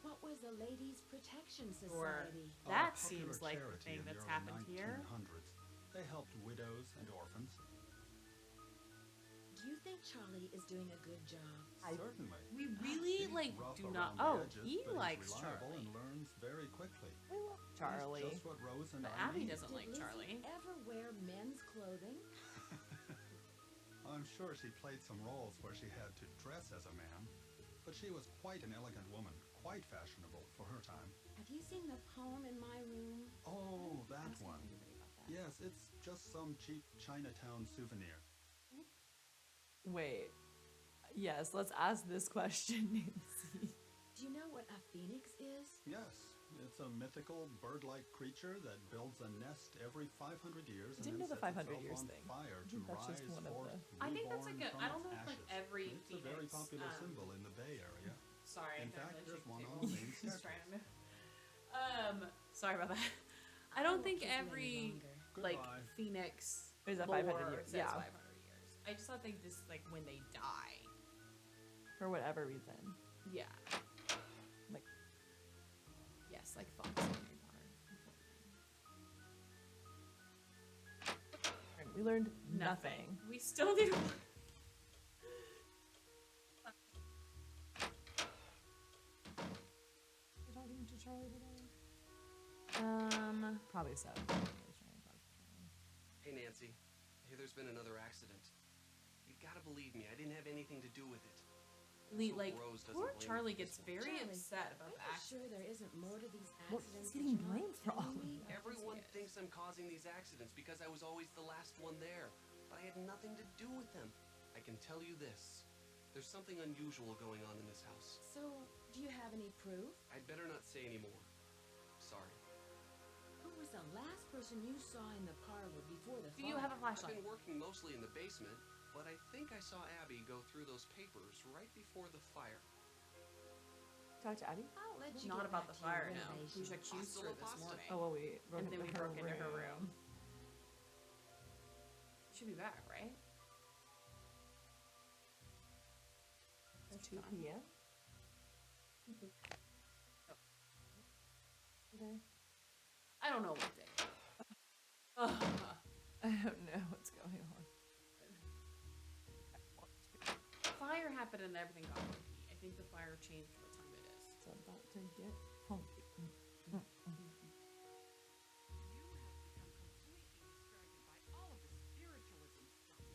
What was the Ladies' Protection Sure. Society? A That popular seems like the charity thing in the that's early happened here. 1900s. They helped widows and orphans. Do you think Charlie is doing a good job? Certainly. We really He's like rough do around not. the Oh, edges, he but he's likes reliable Charlie, and learns very quickly. We love Charlie. He's just what Rose and but I Abby need. doesn't Did like Lizzie Charlie. ever wear men's clothing? I'm sure she played some roles where she had to dress as a man, but she was quite an elegant woman, quite fashionable for her time. Have you seen the poem in my room? Oh, that Ask one. everybody about that. Yes, it's just some cheap Chinatown souvenir. Wait. Yes, let's ask this question, Nancy. Do you know what a phoenix is? Yes, it's a mythical bird-like creature that builds a nest every 500 years I didn't and know then the sets 500 itself years on thing. fire I to think that's just rise one of forth, the- I think that's reborn like a. from I don't know its if like ashes. every It's a very Phoenix, popular symbol in the Bay Area. Sorry, In fact, there's one on the the main He's staircase. trying to move. Sorry about that. I don't won't think keep you any every longer. like Goodbye. Phoenix Is that lore 500 years? says Yeah. 500 years. I just thought they just like when they die. For whatever reason. Yeah. Like- Yes, like Fox and Harry Potter. We learned nothing. We still need. You talking to Charlie today? Probably so. Hey, Nancy. I hear there's been another accident. You gotta believe me, I didn't have anything to do with it. Like Rose doesn't poor blame Charlie me for gets this one. very Charlie, upset about Are the you accident. sure there isn't more to these Well, accidents? he's getting that you're blamed not for all of telling me? them. Everyone Yes. thinks I'm causing these accidents because I was always the last one there, but I had nothing to do with them. I can tell you this. There's something unusual going on in this house. So, do you have any proof? I'd better not say any more. Sorry. Who was the last person you saw in the parlor before the Do fire? you have a I've flashlight? been working mostly in the basement, but I think I saw Abby go through those papers right before the fire. Talk to Abby? I'll let you Not get about back the to your fire now. renovation. We accused her this Pasta. morning. Oh, well, we broke And then we into broke into her room. Should be back, right? 2 p.m. Okay. I don't know what day. I don't know what's going on. happened and everything got funky. I think the fire changed what time it is. It's about to get funky. You have become completely distracted by all of the spiritualism stuff. I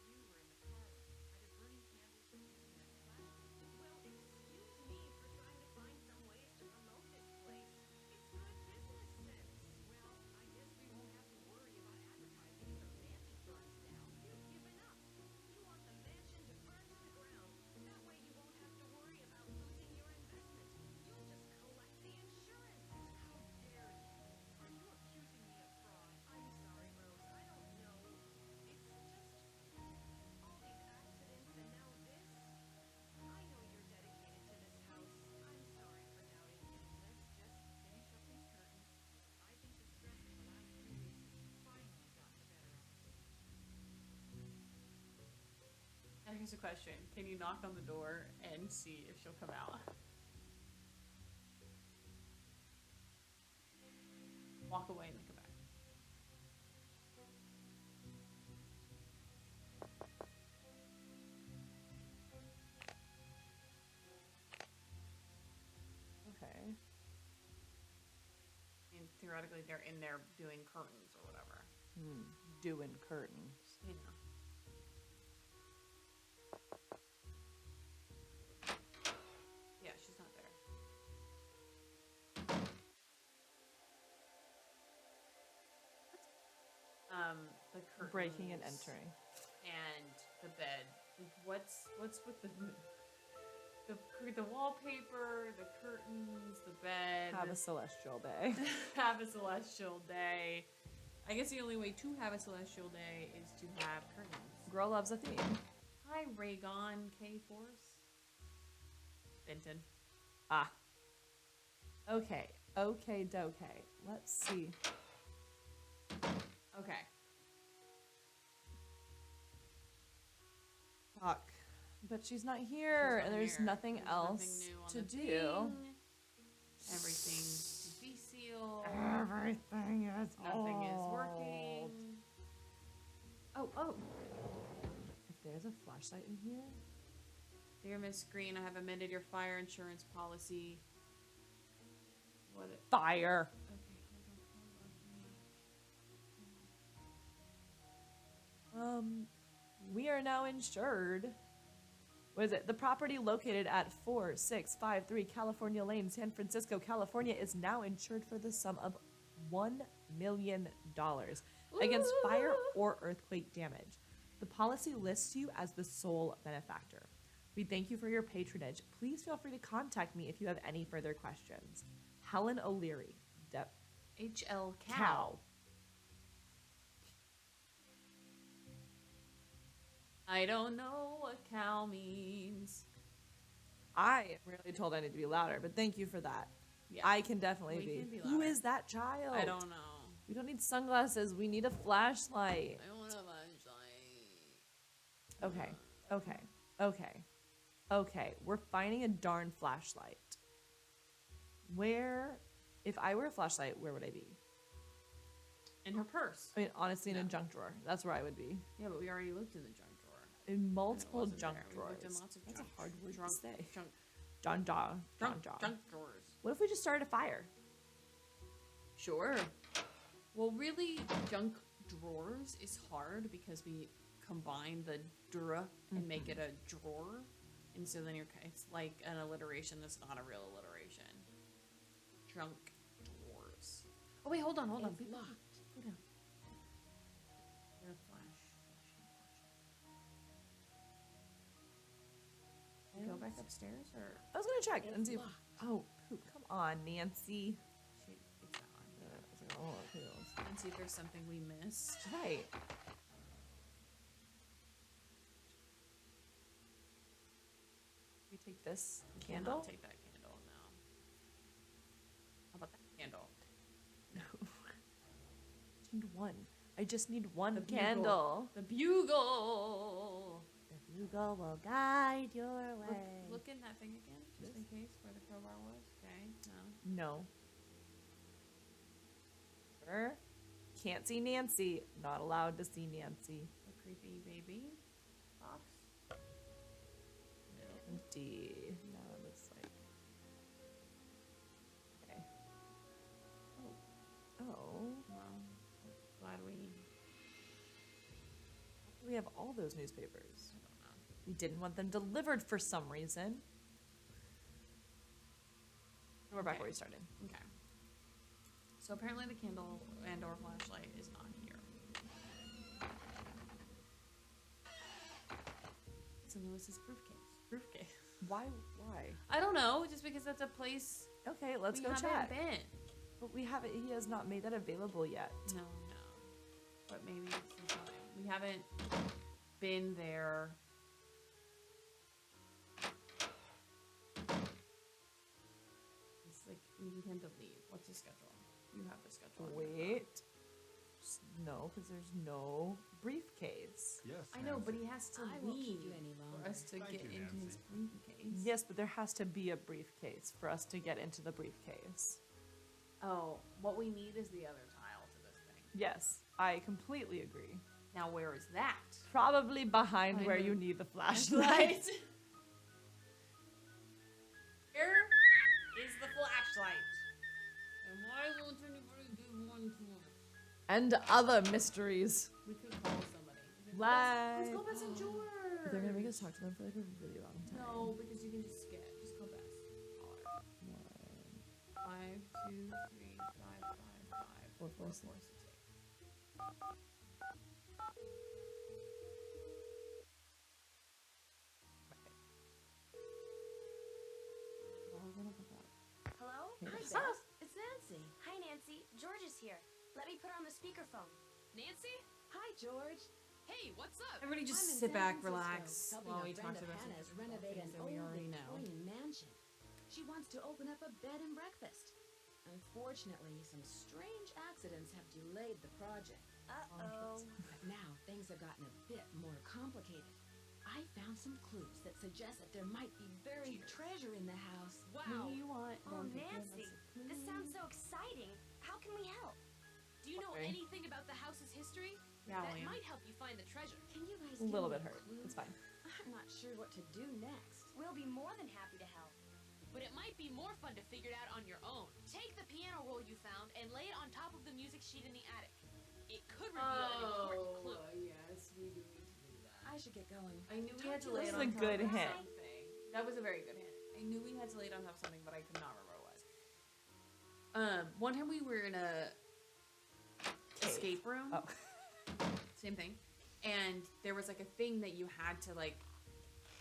think you were in the parlor, either burning candles or using that flashlight. Well, excuse me for trying to find some ways to promote this place. It's good business sense. Well, I guess we won't have to worry about advertising if the mansion burns down. You've given up. You want the mansion to burn to the ground. That way you won't have to worry about losing your investment. You'll just collect the insurance. How dare you? Are you accusing me of fraud? I'm sorry, Rose. I don't know. It's just all these accidents and now this. I know you're dedicated to this house. I'm sorry for doubting you. Let's just finish up these curtains. I think the stress of the last few weeks has finally gotten the better of me. Now here's a question. Can you knock on the door and see if she'll come out? Walk away and then come back. Okay. I mean, theoretically, they're in there doing curtains or whatever. Doing curtains. You know. Yeah, she's not there. The curtains. Breaking and entering. And the bed. Like, what's with the wallpaper, the curtains, the bed. Have a celestial day. Have a celestial day. I guess the only way to have a celestial day is to have curtains. Girl loves a theme. Hi, Raygon K Force. Benton. Ah. Okay. Okay, dokey. Let's see. Okay. Fuck. But she's not here, She's and not there's here. nothing There's else nothing new on to the do. thing. Everything's sealed. Everything is Nothing is working. Oh. If there's a flashlight in here. Dear Miss Green, I have amended your fire insurance policy. What? Fire. Okay, hold on. We are now insured. What is it? The property located at 4653 California Lane, San Francisco, California is now insured for the sum of $1 million against fire or earthquake damage. The policy lists you as the sole benefactor. We thank you for your patronage. Please feel free to contact me if you have any further questions. Helen O'Leary, HL Cow. I don't know what cow means. I am really told I need to be louder, but thank you for that. Yeah. I can definitely We be. can be Who louder. is that child? I don't know. We don't need sunglasses. We need a flashlight. I want a flashlight. Okay. We're finding a darn flashlight. Where, if I were a flashlight, where would I be? In her purse. I mean, honestly, in a No. junk drawer. That's where I would be. Yeah, but we already looked in the junk drawer. In multiple wasn't junk there. We drawers. looked in lots of That's junk- a hard word drunk- to say. Junk, Junk jaw. junk drawers. What if we just started a fire? Sure. Well, really, junk drawers is hard because we combine the dra and make it a drawer, and so then it's like an alliteration that's not a real alliteration. Junk drawers. Oh wait, hold on. It's Go locked. down. The flash. We go back upstairs, or I was gonna check and It's see. locked. Oh, poop! Come on, Nancy. it's not on. It's like, oh, it feels. And see if there's something we missed. Right. We take this Cannot candle. take that candle now. How about that candle? Just need one. I just need one The bugle. candle. The bugle. The bugle will guide your way. Look in that thing again, just in case where the crowbar was. Okay, no. No. Sure. Can't see Nancy. Not allowed to see Nancy. The creepy baby box. empty. Now it looks like. Okay. Oh. Well, glad We have all those newspapers. I don't know. We didn't want them delivered for some reason. And we're back where we started. Okay. So apparently the candle and or flashlight is not here. It's in Lewis's briefcase. Why? I don't know, just because that's a place Okay, let's we go haven't check. been. But we haven't. He has not made that available yet. No. But maybe it's the time. We haven't been there. It's like we need him to leave. What's his schedule? You have the schedule. Wait. No, because there's no briefcase. Yes, I know, but Nancy. he has to I won't leave keep you any for longer. us to Thank get you, into his Nancy. briefcase. Yes, but there has to be a briefcase for us to get into the briefcase. Oh, what we need is the other tile to this thing. Yes, I completely agree. Now, where is that? Probably behind Behind where the you need the flashlight. Here is the flashlight. And why won't anybody give one to us? And other mysteries. We could call somebody. Like- Let's go Bess and George. They're gonna make us talk to them for like a really long time. No, because you can just skip. Just go Bess. Call her. 5, 2, 3, 5, 5, 5, 4, 4, 4, 6. 4, 6, 8. Hello? Here. Hi, Yes. Beth. It's Nancy. Hi, Nancy. George is here. Let me put her on the speakerphone. Nancy? Hi, George. Hey, what's up? Everybody just I'm in sit San back, Francisco, relax helping while a we friend talk to of the Hannah's about renovate an things that we old already know. Victorian mansion. She wants to open up a bed and breakfast. Unfortunately, some strange accidents have delayed the project. Uh-oh. But now things have gotten a bit more complicated. I found some clues that suggest that there might be buried treasure in the house. Wow. Do you want Oh, them to give Nancy. us a This clue? sounds so exciting. How can we help? Do you know Okay. anything about the house's history? Yeah, That William. might help you find the treasure. Can you guys A give little me bit a hurt. clue? It's fine. I'm not sure what to do next. We'll be more than happy to help. But it might be more fun to figure it out on your own. Take the piano roll you found and lay it on top of the music sheet in the attic. It could reveal an important clue. yes, we do need to do that. I should get going. I knew we Talk had to to you lay it This on is a top good of hint. something. That was a very good hint. I knew we had to lay it on top of something, but I could not remember what it was. One time we were in a escape room. Oh. Same thing. And there was like a thing that you had to like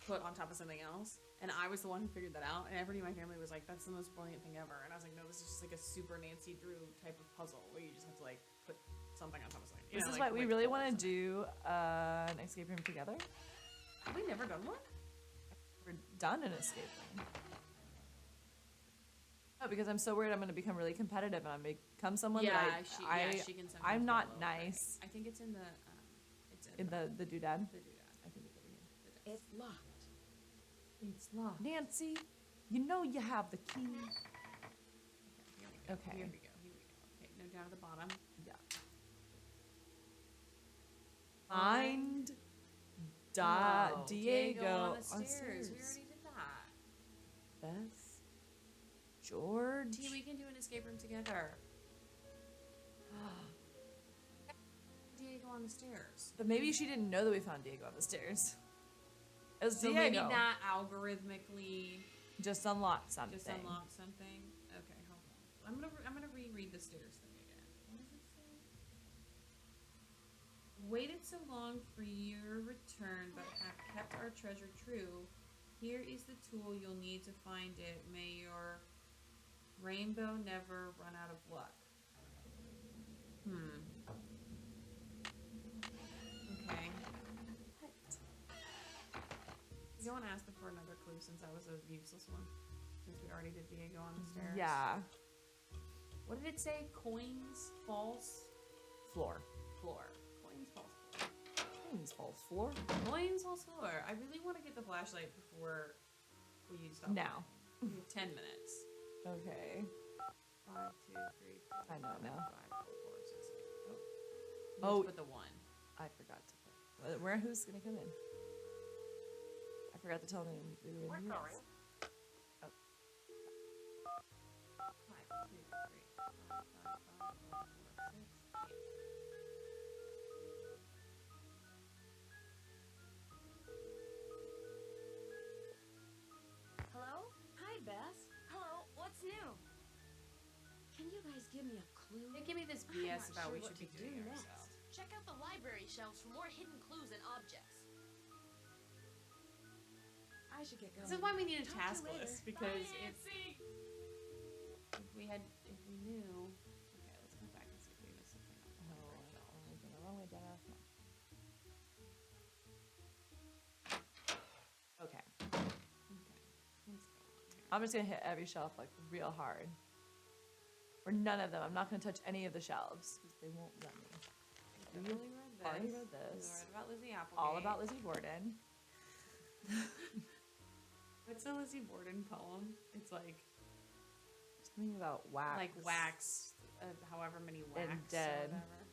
put on top of something else. And I was the one who figured that out. And everybody in my family was like, that's the most brilliant thing ever. And I was like, no, this is just like a super Nancy Drew type of puzzle where you just have to like put something on top of something. You This know, is like, why we like really pull want to something. do an escape room together. Have we never done one? We're done an escape room. Oh, because I'm so worried I'm going to become really competitive and I'm going to become someone that she can sometimes I'm get not a little cranky. nice. I think it's in the In the doodad. the doodad. I think it's over here. The desk. It's locked. It's locked. Nancy, you know you have the key. Okay. Here Okay. we go. Here we go. Okay, no, down at the bottom. Yeah. Find Oh, Diego on on the stairs. stairs. We already did that. Beth, George. T, we can do an escape room together. Diego on the stairs. But maybe she didn't know that we found Diego on the stairs. It was So Diego. maybe that algorithmically just unlocked something. just unlocked something. Okay, hold on. I'm gonna reread the stairs thing again. What does it say? Waited so long for your return, but have kept our treasure true. Here is the tool you'll need to find it. May your rainbow never run out of luck. Okay. You don't want to ask them for another clue since that was a useless one. Since we already did Diego on the stairs. Yeah. What did it say? Coins, false, Floor. floor. Coins, false, floor. False floor. Coins, false, floor. I really want to get the flashlight before we stop. Now. We have 10 minutes. Okay. 5, 2, 3, 4. I know now. 5, 4, 6, 8. Oh. Oh. Put the 1. I forgot to put. Who's gonna come in? I forgot to tell them we were in the US. Oh. 5, 2, 3, 5, 5, 5, 4, 6, 8. Hello? Hi, Bess. Hello, what's new? Can you guys give me a clue? They give me this I'm BS not about sure we what should be to do doing next. ourselves. Check out the library shelves for more hidden clues and objects. I should get going. This is why we need a Talk to task you later. list, because Bye, Nancy. if we knew. Okay, let's go back and see if we missed something on the library shelf. Wrong way, Jenna. Come on. Okay. Okay, let's go on here. I'm just gonna hit every shelf like real hard. Or none of them. I'm not gonna touch any of the shelves because they won't let me. We definitely read this. Already read We this. read about Lizzie Applegate. All about Lizzie Borden. What's the Lizzie Borden poem? It's like Something about wax. like wax, however many wax And dead. or whatever.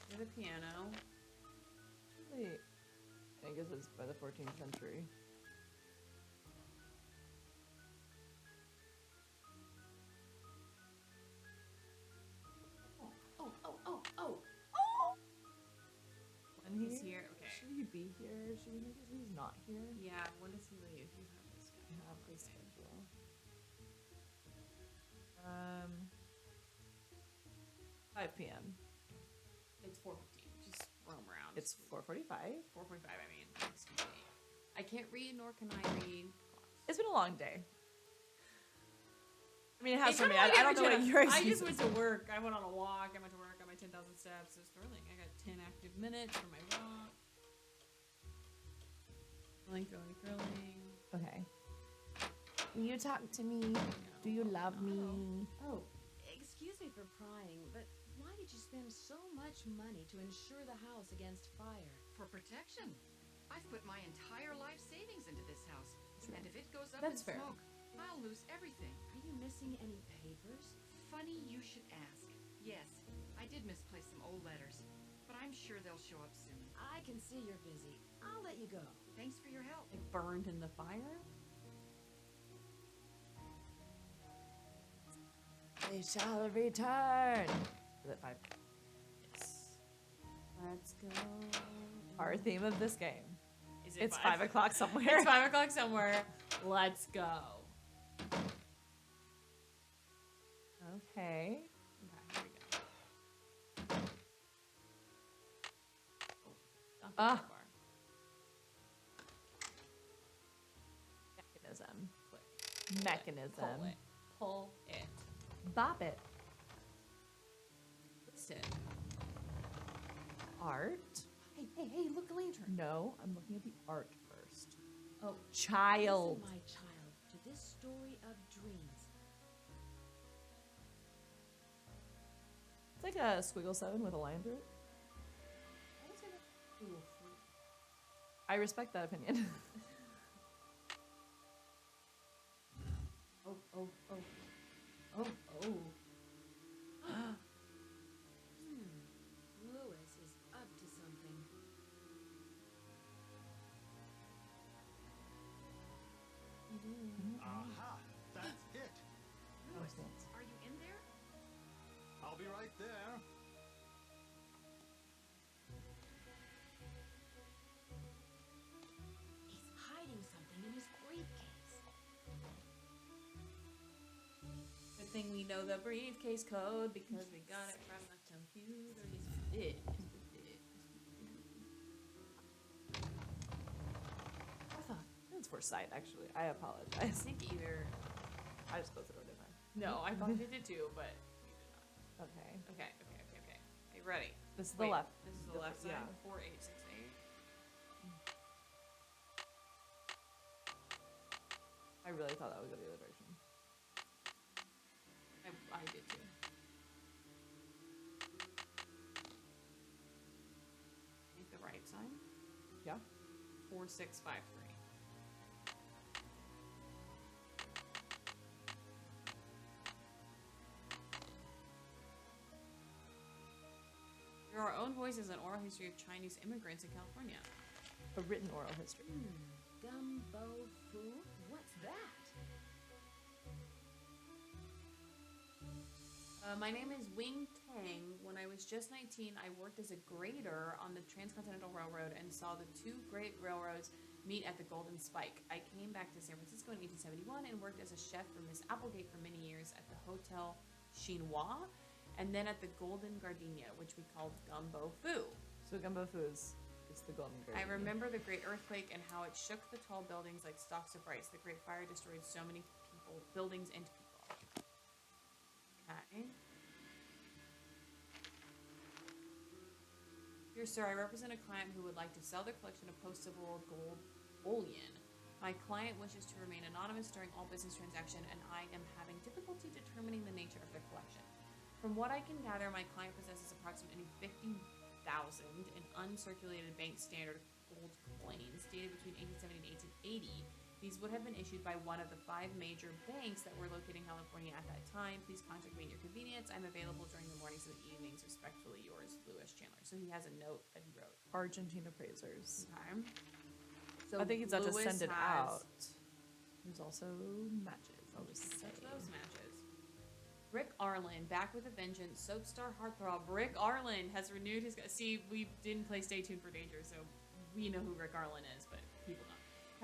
Here's a piano. Wait. I guess it's by the 14th century. Oh! When He's here. Okay. Should he be here? Should we make it so he's not here? Yeah. When does he leave? You have this guy. I have the schedule. 5 p.m. It's 4:15. Just roam around. It's 4:45. 4:45. I mean, excuse me. I can't read, nor can I read. It's been a long day. I mean, it has It's for me. kinda I like don't know what Jenna. your I excuse just went is. to work. I went on a walk. I went to work. I got my 10,000 steps. It's thrilling. I got 10 active minutes for my walk. Curling. Okay. Will you talk to me? Do you love me? Oh, excuse me for prying, but why did you spend so much money to insure the house against fire? For protection. I've put my entire life savings into this house. And if it goes up That's in fair. smoke, I'll lose everything. Are you missing any papers? Funny you should ask. Yes, I did misplace some old letters, but I'm sure they'll show up soon. I can see you're busy. I'll let you go. Thanks for your help. Like burned in the fire? They shall return. Is it 5? Yes. Let's go. Our theme of this game. Is it It's 5 o'clock somewhere. It's 5 o'clock somewhere. Let's go. Okay. Okay, here we go. Oh, Ah. not bar. Mechanism. Click. Mechanism. Pull it. Pull it. Bop it. Listen. Art? Hey, look, a lantern. No, I'm looking at the art first. Oh, Child. Listen, my child, to this story of dreams. It's like a squiggle 7 with a line through it. I was gonna Google fruit. I respect that opinion. Oh. Lewis is up to something. Aha! That's it! Lewis, are you in there? I'll be right there. He's hiding something in his briefcase. Good thing we know the briefcase code because we got it from the computer. Yes, we did. I thought it was for sight, actually. I I apologize. think either. I just closed the door, didn't I? No, I thought they did too, but we did not. Okay. Okay. Hey, ready? This is Wait, the left. This is the The- left side. yeah. 4868. I really thought that would go the other direction. I did too. Make the right side. Yeah. 4653. You're our Lone Voices, an oral history of Chinese immigrants in California. A written oral history. Gumbo Fu? What's that? My name is Wing Tang. When I was just 19, I worked as a grader on the Transcontinental Railroad and saw the two great railroads meet at the Golden Spike. I came back to San Francisco in 1871 and worked as a chef for Miss Applegate for many years at the Hotel Chinois and then at the Golden Gardenia, which we called Gumbo Fu. So Gumbo Foo's is the Golden Girl. I remember the great earthquake and how it shook the tall buildings like stalks of rice. The great fire destroyed so many people, buildings and people. Okay. Dear sir, I represent a client who would like to sell their collection of post-Civil War gold bullion. My client wishes to remain anonymous during all business transaction, and I am having difficulty determining the nature of their collection. From what I can gather, my client possesses approximately 50,000 in uncirculated bank standard gold coins dated between 1870 and 1880. These would have been issued by one of the 5 major banks that were located in California at that time. Please contact me at your convenience. I'm available during the mornings and the evenings. Respectfully yours, Lewis Chandler. So he has a note that he wrote. Argentine appraisers. Okay. So I think he's about to Lewis send it has- out. There's also matches. I'll just say. Such those matches. Rick Arlen, back with a vengeance. Soap star heartthrob Rick Arlen has renewed his... See, we didn't play Stay Tuned for Danger, so we know who Rick Arlen is, but people don't.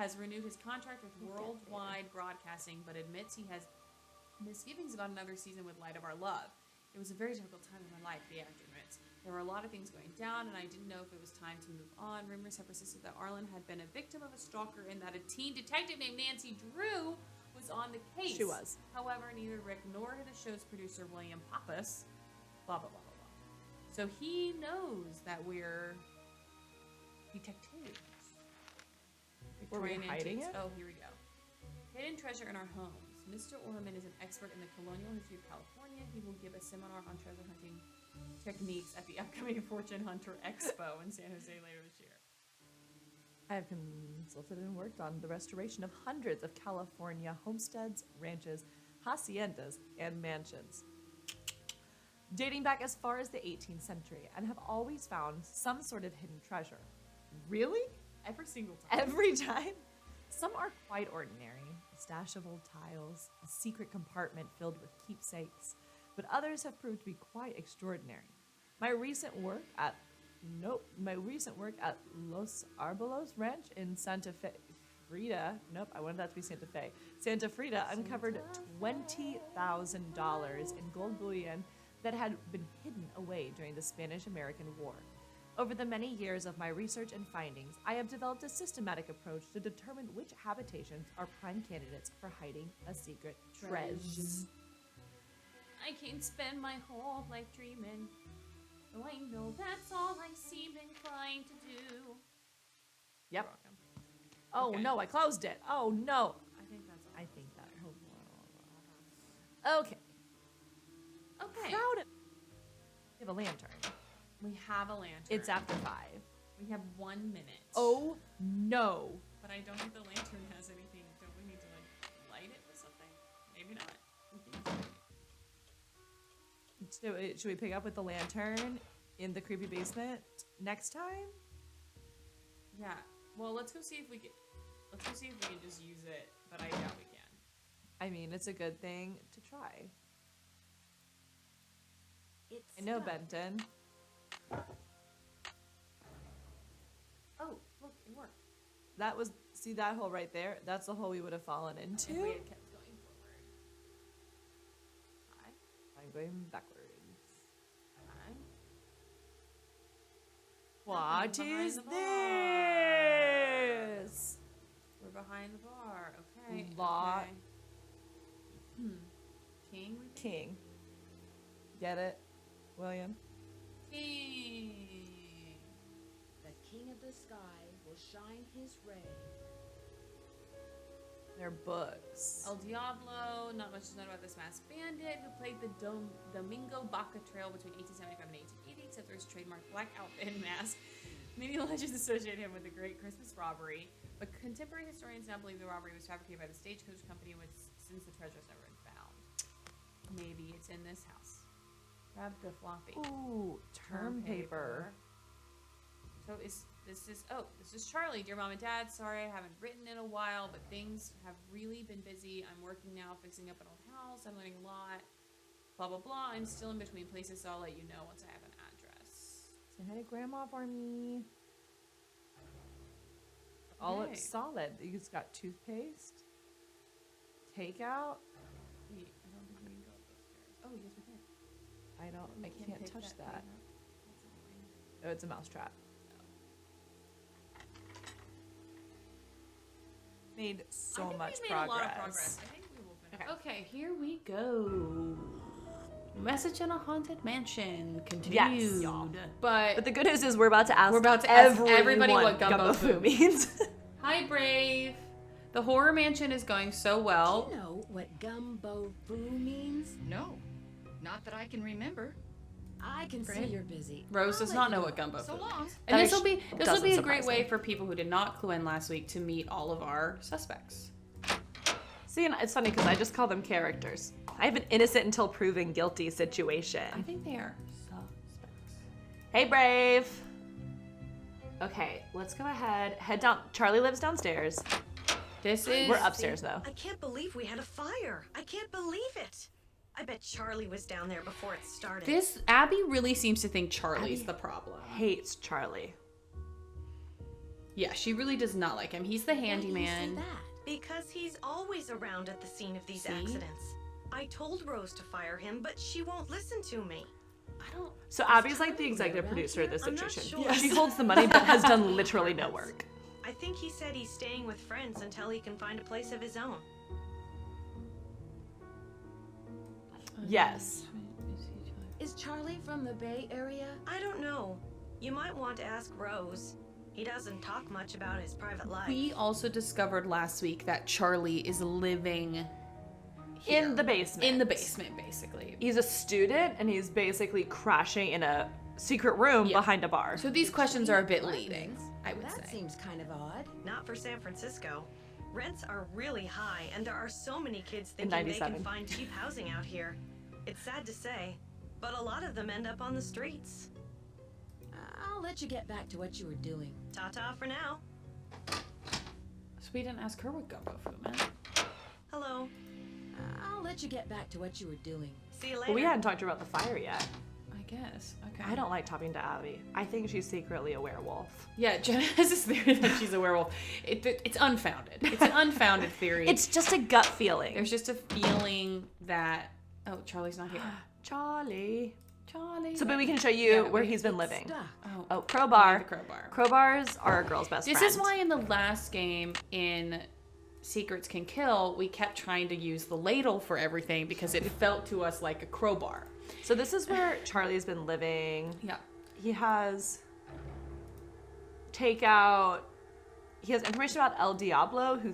Has renewed his contract with Worldwide Broadcasting, but admits he has misgivings about another season with Light of Our Love. It was a very difficult time in my life, the actor admits. There were a lot of things going down, and I didn't know if it was time to move on. Rumors have persisted that Arlen had been a victim of a stalker and that a teen detective named Nancy Drew was on the case. She was. However, neither Rick nor the show's producer, William Pappas, blah, blah, blah, blah, blah. So he knows that we're detectives. Were we Victorian hiding antiques. it? Oh, here we go. Hidden treasure in our homes. Mr. Orman is an expert in the colonial history of California. He will give a seminar on treasure hunting techniques at the upcoming Fortune Hunter Expo in San Jose later this year. I have consulted and worked on the restoration of hundreds of California homesteads, ranches, haciendas, and mansions, dating back as far as the 18th century, and have always found some sort of hidden treasure. Really? Every single time. Every time? Some are quite ordinary. A stash of old tiles, a secret compartment filled with keepsakes, but others have proved to be quite extraordinary. My recent work at Los Arbolos Ranch in Santa Frida, I wanted that to be Santa Fe. Santa Frida uncovered $20,000 in gold bullion that had been hidden away during the Spanish-American War. Over the many years of my research and findings, I have developed a systematic approach to determine which habitations are prime candidates for hiding a secret treasure. I can't spend my whole life dreaming, though I know that's all I seem inclined to do. Yep. You're welcome. Oh Okay. no, I closed it. Oh no. I think that's all. I think that. Okay. Okay. Proud of. We have a lantern. We have a lantern. It's after 5. We have 1 minute. Oh no. But I don't think the lantern has anything. Don't we need to like light it with something? Maybe not. Should we pick up with the lantern in the creepy basement next time? Yeah. Well, let's go see if we can. Let's go see if we can just use it. But I doubt we can. I mean, it's a good thing to try. It's I know, stuck. Benton. Oh, look, it worked. That was, see that hole right there? That's the hole we would have fallen into. If we had kept going forward. Hi. I'm going backwards. Hi. What behind is the bar. this? We're behind the bar. Okay. Lot. Okay. King. we think? King. Get it, William? King. The king of the sky will shine his ray. They're books. El Diablo. Not much is known about this masked bandit who played the Domingo Baca Trail between 1875 and 1880, except for his trademark black outfit and mask. Many legends associate him with the Great Christmas Robbery, but contemporary historians now believe the robbery was fabricated by the Stagecoach Company since the treasure has never been found. Maybe it's in this house. Grab the floppy. Ooh, term paper. So this is Charlie, dear mom and dad. Sorry I haven't written in a while, but things have really been busy. I'm working now, fixing up an old house. I'm learning a lot. Blah blah blah. I'm still in between places, so I'll let you know once I have an address. Say hi to grandma for me. All Okay. looks solid. You just got toothpaste, takeout. Wait, I don't think we can go up those stairs. Oh, yes we can. I can't pick touch thing that. up. That's annoying. Oh, it's a mousetrap. Made so I think much we've made progress. a lot of progress. I think we will finish. Okay. Okay, here we go. Message in a haunted mansion continued. y'all. But the good news is we're about to ask everybody what gumbo foo means. hi, Brave. The horror mansion is going so well. Do you know what gumbo foo means? No, not that I can remember. I can see Great. you're busy. Rose does I'll not let know you what gumbo So foo long. means. And That this will be doesn't a great surprise way me. for people who did not clue in last week to meet all of our suspects. See, and it's funny because I just call them characters. I have an innocent until proven guilty situation. I think they are suspects. Hey, Brave. Okay, let's go ahead. Head down. Charlie lives downstairs. This is We're upstairs though. I can't believe we had a fire. I can't believe it. I bet Charlie was down there before it started. This Abby really seems to think Charlie's Abby- the problem. Hates Charlie. Yeah, she really does not like him. He's the Why do you say handyman. that? Because he's always around at the scene of these See? accidents. I told Rose to fire him, but she won't listen to me. I don't. So Abby's like the Charlie executive around producer of this I'm not situation. sure. She holds the money but has done literally no work. I think he said he's staying with friends until he can find a place of his own. Yes. Is Charlie from the Bay Area? I don't know. You might want to ask Rose. He doesn't talk much about his private life. We also discovered last week that Charlie is living here. In the basement. In the basement, basically. He's a student and he's basically crashing in a secret room Yeah. behind a bar. So these questions are a bit Apartments? leading, I would That say. seems kind of odd. Not for San Francisco. Rents are really high, and there are so many kids In thinking they 97. can find cheap housing out here. It's sad to say, but a lot of them end up on the streets. I'll let you get back to what you were doing. Ta-ta for now. So we didn't ask her what gumbo foo meant. Hello. I'll let you get back to what you were doing. See you later. But we hadn't talked to her about the fire yet. I guess. Okay. I don't like talking to Abby. I think she's secretly a werewolf. Yeah, Jenna has this theory that she's a werewolf. It's unfounded. It's an unfounded theory. It's just a gut feeling. There's just a feeling that. Oh, Charlie's not here. Charlie. Charlie. So, but we can show you Yeah, where we- he's been It's living. stuck. Oh, We crowbar. have the crowbar. Crowbars are a girl's best This friend. is why in the last game in Secrets Can Kill, we kept trying to use the ladle for everything because it felt to us like a crowbar. So this is where Charlie's been living. Yeah. He has takeout. He has information about El Diablo, who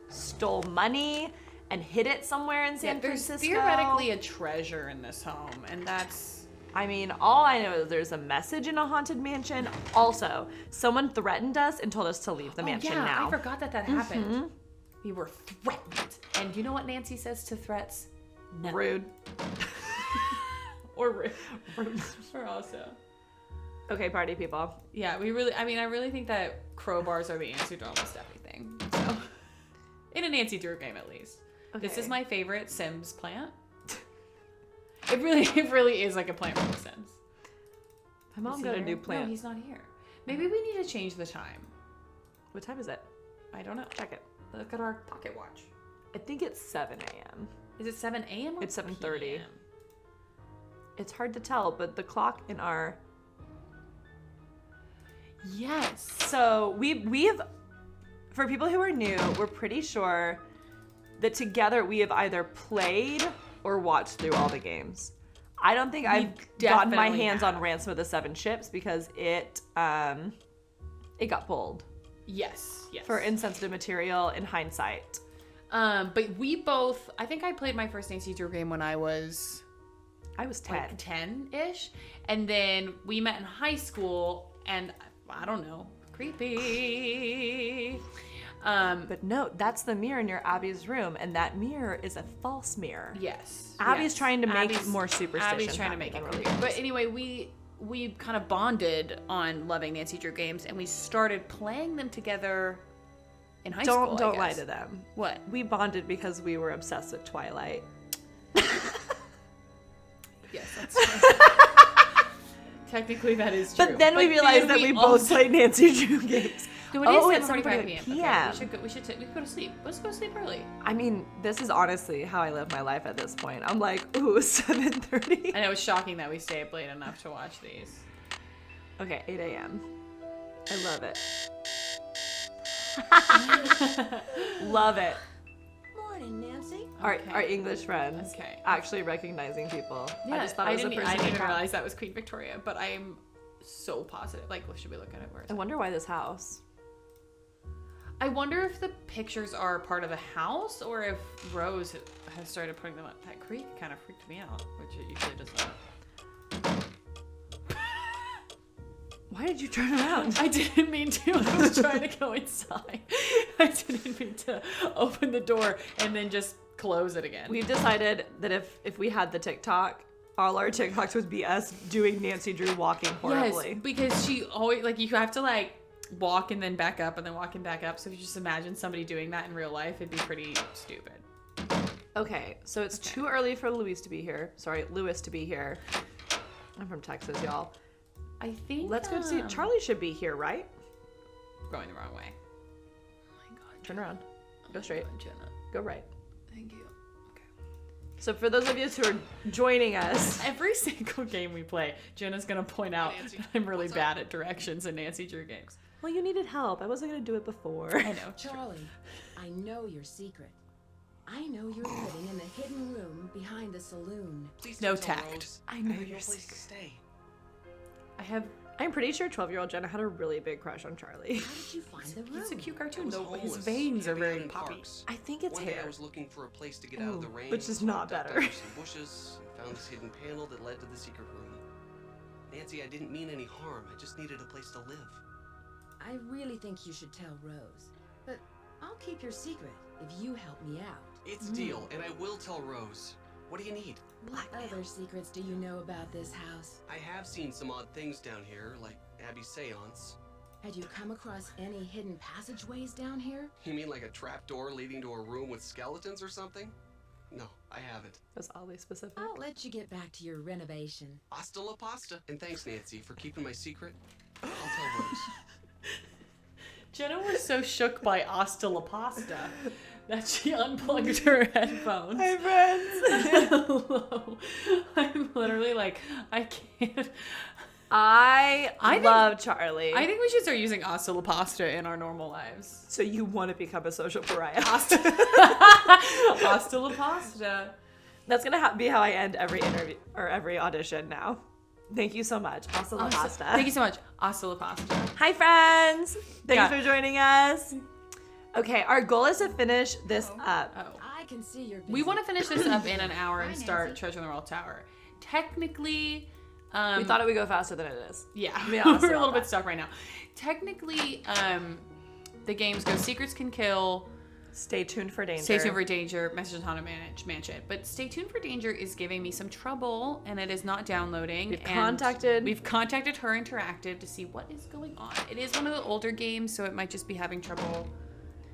stole money and hid it somewhere in San There's Francisco. theoretically a treasure in this home, and that's... I mean, all I know is there's a message in a haunted mansion. Also, someone threatened us and told us to leave the mansion yeah, now. I forgot that happened. We were threatened. And you know what Nancy says to threats? No. Rude. Or rude. Or also. Okay, party people. Yeah, I really think that crowbars are the answer to almost everything. So, in a Nancy Drew game, at least. This is Okay. my favorite Sims plant. It really is like a plant from The Sims. My mom Is he got a here? new plant. No, he's not here. Maybe we need to change the time. What time is it? I don't know. Check it. Look at our pocket watch. I think it's 7 a.m. Is it 7 a.m. or It's 7:30. PM? It's hard to tell, but the clock in our... Yes. So we've, for people who are new, we're pretty sure that together we have either played or watched through all the games. I don't think I've gotten my definitely hands have. on Ransom of the Seven Ships because it got pulled Yes. for insensitive material in hindsight. But we both, I think I played my first Nancy Drew game when I was I was 10. like 10-ish. And then we met in high school and I don't know, creepy. But no, that's the mirror in your Abby's room, and that mirror is a false mirror. Yes. Abby's yes. trying to make Abby's- more superstition. Abby's trying to make it happen. clear. But anyway, we kind of bonded on loving Nancy Drew games, and we started playing them together in high school. Don't I lie guess. to them. What? We bonded because we were obsessed with Twilight. Yes, that's true. Technically, that is true. But then we realized that we both played Nancy Drew games. No, it is it's 7:45 p.m. p.m. Okay, we should go to sleep. Let's go to sleep early. I mean, this is honestly how I live my life at this point. I'm like, ooh, 7:30. I know it's shocking that we stay up late enough to watch these. Okay, 8 a.m. I love it. Love it. Morning, Nancy. Our English friends Okay. actually recognizing people. Yeah, I just thought it was a person. I didn't even account. realize that was Queen Victoria, but I am so positive. Like, should we look at it? Where is I it? wonder why this house. I wonder if the pictures are part of the house or if Rose has started putting them up. That creek kind of freaked me out, which it usually does not. Why did you turn around? I didn't mean to. I was trying to go inside. I didn't mean to open the door and then just close it again. We've decided that if we had the TikTok, all our TikToks would be us doing Nancy Drew walking horribly. Yes, because she always, like, you have to, like, walk and then back up and then walk and back up. So if you just imagine somebody doing that in real life, it'd be pretty stupid. Okay, so it's too early for Lewis to be here. I'm from Texas, y'all. I think Let's go see. Charlie should be here, right? Going the wrong way. Oh my god. Turn around. Go straight. Jenna. Go right. Thank you. So for those of you who are joining us, Every single game we play, Jenna's gonna point out Nancy, that I'm really what's bad at directions in Nancy Drew games. well, you needed help. I wasn't gonna do it before. I know. Charlie, I know your secret. I know you're living in the hidden room behind the saloon. Please No don't tell tact. Rose. I know have your no place secret. to stay. I'm pretty sure 12-year-old Jenna had a really big crush on Charlie. How did you find the room? It's a cute I cartoon, was though. His homeless, veins are camping out very in poppy. parks. I think it's One day hair. I was looking for a place to get out of the rain, which is so I not ducked better. under some bushes and found this hidden panel that led to the secret room. Nancy, I didn't mean any harm. I just needed a place to live. I really think you should tell Rose, but I'll keep your secret if you help me out. It's a deal, and I will tell Rose. What do you need? What other secrets do you know about this house? I have seen some odd things down here, like Abby's seance. Had you come across any hidden passageways down here? You mean like a trapdoor leading to a room with skeletons or something? No, I haven't. That's oddly specific. I'll let you get back to your renovation. Hasta la pasta. And thanks, Nancy, for keeping my secret. I'll tell Rose. Jenna was so shook by Hasta la Pasta that she unplugged her headphones. Hi, friends. Hello. I'm literally like, I can't. I think- love Charlie. I think we should start using Hasta la Pasta in our normal lives. so you want to become a social pariah. Hasta la Pasta. That's gonna be how I end every interview or every audition now. Thank you so much. Hasta la pasta. Thank you so much. Hasta la Pasta. Hi, friends. Thanks Yeah. for joining us. Okay, our goal is to finish this up. Oh. I can see you're busy. We want to finish this up in an hour and Hi, start Nancy. Treasure in the World Tower. Technically, We thought it would go faster than it is. yeah, be we're honest a about little bit that. stuck right now. Technically, the games go Secrets Can Kill, Stay tuned for danger. Stay Tuned for Danger, Message on Haunted Mansion. But Stay Tuned for Danger is giving me some trouble, and it is not downloading. We've and contacted- We've contacted Her Interactive to see what is going on. It is one of the older games, so it might just be having trouble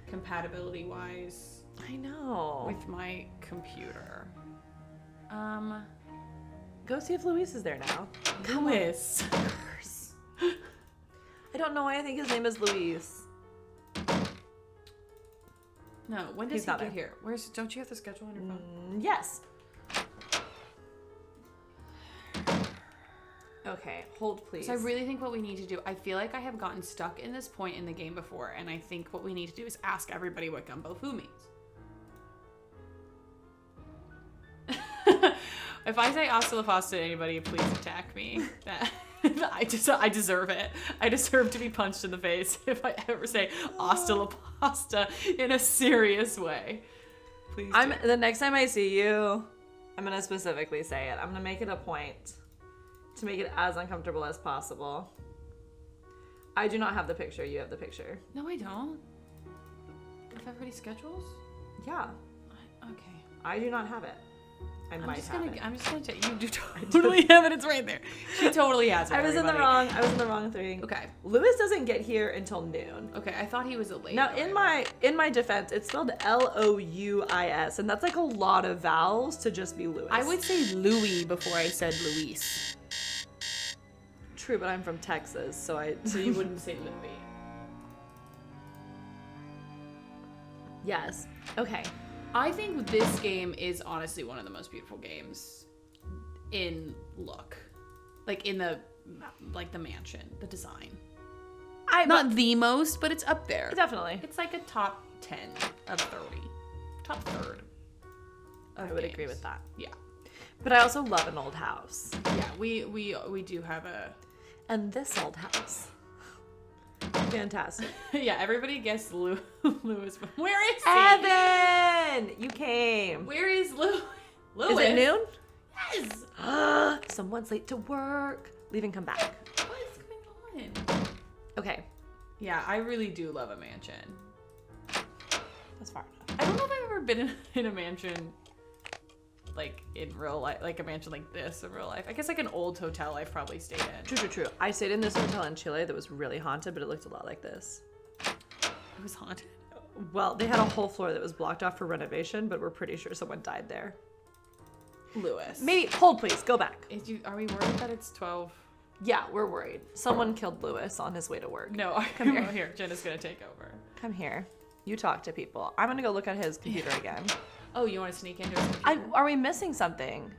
compatibility-wise I know. with my computer. Go see if Luis is there now. Lewis. I don't know why I think his name is Luis. No, when does He's he not get there. here? Don't you have the schedule on your phone? Yes. Okay, hold please. So I really think what we need to do, I feel like I have gotten stuck in this point in the game before, and I think what we need to do is ask everybody what Gumbo Fu means. If I say hasta la pasta to anybody, please attack me. I deserve it. I deserve to be punched in the face if I ever say hasta la pasta in a serious way. Please do. The next time I see you, I'm gonna specifically say it. I'm gonna make it a point to make it as uncomfortable as possible. I do not have the picture. You have the picture. No, I don't. With everybody's schedules? Yeah, Okay. I do not have it. I might have it. I'm just gonna check. You do totally have it. It's right there. She totally has it. I was in the wrong. I was in the wrong thing. Okay. Lewis doesn't get here until noon. Okay. I thought he was a late. Now, in my defense, it's spelled Louis, and that's like a lot of vowels to just be Lewis. I would say Louis before I said Luis. True, but I'm from Texas, so So you wouldn't say Louis. Yes. Okay. I think this game is honestly one of the most beautiful games in look. Like in the mansion, the design. Not the most, but it's up there. Definitely. It's like a top 10 of 30. Top third. I would agree with that. Yeah. But I also love an old house. Yeah, we do have a... And this old house. Fantastic. Yeah, everybody guessed Lewis. Where is he? Evan! You came. Where is Lewis? Is it noon? Yes! Someone's late to work. Leave and come back. What is going on? Okay. Yeah, I really do love a mansion. That's far enough. I don't know if I've ever been in a mansion, like in real life, like a mansion like this in real life. I guess like an old hotel I've probably stayed in. True. I stayed in this hotel in Chile that was really haunted, but it looked a lot like this. It was haunted. Well, they had a whole floor that was blocked off for renovation, but we're pretty sure someone died there. Lewis. Maybe, hold please, go back. Are we worried that it's 12? Yeah, we're worried. Someone killed Lewis on his way to work. No, Come here. Here, Jenna's gonna take over. Come here. You talk to people. I'm gonna go look at his computer again. Oh, you want to sneak into his computer? Are we missing something?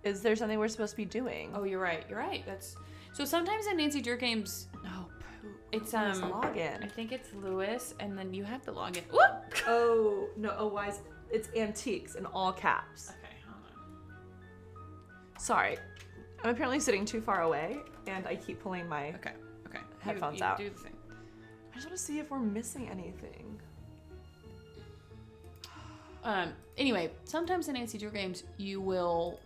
Is there something we're supposed to be doing? Oh, you're right. That's so. Sometimes in Nancy Drew games, No, it's Where's the login? I think it's Lewis, and then you have the login. Whoop! Oh no! Oh, why? It's antiques in all caps. Okay, hold on. Sorry, I'm apparently sitting too far away, and I keep pulling my Okay. headphones you out. Do the thing. I just want to see if we're missing anything. Anyway, sometimes in Nancy Drew games, you will,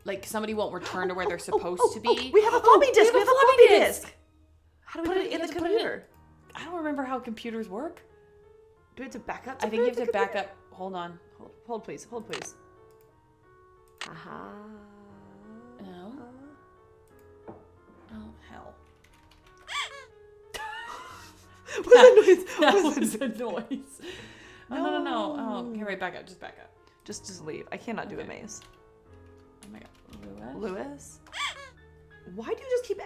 like, somebody won't return to where they're supposed to be. We have a floppy disk. We have a floppy disk. How do we put it in the computer? I don't remember how computers work. Do we have to back up? I think you have to back up. Hold on. Hold please. Hold please. Aha. No. Oh, hell. That was a noise. Oh, no. Oh, okay, wait, back up. Just back up. Just leave. I cannot do a maze. Oh my god. Lewis? Why do you just keep...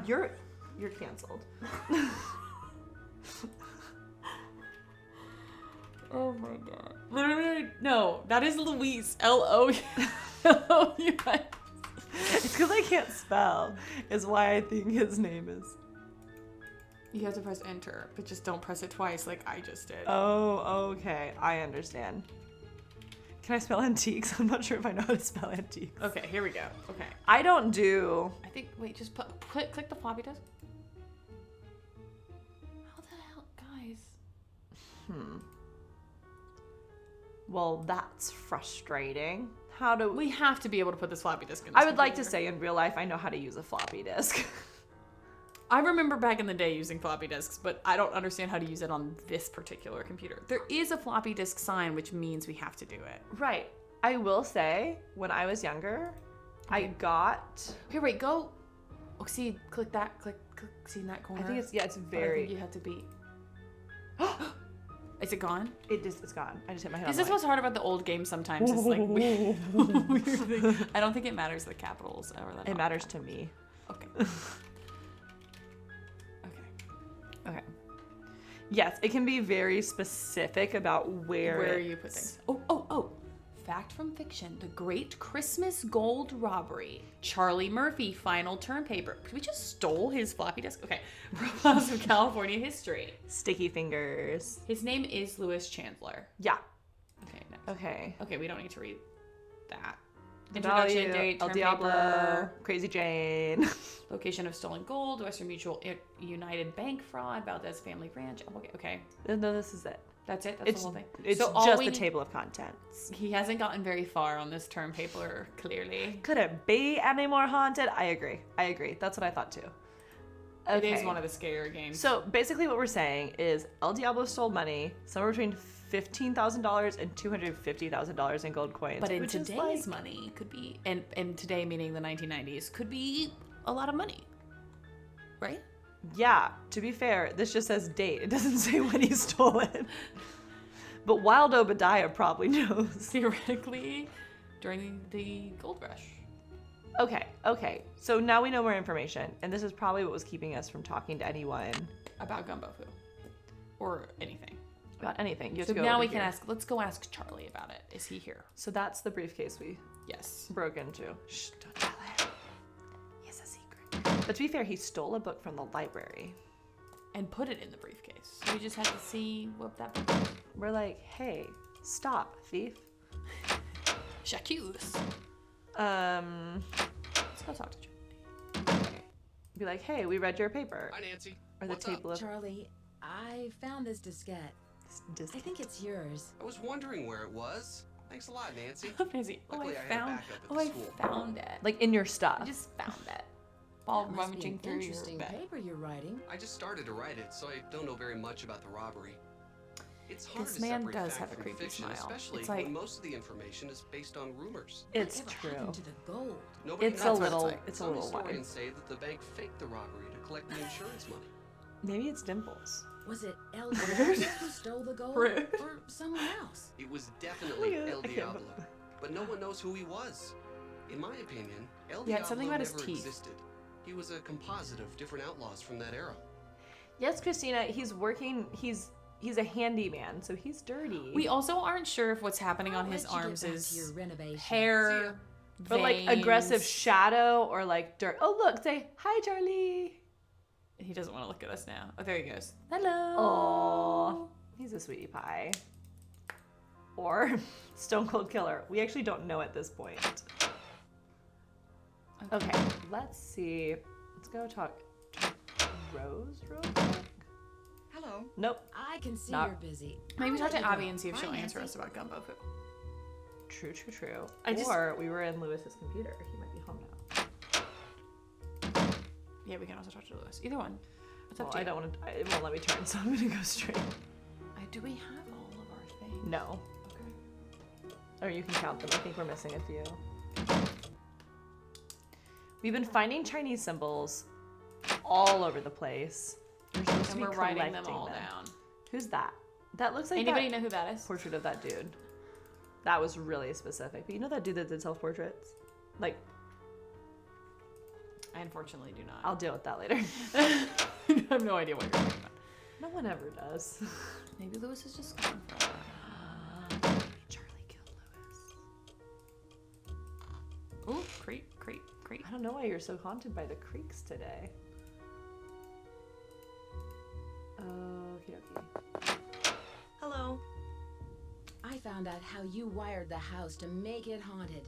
You're canceled. Oh my god. Literally, no. That is Luis. L-O-U-S. It's because I can't spell. Is why I think his name is... You have to press enter, but just don't press it twice like I just did. Oh, okay. I understand. Can I spell antiques? I'm not sure if I know how to spell antiques. Okay, here we go. Okay. I don't do... I think, wait, just click the floppy disk. How the hell, guys? Well, that's frustrating. How do We have to be able to put this floppy disk in this I would like to computer. say in real life I know how to use a floppy disk. I remember back in the day using floppy disks, but I don't understand how to use it on this particular computer. There is a floppy disk sign, which means we have to do it. Right. I will say, when I was younger, I got... Here, wait, go. Oh, see, click that, click, see in that corner? I think it's, it's But I very... think you have to be... Is it gone? It's gone. I just hit my head Is on this the what's hard about the old games sometimes? It's like weird thing. I don't think it matters the capitals or the It matters to me. Okay. Okay. Yes, it can be very specific about where you put things. Oh. Fact from fiction. The Great Christmas Gold Robbery. Charlie Murphy final term paper. We just stole his floppy disk. Okay. Profiles of California history. Sticky fingers. His name is Louis Chandler. Yeah. Okay, next. Okay. Okay, we don't need to read that. Value, Introduction date, El term Diablo, paper. Crazy Jane. Location of stolen gold, Western Mutual United Bank fraud, Valdez Family Ranch. Okay. No, this is it. That's it? That's It's the whole thing? It's So all just we the need- table of contents. He hasn't gotten very far on this term paper, clearly. Could it be any more haunted? I agree. That's what I thought too. It is Okay. one of the scarier games. So basically, what we're saying is El Diablo stole money somewhere between $15,000 and $250,000 in gold coins. but in which is today's like, money, could be, and today meaning the 1990s, could be a lot of money, right? yeah. To be fair, this just says date. It doesn't say when he stole it. But Wild Obadiah probably knows. Theoretically, during the gold rush. Okay. So now we know more information, and this is probably what was keeping us from talking to anyone About Gumbo Foo. Or anything. about anything. You have So to go now over we can here. ask, let's go ask Charlie about it. Is he here? So that's the briefcase we Yes. broke into. Shh, don't tell him. He has a secret. But to be fair, he stole a book from the library. And put it in the briefcase. So we just had to see what that book was. We're like, hey, stop, thief. J'accuse. Let's go talk to Charlie. Be like, hey, we read your paper. Hi, Nancy. Or the What's up? table of Charlie, I found this diskette. I think it's yours. I was wondering where it was. Thanks a lot, Nancy. Nancy, Luckily, I had found, backup at the school. I found it. like in your stuff. I just found it. While That must be rummaging an through your interesting bag. paper you're writing. I just started to write it, so I don't know very much about the robbery. It's hard This to man separate does fact have a from creepy fiction, smile. especially It's like- when most of the information is based on rumors. It's Whatever true. happened to the gold? Nobody It's a knows. little, like. it's a Some little wide. historians say that the bank faked the robbery to collect the insurance money. Maybe it's Dimples. Was it El Diablo who stole the gold? Rude. Or someone else? It was definitely Look at it. El I can't Diablo, believe- but no one knows who he was. In my opinion, El Yeah, Diablo it's something about his never teeth. existed. He was a composite of different outlaws from that era. Yes, Christina, he's working, he's a handyman, so he's dirty. We also aren't sure if what's happening I'll on his let you get arms back to is your renovation. hair, But like aggressive veins. shadow or like dirt. Oh, look, say, hi, Charlie. He doesn't want to look at us now. Oh, there he goes. Hello. Oh, he's a sweetie pie. Or Stone Cold Killer. We actually don't know at this point. Okay, let's see. Let's go talk to Rose real quick. Hello. Nope. I can see Not- you're busy. Maybe I'll talk to let you Abby go. and see if Bye, she'll answer Nancy. us about Gumbo Foo. True. I Or we were in Lewis's computer. He might be home now. Yeah, we can also talk to Lewis. Either one. It's up Well, to you. I don't want to. It won't let me turn, so I'm gonna go straight. Do we have all of our things? No. Okay. Or you can count them. I think we're missing a few. We've been finding Chinese symbols all over the place. We're supposed to And be we're writing them collecting all down. Who's that? That looks like Anybody that know who that is? portrait of that dude. That was really specific. But you know that dude that did self-portraits? Like, I unfortunately do not. I'll deal with that later. I have no idea what you're talking about. No one ever does. Maybe Lewis is just gone forever. Charlie killed Lewis. Ooh, creep. I don't know why you're so haunted by the creaks today. Okie dokie. Hello. I found out how you wired the house to make it haunted.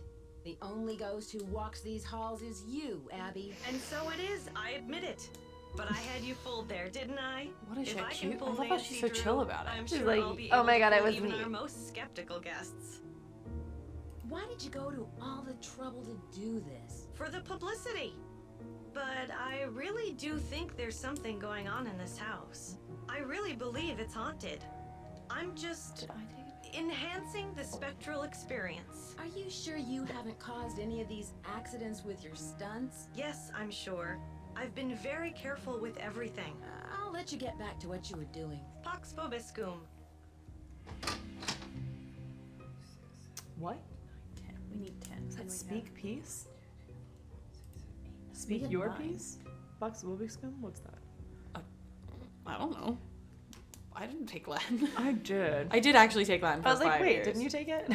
The only ghost who walks these halls is you, Abby. And so it is, I admit it. But I had you fooled there, didn't I? What is If she I can cute? fool I love how Nancy she's so Drew, chill about it. I'm She's sure like, I'll be "Oh able my to God, I fool was even me." our most skeptical guests. Why did you go to all the trouble to do this? For the publicity. But I really do think there's something going on in this house. I really believe it's haunted. I'm just Did I take it? enhancing the spectral experience. Are you sure you haven't caused any of these accidents with your stunts? Yes, I'm sure. I've been very careful with everything. I'll let you get back to what you were doing. Pax vobiscum. What? 10. We need 10. Is that speak peace? We Speak have your 9. peace? Box Wobiscum? What's that? I don't know. I didn't take Latin. I did. I did actually take Latin for I was like, 5 wait, years. didn't you take it?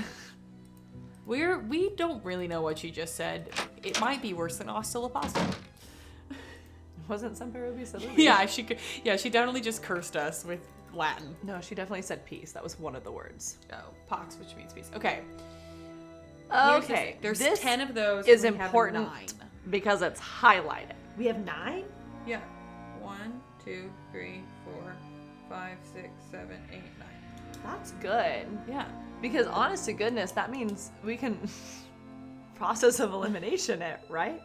We don't really know what you just said. It might be worse than Oscillopasta. Wasn't Semper Ubi Salui? Yeah, she definitely just cursed us with Latin. No, she definitely said peace. That was one of the words. Oh, pox, which means peace. Okay. Here's the Okay. thing. There's this 10 of those. is and we have important 9. because it's highlighted. We have 9? Yeah. 1, 2, 3, 4, 5, 6, 7, 8, 9. That's good. Yeah. Because honest to goodness, that means we can process of elimination it, right?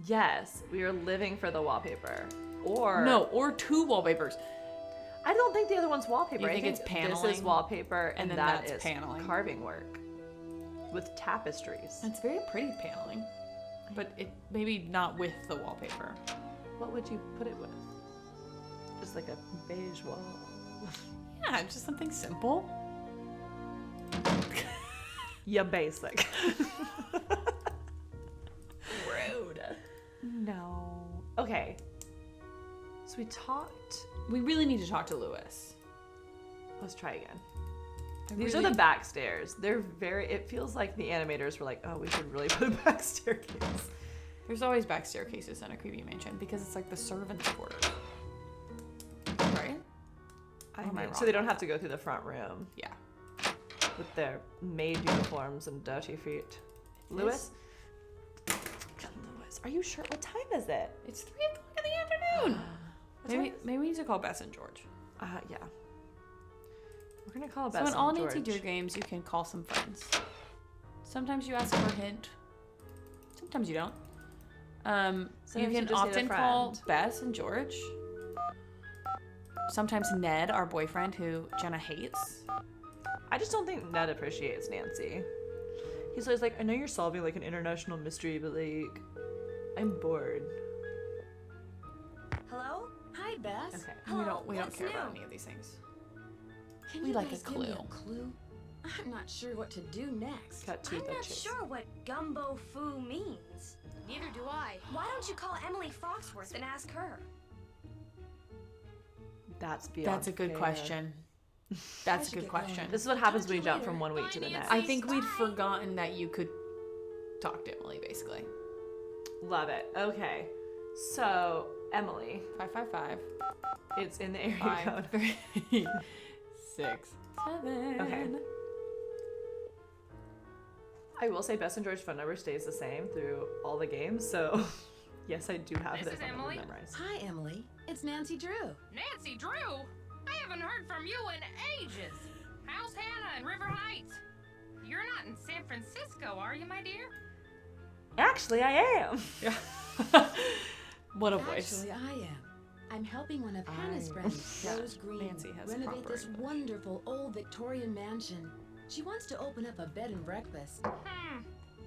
Yes, we are living for the wallpaper. Or No, or 2 wallpapers. I don't think the other one's wallpaper. You I think it's This paneling? is wallpaper, and then that that's is paneling. carving work with tapestries. It's very pretty paneling, but it maybe not with the wallpaper. What would you put it with? Just like a beige wall. Yeah, just something simple. Yeah, basic. Rude. No. Okay. So we talked. We really need to talk to Lewis. Let's try again. These are the back stairs. They're very. It feels like the animators were like, "Oh, we should really put a back staircase." There's always back staircases in a creepy mansion because it's like the servants' quarters, right? I Or am I mean, so wrong they don't about have to go through the front room Yeah. with their maid uniforms and dirty feet. Lewis? Lewis, are you sure? What time is it? It's 3 o'clock in the afternoon. Maybe we need to call Bess and George. Yeah. We're gonna call So Bess in all and Nancy Drew George. games, you can call some friends. Sometimes you ask for a hint. Sometimes you don't. You Sometimes you can just need a often call friend. Bess and George. Sometimes Ned, our boyfriend, who Jenna hates. I just don't think Ned appreciates Nancy. He's always like, I know you're solving like an international mystery, but like, I'm bored. Hello? Hi, Bess. Okay. We don't what's care about new? any of these things. Can We you like a guys give me clue. a clue? I'm not sure what to do next. Cut to I'm the not chase. sure what gumbo foo means. Neither do I. Why don't you call Emily Foxworth and ask her? That's beyond That's a good fair. question. I That's a should good get question. going. This is what happens Talk when you to you jump from later. one week to the Bye, next. I think we'd forgotten that you could talk to Emily, basically. Love it. Okay. So, Emily, 555. it's in the area 5, code. 3, 6, 7. Okay. I will say Bess and George's phone number stays the same through all the games, so yes, I do have This their is phone number Emily. memorized. Hi, Emily. It's Nancy Drew. Nancy Drew? I haven't heard from you in ages. How's Hannah in River Heights? You're not in San Francisco, are you, my dear? Actually, I am. Yeah. What a voice. Actually, I am. I'm helping one of Hannah's friends, Yeah, Rose Green, Nancy has renovate proper this English. wonderful old Victorian mansion. She wants to open up a bed and breakfast.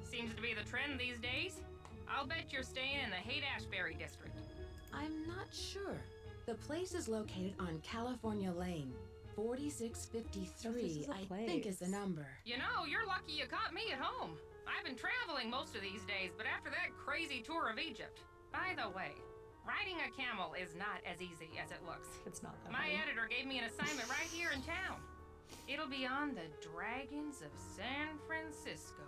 Seems to be the trend these days. I'll bet you're staying in the Haight-Ashbury district. I'm not sure. The place is located on California Lane. 4653, is a I think is the place. number. You know, you're lucky you caught me at home. I've been traveling most of these days, but after that crazy tour of Egypt. By the way, riding a camel is not as easy as it looks. It's not that My hard. editor gave me an assignment right here in town. It'll be on the Dragons of San Francisco.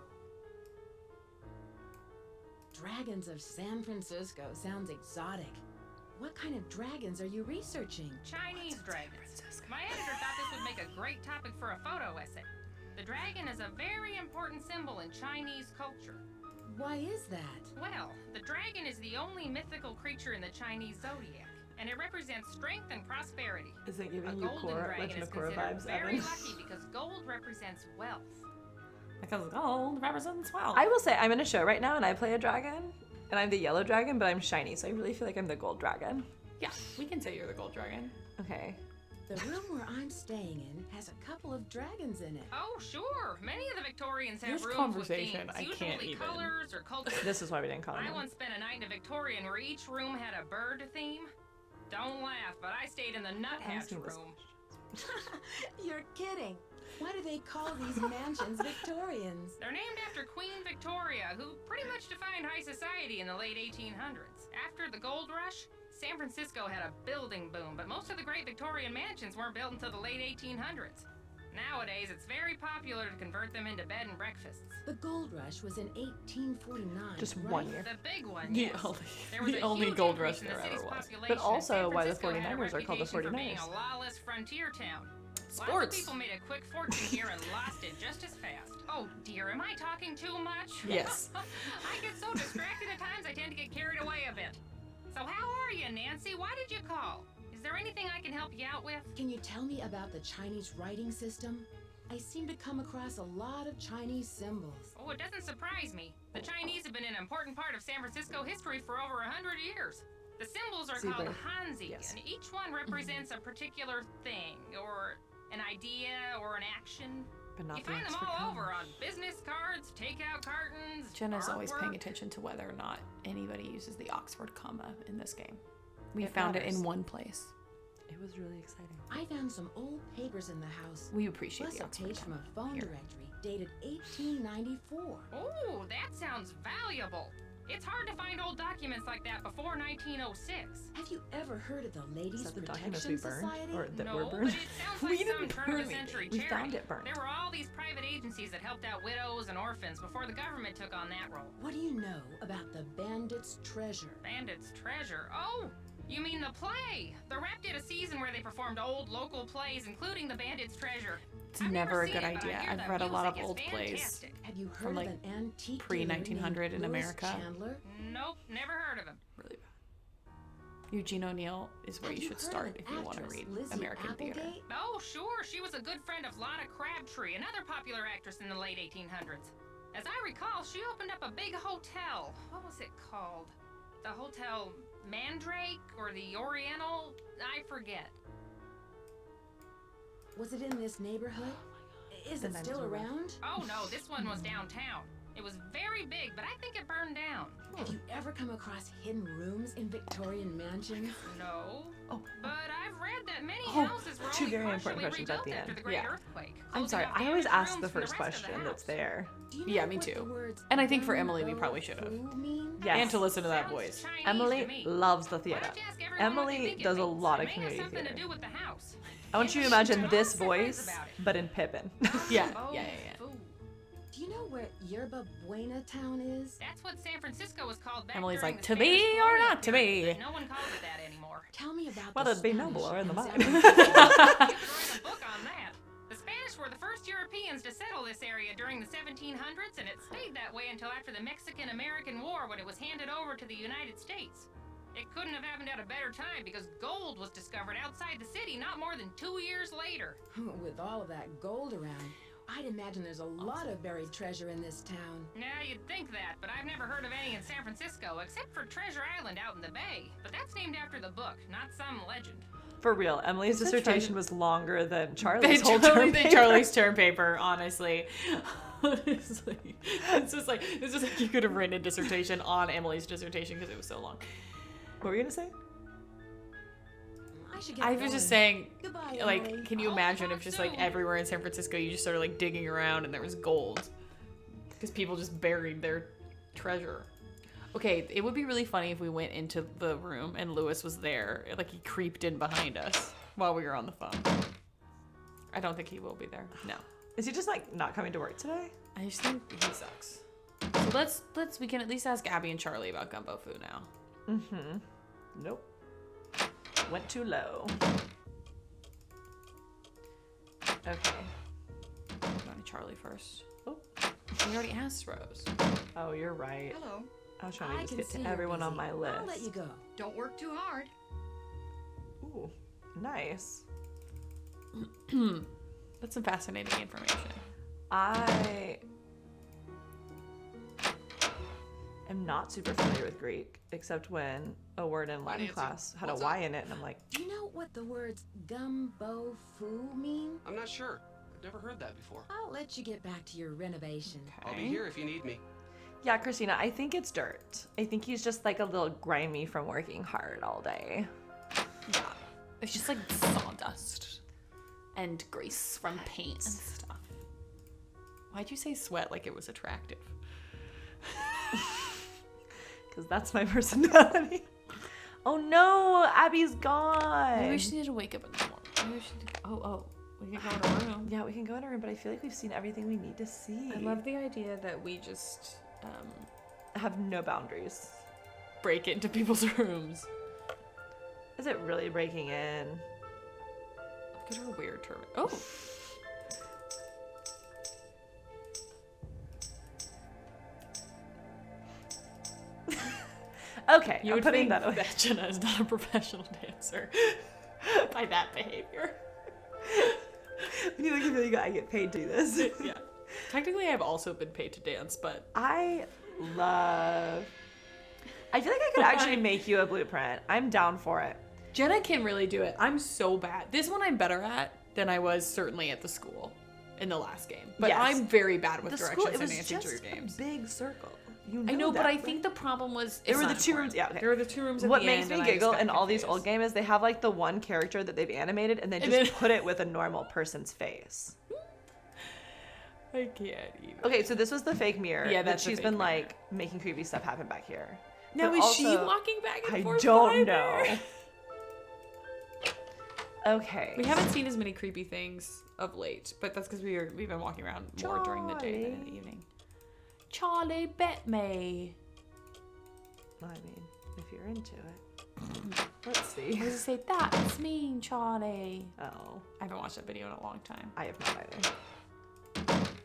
Dragons of San Francisco sounds exotic. What kind of dragons are you researching? Chinese dragons. My editor thought this would make a great topic for a photo essay. The dragon is a very important symbol in Chinese culture. Why is that? Well, the dragon is the only mythical creature in the Chinese zodiac, and it represents strength and prosperity. Is it A giving you golden Korra, dragon Legend is of Korra considered vibes, very Evan? lucky because gold represents wealth. Because gold represents wealth. I will say I'm in a show right now and I play a dragon, and I'm the yellow dragon, but I'm shiny, so I really feel like I'm the gold dragon. Yeah, we can say you're the gold dragon. Okay. The room where I'm staying in has a couple of dragons in it. Oh, sure. Many of the Victorians have This rooms conversation, with I themes, can't usually even. colors or culture. This is why we didn't call I him. once spent a night in a Victorian where each room had a bird theme. Don't laugh, but I stayed in the nuthatch Asking this room. You're kidding. Why do they call these mansions Victorians? They're named after Queen Victoria, who pretty much defined high society in the late 1800s. After the gold rush, San Francisco had a building boom, but most of the great Victorian mansions weren't built until the late 1800s. Nowadays, it's very popular to convert them into bed and breakfasts. The gold rush was in 1849. Just right? 1 year. The big one, The yes. only- There was the a only huge gold increase rush in the there city's ever was. population, But also and San why the Francisco had a 49ers are called the reputation for being 49ers. a lawless frontier town. Lots of Sports. people made a quick fortune here and lost it just as fast. Oh dear, am I talking too much? Yes. I get so distracted at times I tend to get carried away a bit. So how are you, Nancy? Why did you call? Is there anything I can help you out with? Can you tell me about the Chinese writing system? I seem to come across a lot of Chinese symbols. Oh, it doesn't surprise me. The Chinese have been an important part of San Francisco history for over 100 years. The symbols are called Hanzi, and each one represents a particular thing, or an idea, or an action. But not You the find them Oxford all comma. over on business cards, takeout cartons, Jenna's always paying artwork. attention to whether or not anybody uses the Oxford comma in this game. We It found it matters. in one place. It was really exciting. I found some old papers in the house. We appreciate Plus the a Oxford page from comma. a phone Here. directory dated 1894. Oh, that sounds valuable. It's hard to find old documents like that before 1906. Have you ever heard of the Ladies Is that the Protection documents we burned? Society? Or that No, were but burned? it sounds We like some didn't turn burn of the anything. century We charity. found it burned. There were all these private agencies that helped out widows and orphans before the government took on that role. What do you know about the Bandit's Treasure? Bandit's Treasure. Oh, you mean the play? The Rep did a season where they performed old local plays, including the Bandit's Treasure. It's I've never a seen good it, but I idea. hear I've the read a lot of music old is plays. fantastic. Have you heard From, like, of an antique pre-1900 dealer in named America. Louis Chandler? Nope, never heard of him. Really bad. Eugene O'Neill is where Have you you should heard start of if you want to actress read Lizzie American theater. Applegate? Oh, sure. She was a good friend of Lotta Crabtree, another popular actress in the late 1800s. As I recall, she opened up a big hotel. What was it called? The Hotel Mandrake or the Oriental? I forget. Was it in this neighborhood? Is The it 90s still were rough. around? Oh no, this one was downtown. It was very big, but I think it burned down. Have you ever come across hidden rooms in Victorian mansions? No. Oh. But I've read that many Oh, houses were two only very important partially questions at rebuilt the after end. the Great Yeah. Earthquake. I'm closing sorry, off I always damaged ask rooms the from first rest of the question that's house. there. Do you Yeah, know me what too. the words And I think for Emily, we gumbo probably should have. foo mean? Yes. And to listen to that Sounds voice. Chinese to Emily me. loves the Why theater. don't you ask everyone what they Emily think it does a means? lot It of may have community something theater. to do with the house. I want you to She's imagine got this lots of friends voice, about it. but in Pippin. Yeah, Oh, yeah. foo. Do you know where Yerba Buena town is? That's what San Francisco was called back Emily's during like, the "To be Spanish or colonial not to period, be." but no one calls it that anymore. Tell me about Whether the it be Spanish noble or in the in mind. San You could write a book on that. The Spanish were the first Europeans to settle this area during the 1700s, and it stayed that way until after the Mexican-American War when it was handed over to the United States. It couldn't have happened at a better time because gold was discovered outside the city not more than 2 years later. With all of that gold around, I'd imagine there's a lot of buried treasure in this town. Yeah, you'd think that, but I've never heard of any in San Francisco, except for Treasure Island out in the bay. But that's named after the book, not some legend. For real, Emily's It's a dissertation treasure. was longer than They Charlie's whole totally term did paper. Charlie's term paper, honestly. Honestly. It's just like you could have written a dissertation on Emily's dissertation because it was so long. What were you gonna say? I should get I was just going. saying, Goodbye, like, Emily. can you imagine if just like everywhere in San Francisco you just started like digging around and there was gold? Because people just buried their treasure. Okay, it would be really funny if we went into the room and Lewis was there. Like he creeped in behind us while we were on the phone. I don't think he will be there. No. Is he just like not coming to work today? I just think he sucks. So we can at least ask Abby and Charlie about gumbo food now. Mm-hmm. Nope. Went too low. Okay. Going to Charlie first. Oh. We already asked Rose. Oh, you're right. Hello. I was trying I to just can get see to you're everyone on busy. my list. I'll let you go. Don't work too hard. Ooh, nice. That's some fascinating information. I am not super familiar with Greek, except when a word in Latin Nancy, class had a what's Y up? in it, and I'm like, Do you know what the words gumbo foo mean? I'm not sure. I've never heard that before. I'll let you get back to your renovation. I'll be here if you need me. yeah, Christina, I think it's dirt. I think he's just like a little grimy from working hard all day. Yeah. It's just like sawdust and grease from paint and stuff. Why'd you say sweat like it was attractive? Because that's my personality. Oh no, Abby's gone. Maybe we should need to wake up in the morning. Maybe we should. We can go in a room. Yeah, we can go in a room, but I feel like we've seen everything we need to see. I love the idea that we just have no boundaries. break into people's rooms. Is it really breaking in? Look at her weird turban. Oh. Okay, You I'm would putting think that away. that Jenna is not a professional dancer by that behavior. When you look at me, you go, I get paid to do this. Yeah. Technically, I've also been paid to dance, but I feel like I could actually make you a blueprint. I'm down for it. Gena can really do it. I'm so bad. This one I'm better at than I was certainly at the school in the last game. But Yes. I'm very bad with The directions school, it in was Nancy just Drew games. a big circle. You I know, that, but I right? think the problem was There it's were the not two important. rooms. Yeah, okay. There were the 2 rooms at What the makes end, me and I just giggle got in all these old confused. games is they have like the one character that they've animated and they just then- put it with a normal person's face. I can't even. Okay, so this was the fake mirror. Yeah, that that's the she's fake been mirror. like making creepy stuff happen back here. Now But is she also- walking back and I forth? don't by know. there? Okay. We haven't seen as many creepy things of late, but that's because we've been walking around more during the day than in the evening. Charlie bet me. I mean, if you're into it. Let's see. I was gonna say that's mean, Charlie. Oh, I haven't watched that video in a long time. I have not either.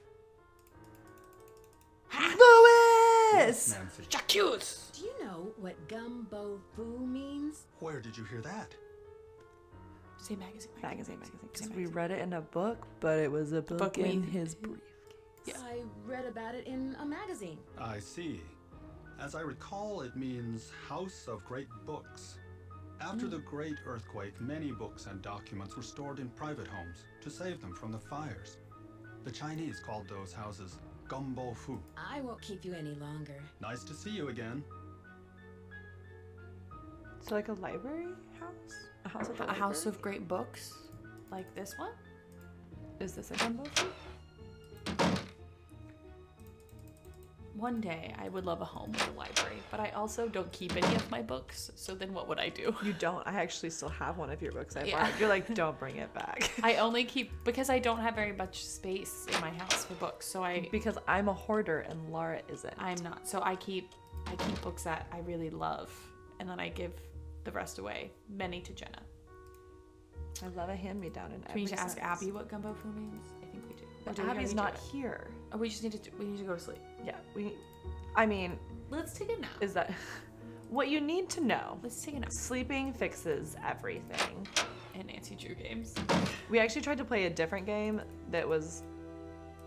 Louis! Nancy. Jacques! Do you know what gumbo foo means? Where did you hear that? Say magazine. Magazine. Because we read it in a book, but it was a book in his briefcase. Yeah. I read about it in a magazine. I see. As I recall, it means House of Great Books. After the Great Earthquake, many books and documents were stored in private homes to save them from the fires. The Chinese called those houses gumbo fu. I won't keep you any longer. Nice to see you again. So like a library house? A house of A house of great books, like this one. Is this a gumbo food? One day I would love a home with a library, but I also don't keep any of my books, so then what would I do? You don't. I actually still have one of your books I Yeah. bought. You're like, don't bring it back. I only keep, because I don't have very much space in my house for books, so Because I'm a hoarder and Laura isn't. I'm not. So I keep books that I really love, and then I give the rest away, many to Gena. I love a hand-me-down in Do we every need to ask sense. Abby what gumbo foo means? I think we do. Or But do we Abby's already not do it? here. Oh, we just need to go to sleep. Yeah, I mean, Let's take a nap. is that what you need to know? Let's take a nap. Sleeping fixes everything. And Nancy Drew games. We actually tried to play a different game that was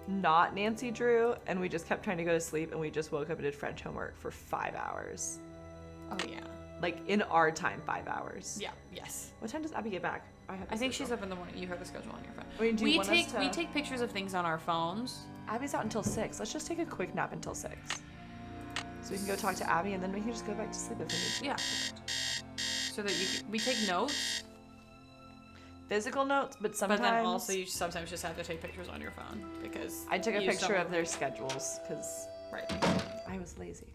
not Nancy Drew, and we just kept trying to go to sleep, and we just woke up and did French homework for 5 hours. Oh yeah. Like in our time, 5 hours. Yeah. Yes. What time does Abby get back? I think she's up in the morning. You have the schedule on your phone. Wait, do you want us we to- take pictures of things on our phones. Abby's out until 6. Let's just take a quick nap until 6. So we can go talk to Abby, and then we can just go back to sleep if we need to. Yeah. So that we take notes, Physical notes, but sometimes. but then also you sometimes just have to take pictures on your phone because I took a you picture stumble- of their schedules because Right. I was lazy.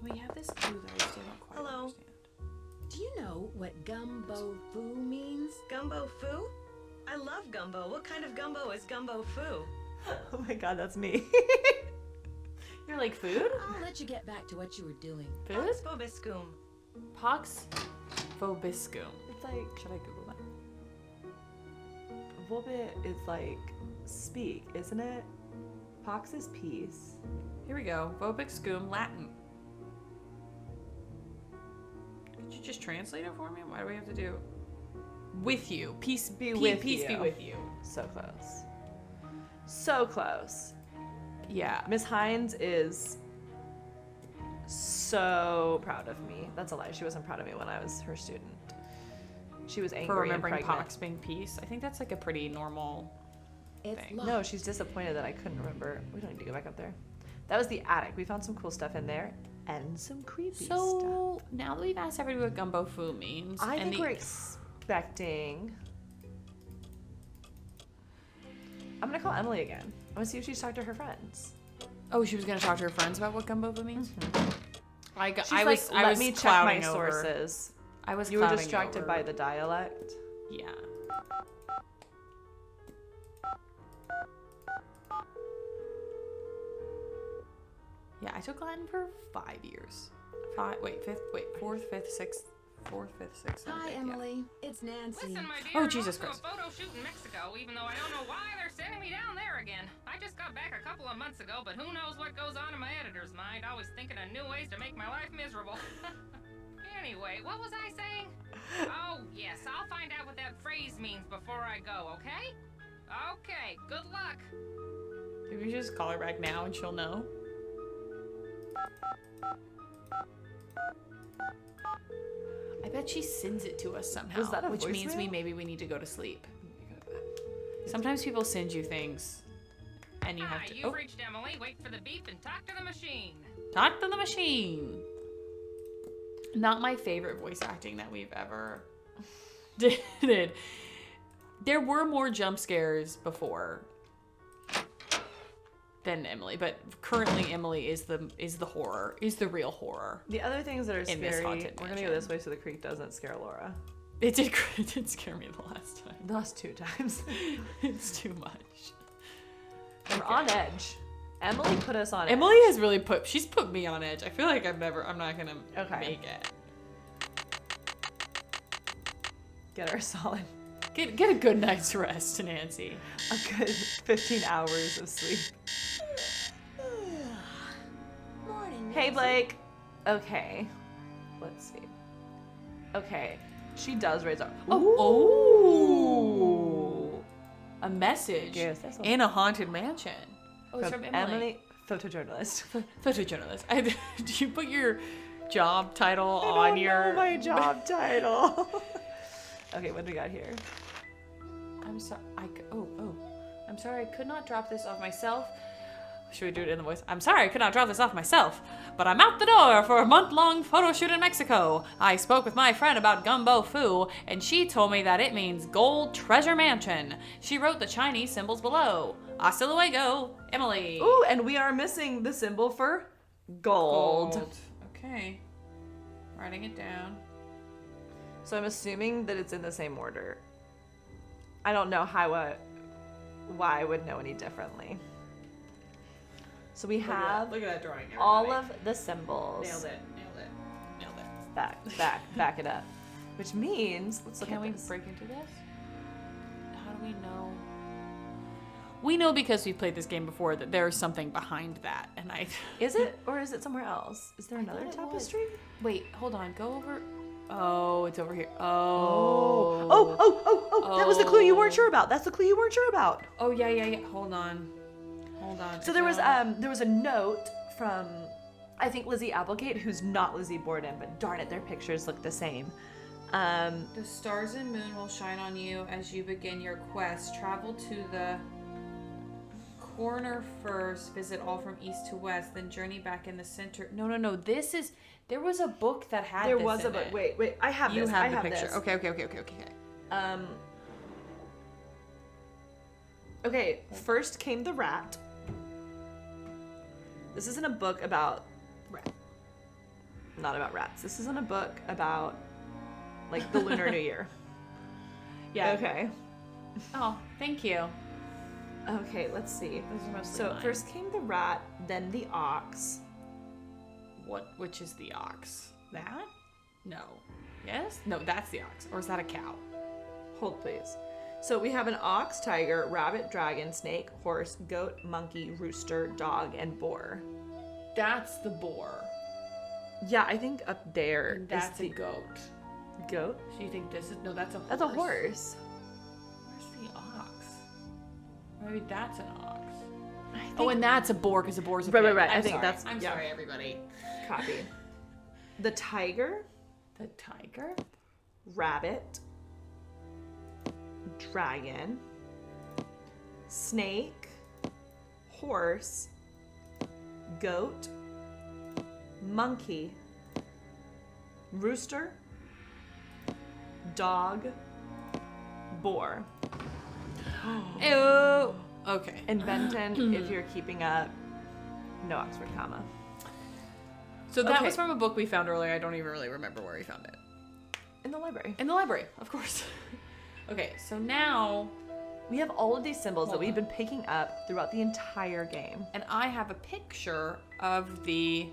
We have this clue that I still don't quite Hello. understand. Do you know what gumbo foo means? Gumbo foo? I love gumbo. What kind of gumbo is gumbo foo? Oh my god, that's me. You're like food? I'll let you get back to what you were doing. Food? Pox vobiscum. Pox vobiscum. It's like Should I Google that? Vobit is like speak, isn't it? Pox is peace. Here we go. Vobiscum, Latin. Could you just translate it for me? Why do we have to do with you? Peace Be with peace you. be with you. So close. So close. Yeah. Miss Hines is so proud of me. That's a lie. She wasn't proud of me when I was her student. She was angry For remembering and pregnant. Pox being peace. I think that's like a pretty normal It's thing. locked. No, she's disappointed that I couldn't remember. We don't need to go back up there. That was the attic. We found some cool stuff in there and some creepy stuff. So now that we've asked everybody what gumbo foo means, I and think we're expecting. I'm gonna call Emily again. I'm gonna see if she's talked to her friends. oh, she was gonna talk to her friends about what gumbo foo means. I got. She's I like, was. let I was me check clouding my over. sources. I was. You were clouding distracted over. by the dialect. Yeah. Yeah, I took Latin for 5 years. Fourth, fifth, sixth. Hi, Emily. It's Nancy. Listen, my dear, Oh, I'm Jesus off to Christ. a photo shoot in Mexico, even though I don't know why they're sending me down there again. I just got back a couple of months ago, but who knows what goes on in my editor's mind, always thinking of new ways to make my life miserable. Anyway, what was I saying? Oh, yes, I'll find out what that phrase means before I go, okay? Okay, good luck. Maybe we should just call her back now and she'll know. I bet she sends it to us somehow, Was that a which means voicemail? maybe we need to go to sleep. Sometimes people send you things and you have Hi, to... you've reached Emily. Wait for the beep and talk to the machine. Talk to the machine. Not my favorite voice acting that we've ever did. There were more jump scares before than Emily, but currently Emily is the horror, is the real horror. The other things that are In this scary, haunted we're gonna go mansion. this way so the creek doesn't scare Laura. It did scare me the last time. The last 2 times. It's too much. We're on edge. Emily put us on Emily edge. has really she's put me on edge. I feel like I'm not gonna make it. Get her solid. Get a good night's rest, Nancy. A good 15 hours of sleep. Morning, Hey, Nancy. Blake. Okay. Let's see. Okay. She does raise our... Oh. A message Yes, that's in a haunted mansion. Oh, it's From from Emily. photojournalist. Photojournalist. Do you put your job title I on don't your... know my job title. Okay, what do we got here? I'm sorry. I'm sorry. I could not drop this off myself. Should we do it in the voice? I'm sorry, I could not drop this off myself, but I'm out the door for a month-long photo shoot in Mexico. I spoke with my friend about Gumbo Fu, and she told me that it means Gold Treasure Mansion. She wrote the Chinese symbols below. Hasta luego, Emily. Ooh, and we are missing the symbol for gold. Okay. Writing it down. So I'm assuming that it's in the same order. I don't know why I would know any differently. So we have Look at that drawing. Everybody. all of the symbols. Nailed it. Back it up. Which means, let's look Can at we this. break into this? How do we know? We know because we've played this game before that there's something behind that, and I. Is it, or is it somewhere else? Is there another thought it was. tapestry? Wait, hold on. Go over. Oh, it's over here. Oh, that was the clue you weren't sure about. That's the clue you weren't sure about. Oh yeah. Hold on. So there was a note from, I think, Lizzie Applegate, who's not Lizzie Borden, but darn it, their pictures look the same. The stars and moon will shine on you as you begin your quest. Travel to the corner first, visit all from east to west, then journey back in the center. No. This is. There was a book that had. There this was a in book. it. Wait. I have You this. have I the have picture. this. Okay. Okay, first came the rat. This isn't a book about not about rats. This isn't a book about like the Lunar New Year. Yeah. Okay. Oh, thank you. Okay, let's see. Those are mostly So mine. first came the rat, then the ox. Which is the ox? That? No. Yes? No, that's the ox. Or is that a cow? Hold please. So we have an ox, tiger, rabbit, dragon, snake, horse, goat, monkey, rooster, dog, and boar. That's the boar. Yeah, I think up there And is that's the a goat. goat. So you think this is no? That's a horse. That's a horse. Where's the ox? Maybe that's an ox. Oh, and that's a boar because the boar's a pig. Right. I'm I think sorry. that's I'm sorry, everybody. Copy. The tiger, The tiger. rabbit, dragon, snake, horse, goat, monkey, rooster, dog, boar. Ew. Okay. And Benton, if you're keeping up, no Oxford comma. So that Okay. was from a book we found earlier. I don't even really remember where we found it. In the library. In the library, of course. Okay, so now We have all of these symbols that Hold we've on. been picking up throughout the entire game. and I have a picture of the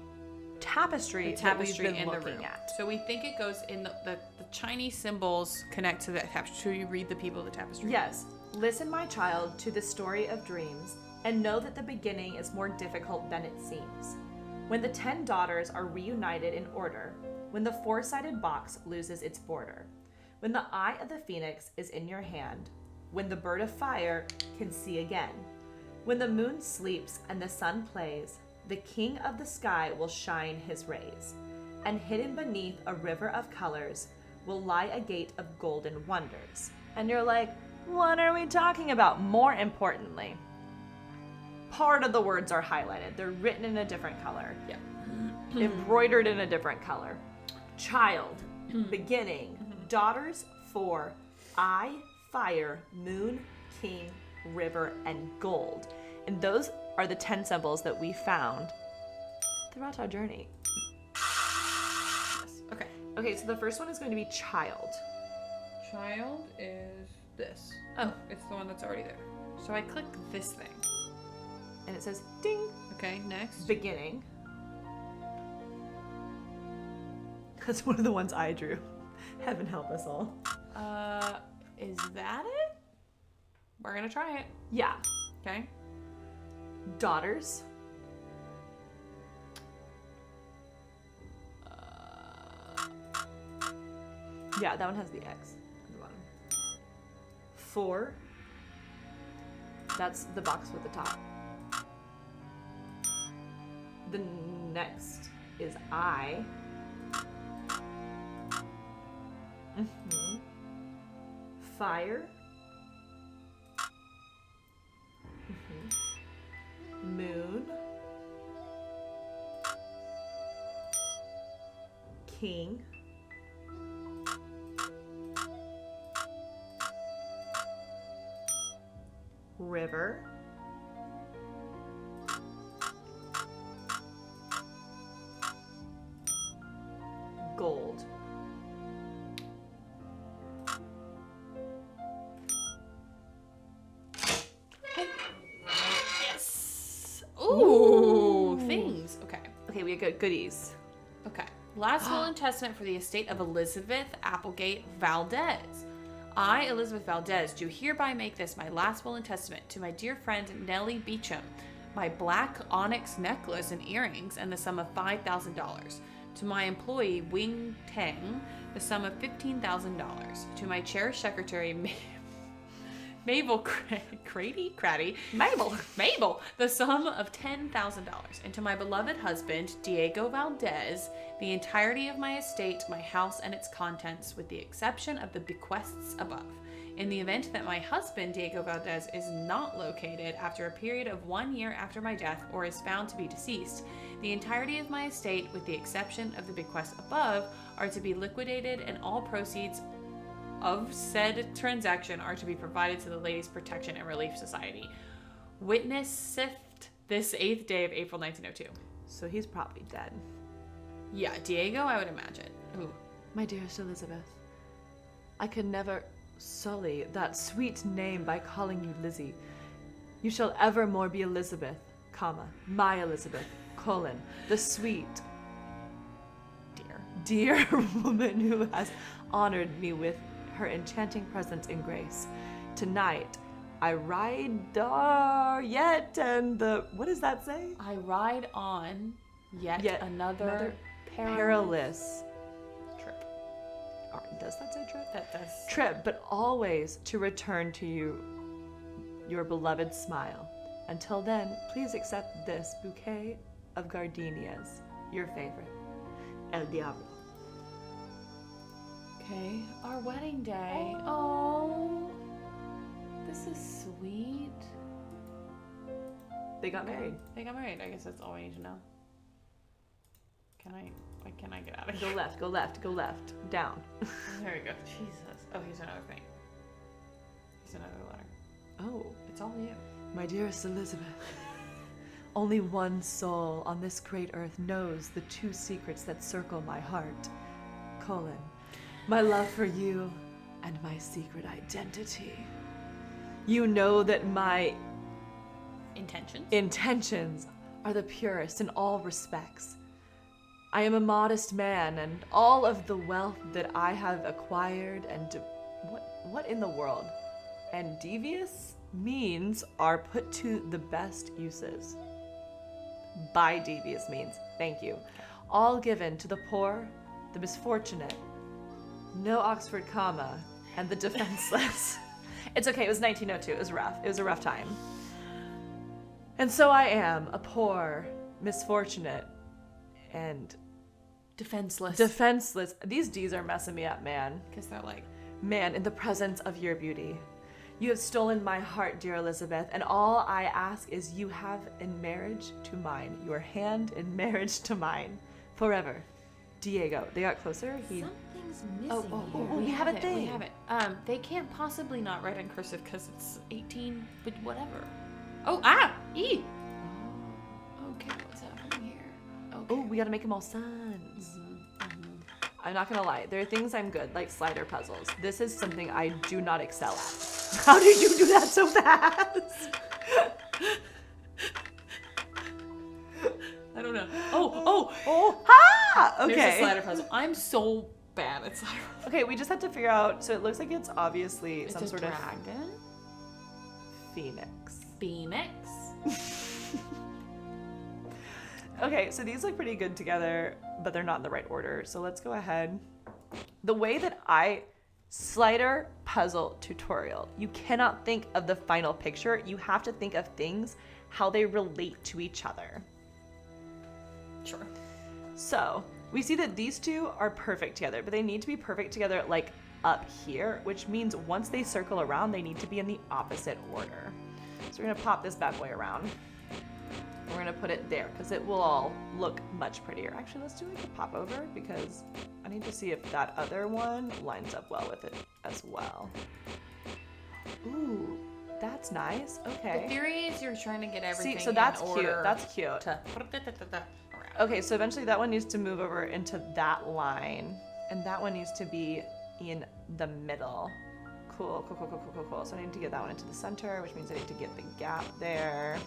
Tapestry, tapestry that we've in been the looking room. at. So we think it goes in the Chinese symbols connect to the tapestry. Should we read the people of the tapestry? Yes. Listen, my child, to the story of dreams, and know that the beginning is more difficult than it seems. When the 10 daughters are reunited in order, when the four-sided box loses its border, when the eye of the phoenix is in your hand, when the bird of fire can see again, when the moon sleeps and the sun plays, the king of the sky will shine his rays, and hidden beneath a river of colors will lie a gate of golden wonders. And you're like, what are we talking about? More importantly, part of the words are highlighted. They're written in a different color. Yeah. Embroidered in a different color. Child, beginning, daughters, four, eye, fire, moon, king, river, and gold. And those are the 10 symbols that we found throughout our journey. Yes. Okay. Okay, so the first one is going to be child. Child is this. Oh, it's the one that's already there. So I click this thing. And it says ding. Okay, next. Beginning. That's one of the ones I drew. Heaven help us all. Is that it? We're gonna try it. Yeah. Okay. Daughters. Yeah, that one has the X at the bottom. 4. That's the box with the top. The next is I. Fire. Moon. King. River. Gold. Yes. Ooh, things. Okay. Okay, we got goodies. Okay. Last will and testament for the estate of Elizabeth Applegate Valdez. I, Elizabeth Valdez, do hereby make this my last will and testament to my dear friend Nellie Beecham, my black onyx necklace and earrings, and the sum of $5,000. To my employee Wing Tang, the sum of $15,000. To my cherished secretary Mabel Craddy, Mabel, the sum of $10,000. And to my beloved husband, Diego Valdez, the entirety of my estate, my house, and its contents, with the exception of the bequests above. In the event that my husband, Diego Valdez, is not located after a period of 1 year after my death or is found to be deceased, the entirety of my estate, with the exception of the bequests above, are to be liquidated, and all proceeds of said transaction are to be provided to the Ladies' Protection and Relief Society. Witnesseth this 8th day of April 1902. So he's probably dead. Yeah, Diego, I would imagine. Ooh. My dearest Elizabeth, I could never sully that sweet name by calling you Lizzie. You shall evermore be Elizabeth, comma, my Elizabeth, colon, the sweet, dear woman who has honored me with her enchanting presence and grace. Tonight, I ride yet and the, what does that say? I ride on yet another perilous trip. Or, does that say trip? That does. Trip, but always to return to you, your beloved smile. Until then, please accept this bouquet of gardenias, your favorite, El Diablo. Okay, our wedding day. Oh, this is sweet. They got married. They got married. I guess that's all we need to know. Can I get out of here? Go left, go left, go left. Down. There we go. Jesus. Oh, here's another thing. Here's another letter. Oh. It's all you. My dearest Elizabeth, only one soul on this great earth knows the two secrets that circle my heart. Colon, my love for you and my secret identity. You know that my intentions are the purest in all respects. I am a modest man, and all of the wealth that I have acquired and what in the world? And devious means are put to the best uses. By devious means, thank you. All given to the poor the misfortunate, no Oxford comma, and the defenseless. It's okay, it was 1902, it was rough. It was a rough time. And so I am a poor, misfortunate, and defenseless. These D's are messing me up, man. Because they're like, man, in the presence of your beauty. You have stolen my heart, dear Elizabeth, and all I ask is you have in marriage to mine, your hand in marriage to mine, forever. Diego. They got closer. Something's missing here. We have a thing. We have it. They can't possibly not write in cursive because it's 18, but whatever. E. Oh, okay, what's happening here? Okay. Oh, we gotta make them all sons. I'm not gonna lie. There are things I'm good, like slider puzzles. This is something I do not excel at. How did you do that so fast? I don't know. Ha! Okay. There's a slider puzzle. I'm so bad at slider puzzles. Okay, we just have to figure out. So it looks like it's obviously It's some a sort dragon. of phoenix. Phoenix. Okay, so these look pretty good together, but they're not in the right order. So let's go ahead. The way that slider puzzle tutorial, you cannot think of the final picture. You have to think of things, how they relate to each other. Sure. So we see that these two are perfect together, but they need to be perfect together like up here, which means once they circle around, they need to be in the opposite order. So we're gonna pop this bad boy around. We're gonna put it there because it will all look much prettier. Actually, let's do like a pop over because I need to see if that other one lines up well with it as well. Ooh, that's nice. Okay. The theory is you're trying to get everything See, so that's in cute. order. That's cute. Okay, so eventually that one needs to move over into that line, and that one needs to be in the middle. Cool. So I need to get that one into the center, which means I need to get the gap there.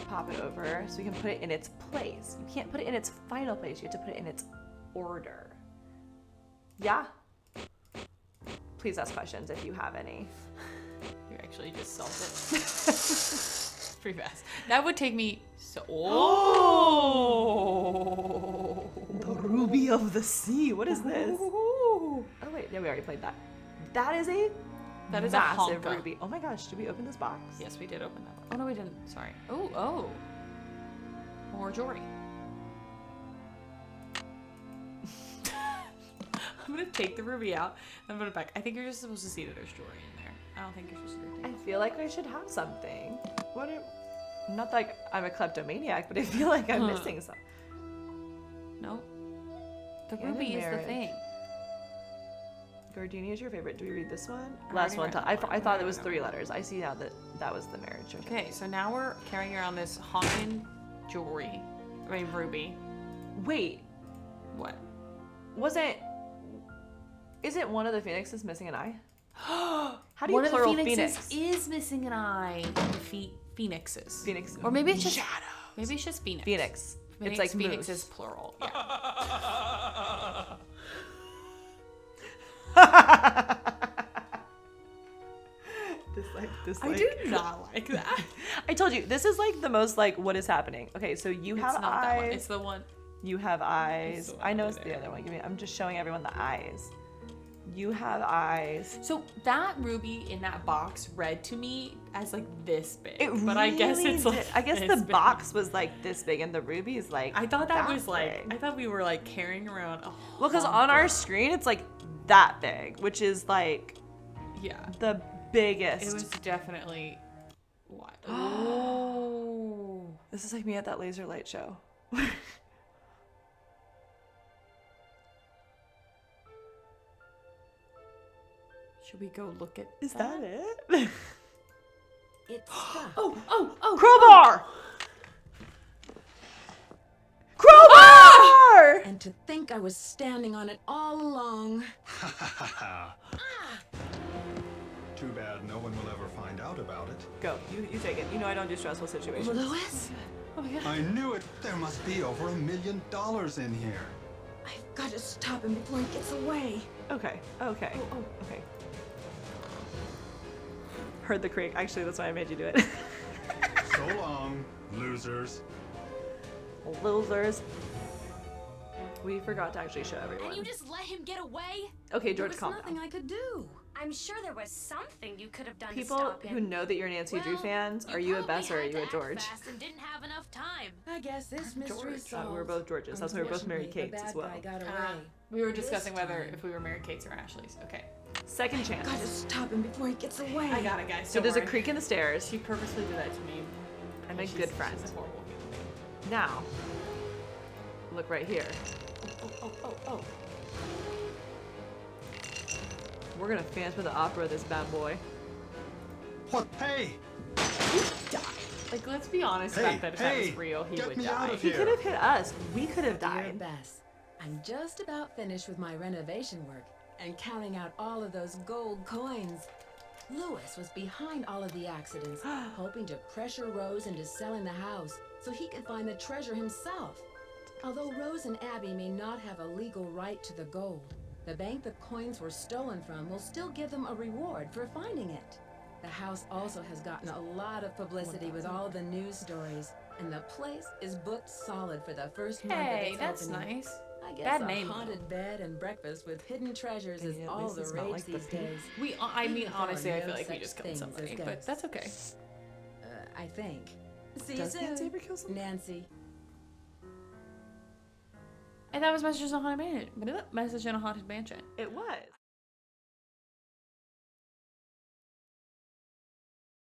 Pop it over so we can put it in its place. You can't put it in its final place. You have to put it in its order. Yeah? Please ask questions if you have any. You actually just solved it. Pretty fast. That would take me so... The Ruby of the Sea. What is this? Oh, wait. Yeah, we already played that. That is a massive ruby. Oh my gosh, did we open this box? Yes, we did open that one. Oh, no, we didn't. Sorry. Oh. More jewelry. I'm going to take the ruby out and put it back. I think you're just supposed to see that there's jewelry in there. I don't think you're supposed to do I feel like I should have something. Not like I'm a kleptomaniac, but I feel like I'm missing something. No. The ruby is the thing. Gardenia is your favorite. Do we read this one? Last one. I thought it was 3 letters. I see now that was the marriage. Okay, so now we're carrying around this honking jewelry. I mean, ruby. Wait. What? Isn't one of the phoenixes missing an eye? How do you one plural of the phoenix? is missing an eye. Phoenixes. Phoenix. Or maybe it's just shadows. Maybe it's just phoenix. Phoenix. It's like phoenix is plural. Yeah. Dislike. I do not like that. I told you, this is like the most like, what is happening? Okay, so you have It's not eyes. that one. It's the one. You have eyes. the one I know over it's the there. other one. I'm just showing everyone the eyes. You have eyes. So that ruby in that box read to me as like this big. It but I guess really it's like did. I guess this the big. box was like this big and the ruby is like I thought that was big. I thought we were like carrying around a Well, because on our screen it's like that big, which is like the biggest. It was definitely what? Oh. This is like me at that laser light show. Should we go look at Is that it? It's stuck. Crowbar! Crowbar! And to think I was standing on it all along. Too bad no one will ever find out about it. Go. You take it. You know I don't do stressful situations. Louis? Oh my god. I knew it. There must be over $1 million in here. I've got to stop him before he gets away. Okay. Okay. Heard the creak. Actually, that's why I made you do it. So long, losers. Losers. We forgot to actually show everyone. And you just let him get away? Okay, There George, was calm nothing down. I could do. I'm sure there was something you could have done to People stop him. who know that you're Nancy Drew Well, fans, you are you a probably Bess or are had you to a act George? fast and didn't have enough time. I guess this mystery's solved. We're both Georges. That's why we're both Mary Unfortunately, Kates the as bad well. guy got away. We were This discussing whether time. if we were Mary Kate's or Ashley's. Okay. Second chance. Gotta stop him before he gets away. I got it, guys. So Don't there's a worry. creak in the stairs. She purposely did that to me. I'm a She's- good friend. She's a horrible human being. Now, look right here. Oh. We're gonna Phantom of the Opera this bad boy. What? Hey! Like, let's be honest Hey, about that. If that hey, was real, he get would me die. out of He here. could have hit us. We could have Dear died. Bess, I'm just about finished with my renovation work and counting out all of those gold coins. Lewis was behind all of the accidents, hoping to pressure Rose into selling the house so he could find the treasure himself. Although Rose and Abby may not have a legal right to the gold, the bank the coins were stolen from will still give them a reward for finding it. The house also has gotten a lot of publicity with all the news stories, and the place is booked solid for the first month of Hey, its that's opening. nice. I guess Bad a name, haunted bed and breakfast with hidden treasures is Yeah, at all least the it's not rage like the these pig. days. I mean, Even if there are honestly, I no feel like we such just killed things somebody, as but ghosts. that's okay. I think. See Does you Nancy soon, ever kill someone? Nancy. And that was Messages in a Haunted Mansion. Message in a Haunted Mansion. It was.